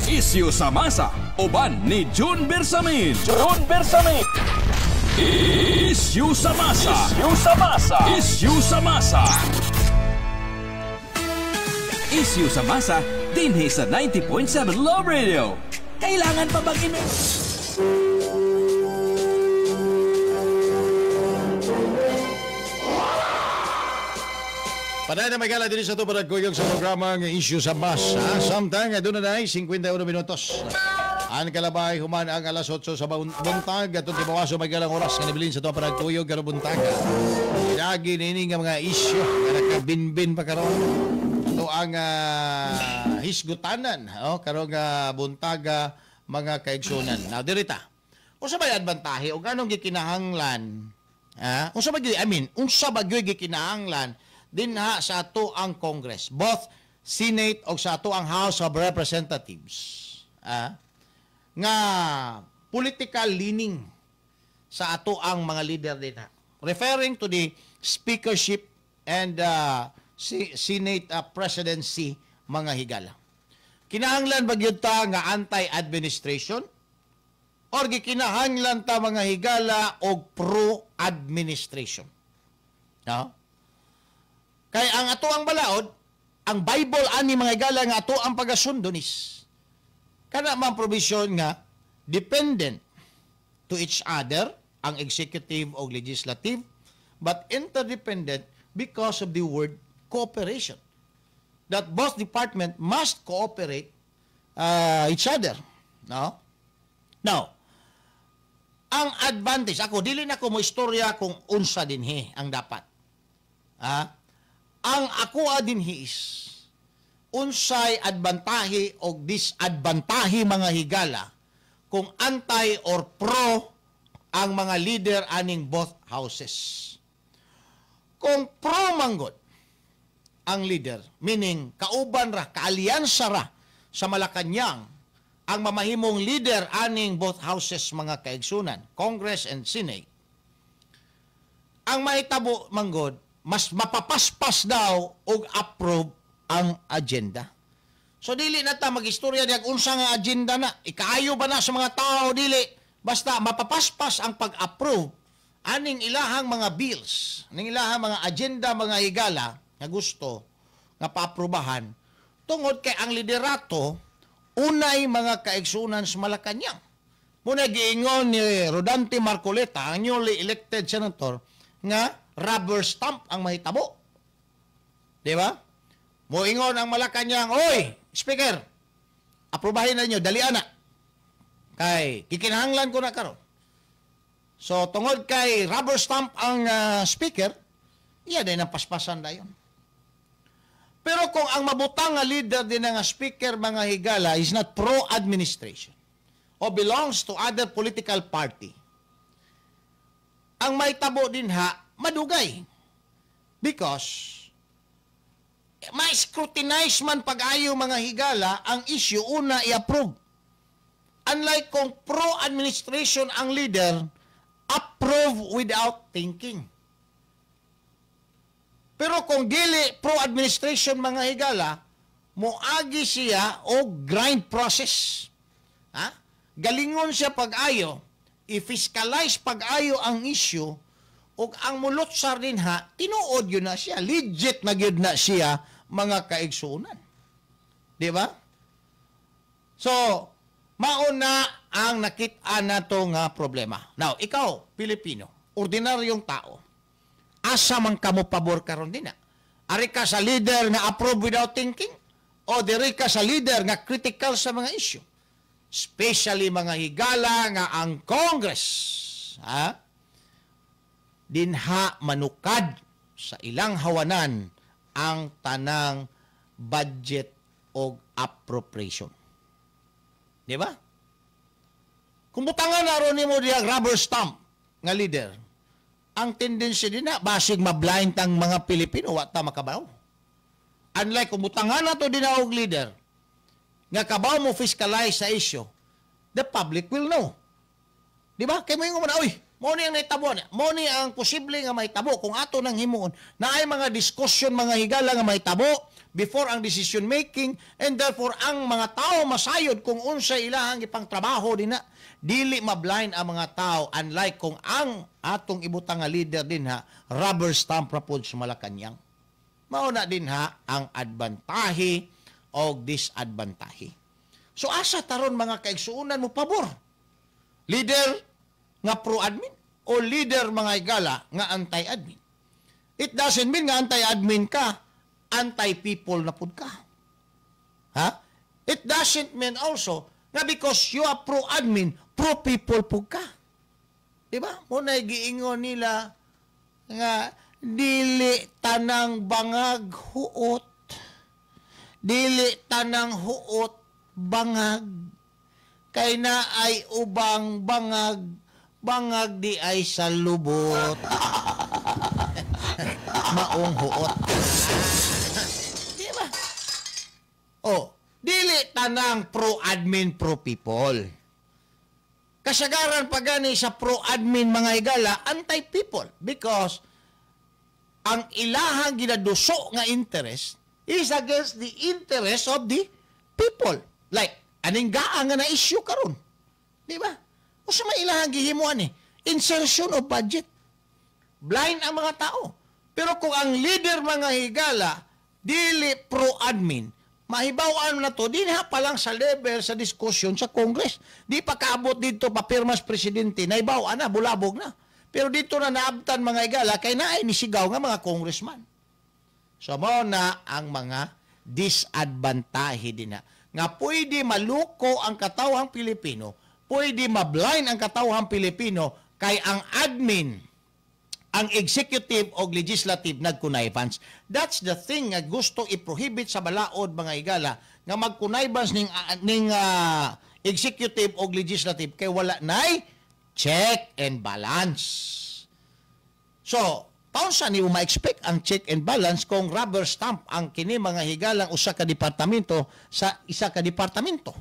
Isyu sa masa, uban ni June Bersamin. June Bersamin. Isyu sa masa. Isyu sa masa. Isyu sa masa. Isyu sa masa, dinhi sa 90.7 Love Radio. Kailangan pa bang Paday na magala din sa ito para kuyog sa programa ng Isyu sa Masa. Samtang doon na 51 minutos. Ang kalabay human ang alas 8 sa buntag at itong timawaso magalang oras nga nibilin sa ito para kuyog karo buntag. Lagi nini nga mga isyu nga nakabinbin pa karon. Ito ang hisgutanan karo nga buntaga mga kaigsunan. Now dirita. Unsa ba adbantahe o anong gikinahanglan? Unsa ba gikinahanglan dinha sa ato ang Congress, both Senate o sa ato ang House of Representatives. Nga political leaning sa ato ang mga leader din ha. referring to the speakership and Senate presidency, mga higala. Kinahanglan ba gyud ta nga anti-administration or gikinahanglan ta mga higala og pro-administration? No? Kay ang ato ang balaod, ang Bible ani mga higala nga ato ang pagasundonis. Kana man provision nga dependent to each other, ang executive o legislative, but interdependent because of the word cooperation. That both department must cooperate each other. No? Now, ang advantage, ako, dili na ko mo istorya kung unsa dinhi ang dapat. Ang ako dinhi is, unsay adbantahi o disadbantahi mga higala kung anti or pro ang mga leader aning both houses. Kung pro manggod ang leader, meaning kauban ra, kaalyansa ra sa Malacañang ang mamahimong leader aning both houses mga kaigsunan, Congress and Senate, ang mahitabo manggod, mas mapapaspas daw og approve ang agenda. So dili na ta mag-istorya diag unsa nga agenda na, ikaayo ba na sa mga tao, dili, basta mapapaspas ang pag-approve aning ilahang mga bills, aning ilahang mga agenda, mga higala nga gusto nga paaprubahan tungod kay ang liderato unay mga kaigsunan sa Malacañang. Muna giingon ni Rodante Marcoleta, ang newly elected senator, nga rubber stamp ang mahitabo. Di ba? Moingon ang Malacañang, oy, speaker, aprobahin na nyo, dalian na. Kay, kikinahanglan ko na karon. So, tungod kay rubber stamp ang speaker, iya din ang paspasan na yun. Pero kung ang mabutang nga leader din nga speaker, mga higala, is not pro-administration o belongs to other political party, ang may tabo din madugay. Because, ma-scrutinize man pag-ayo mga higala, ang issue una i-approve. Unlike kung pro-administration ang leader, approve without thinking. Pero kung dili pro-administration mga higala, moagi siya o grind process. Galingon siya pag-ayo, i-fiscalize pag-ayo ang issue, o ang mulutsar din tinuod yun na siya, legit na yun na siya, mga kaigsunan. Di ba? So, mauna ang nakita na to nga problema. Now, ikaw, Pilipino, ordinaryong tao, asa man ka mo pabor karon din na? Ari ka sa leader nga approve without thinking? O diri ka sa leader nga critical sa mga issue? Especially mga higala nga ang Congress, dinha manukad sa ilang hawanan ang tanang budget o appropriation. Di ba? Kung butangan na ron mo diya rubber stamp nga leader, ang tendency din na, basig mablind ang mga Pilipino, wata makabaw. Unlike kung butangan na to din na og leader, nga kabaw mo fiscalize sa issue, the public will know. Di ba? Kaya mo yung umana, mo ni ang naitabo niya, mo ni ang posible nga mahitabo kung ato nang himuon, na ay mga discussion, mga higala nga mahitabo, before ang decision making, and therefore ang mga tao masayod kung unsa ilahang ipang trabaho din na, dili mablind ang mga tao, unlike kung ang atong ibutang nga leader din rubber stamp rapod sa Malacañang. Mauna din ang adbantahi o disadbantahi. So asa taron mga kaigsuunan mo pabor? Leader nga pro-admin o leader mga higala nga anti-admin? It doesn't mean nga anti-admin ka, anti-people na pud ka. It doesn't mean also nga because you are pro-admin, pro-people pud ka. Diba? Muna giingon nila nga dili tanang bangag huot. Dili tanang huot bangag. Kay na ay ubang bangag, bangag di ay sa lubot. Maong huot. Diba? Dili tanang pro-admin, pro-people. kasagaran pa gani sa pro-admin mga higala, anti-people. Because ang ilahang ginaduso nga interest is against the interest of the people. Like, aning gaang nga na issue karon. Di ba? O sa may ilahang gihimuan insertion of budget. Blind ang mga tao. Pero kung ang leader mga higala, dili pro-admin, mahibawaan na to, di na pa lang sa level sa diskusyon sa Congress. Di pa kaabot dito, papirmas presidente, naibawaan na, bulabog na. Pero dito na naabtan mga higala, kay naay nisigaw nga mga congressman. So mo na ang mga disadvantage din na. Nga pwede maluko ang katawhang Pilipino, pwede mablind ang katawhang Pilipino, kay ang admin, ang executive o legislative nagkunaybans. That's the thing nga gusto i-prohibit sa balaod mga higala, nga magkunaybans ning executive o legislative kay wala nay check and balance. So, paano sa niyo ma-expect ang check and balance kung rubber stamp ang kini mga higalang usa ka departamento sa isa ka departamento?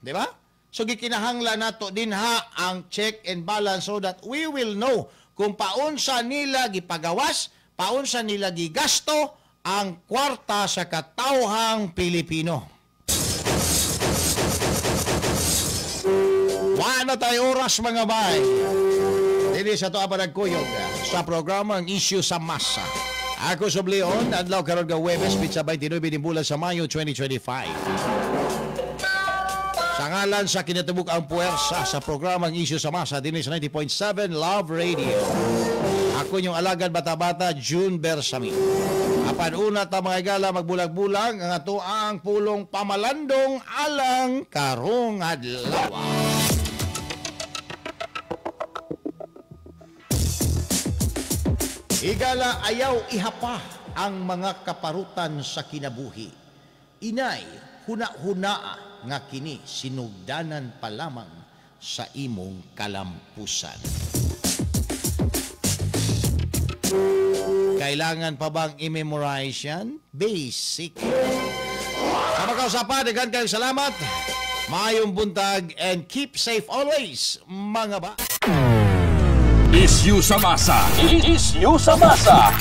Di ba? So, gikinahanglan nato din ang check and balance so that we will know kung paunsa nila gipagawas, paunsa nila gigasto ang kwarta sa katawhang Pilipino. Wala tayo oras mga bay. Dili sa to apa nagkuyog sa programang Issue sa Masa. Ako sa Leon, adlaw karon nga Huwebes, pizza 29 din bulan sa Mayo 2025. Sa ngalan sa kinatibuk ang puwersa sa programang Issue sa Masa, din sa 90.7 Love Radio. Ako yung alagad bata-bata, June Bersamin. Apan una ta mga higala magbulag-bulag ang ato ang pulong pamalandong alang karong adlaw. Higala ayaw ihapa ang mga kaparutan sa kinabuhi. Inay, huna-hunaa nga kini sinugdanan pa lamang sa imong kalampusan. Kailangan pa bang i-memorize yan? Basic. Sa magkausapan, dagan kayong salamat. Maayong buntag and keep safe always, mga ba? Issue sa Masa. Issue sa Masa.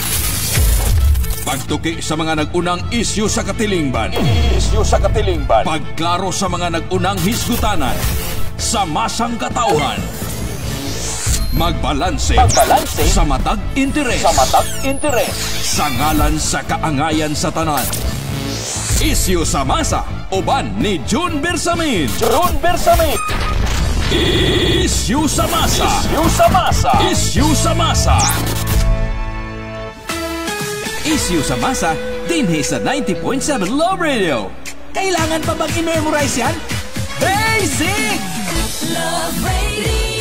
Pagtuki sa mga nag-unang isyu sa katilingban. Issue sa katilingban. Pagklaro sa mga nag-unang hisgutanan. Sa masang katauhan. Magbalanse. Sa matag interes. Sa ngalan sa kaangayan sa tanan. Issue sa Masa. Uban ni June Bersamin. Issue sa Masa. Issue sa Masa. Issue sa Masa, dinhi sa 90.7 Love Radio. Kailangan pa bang i-memorize yan? Basic! Love Radio.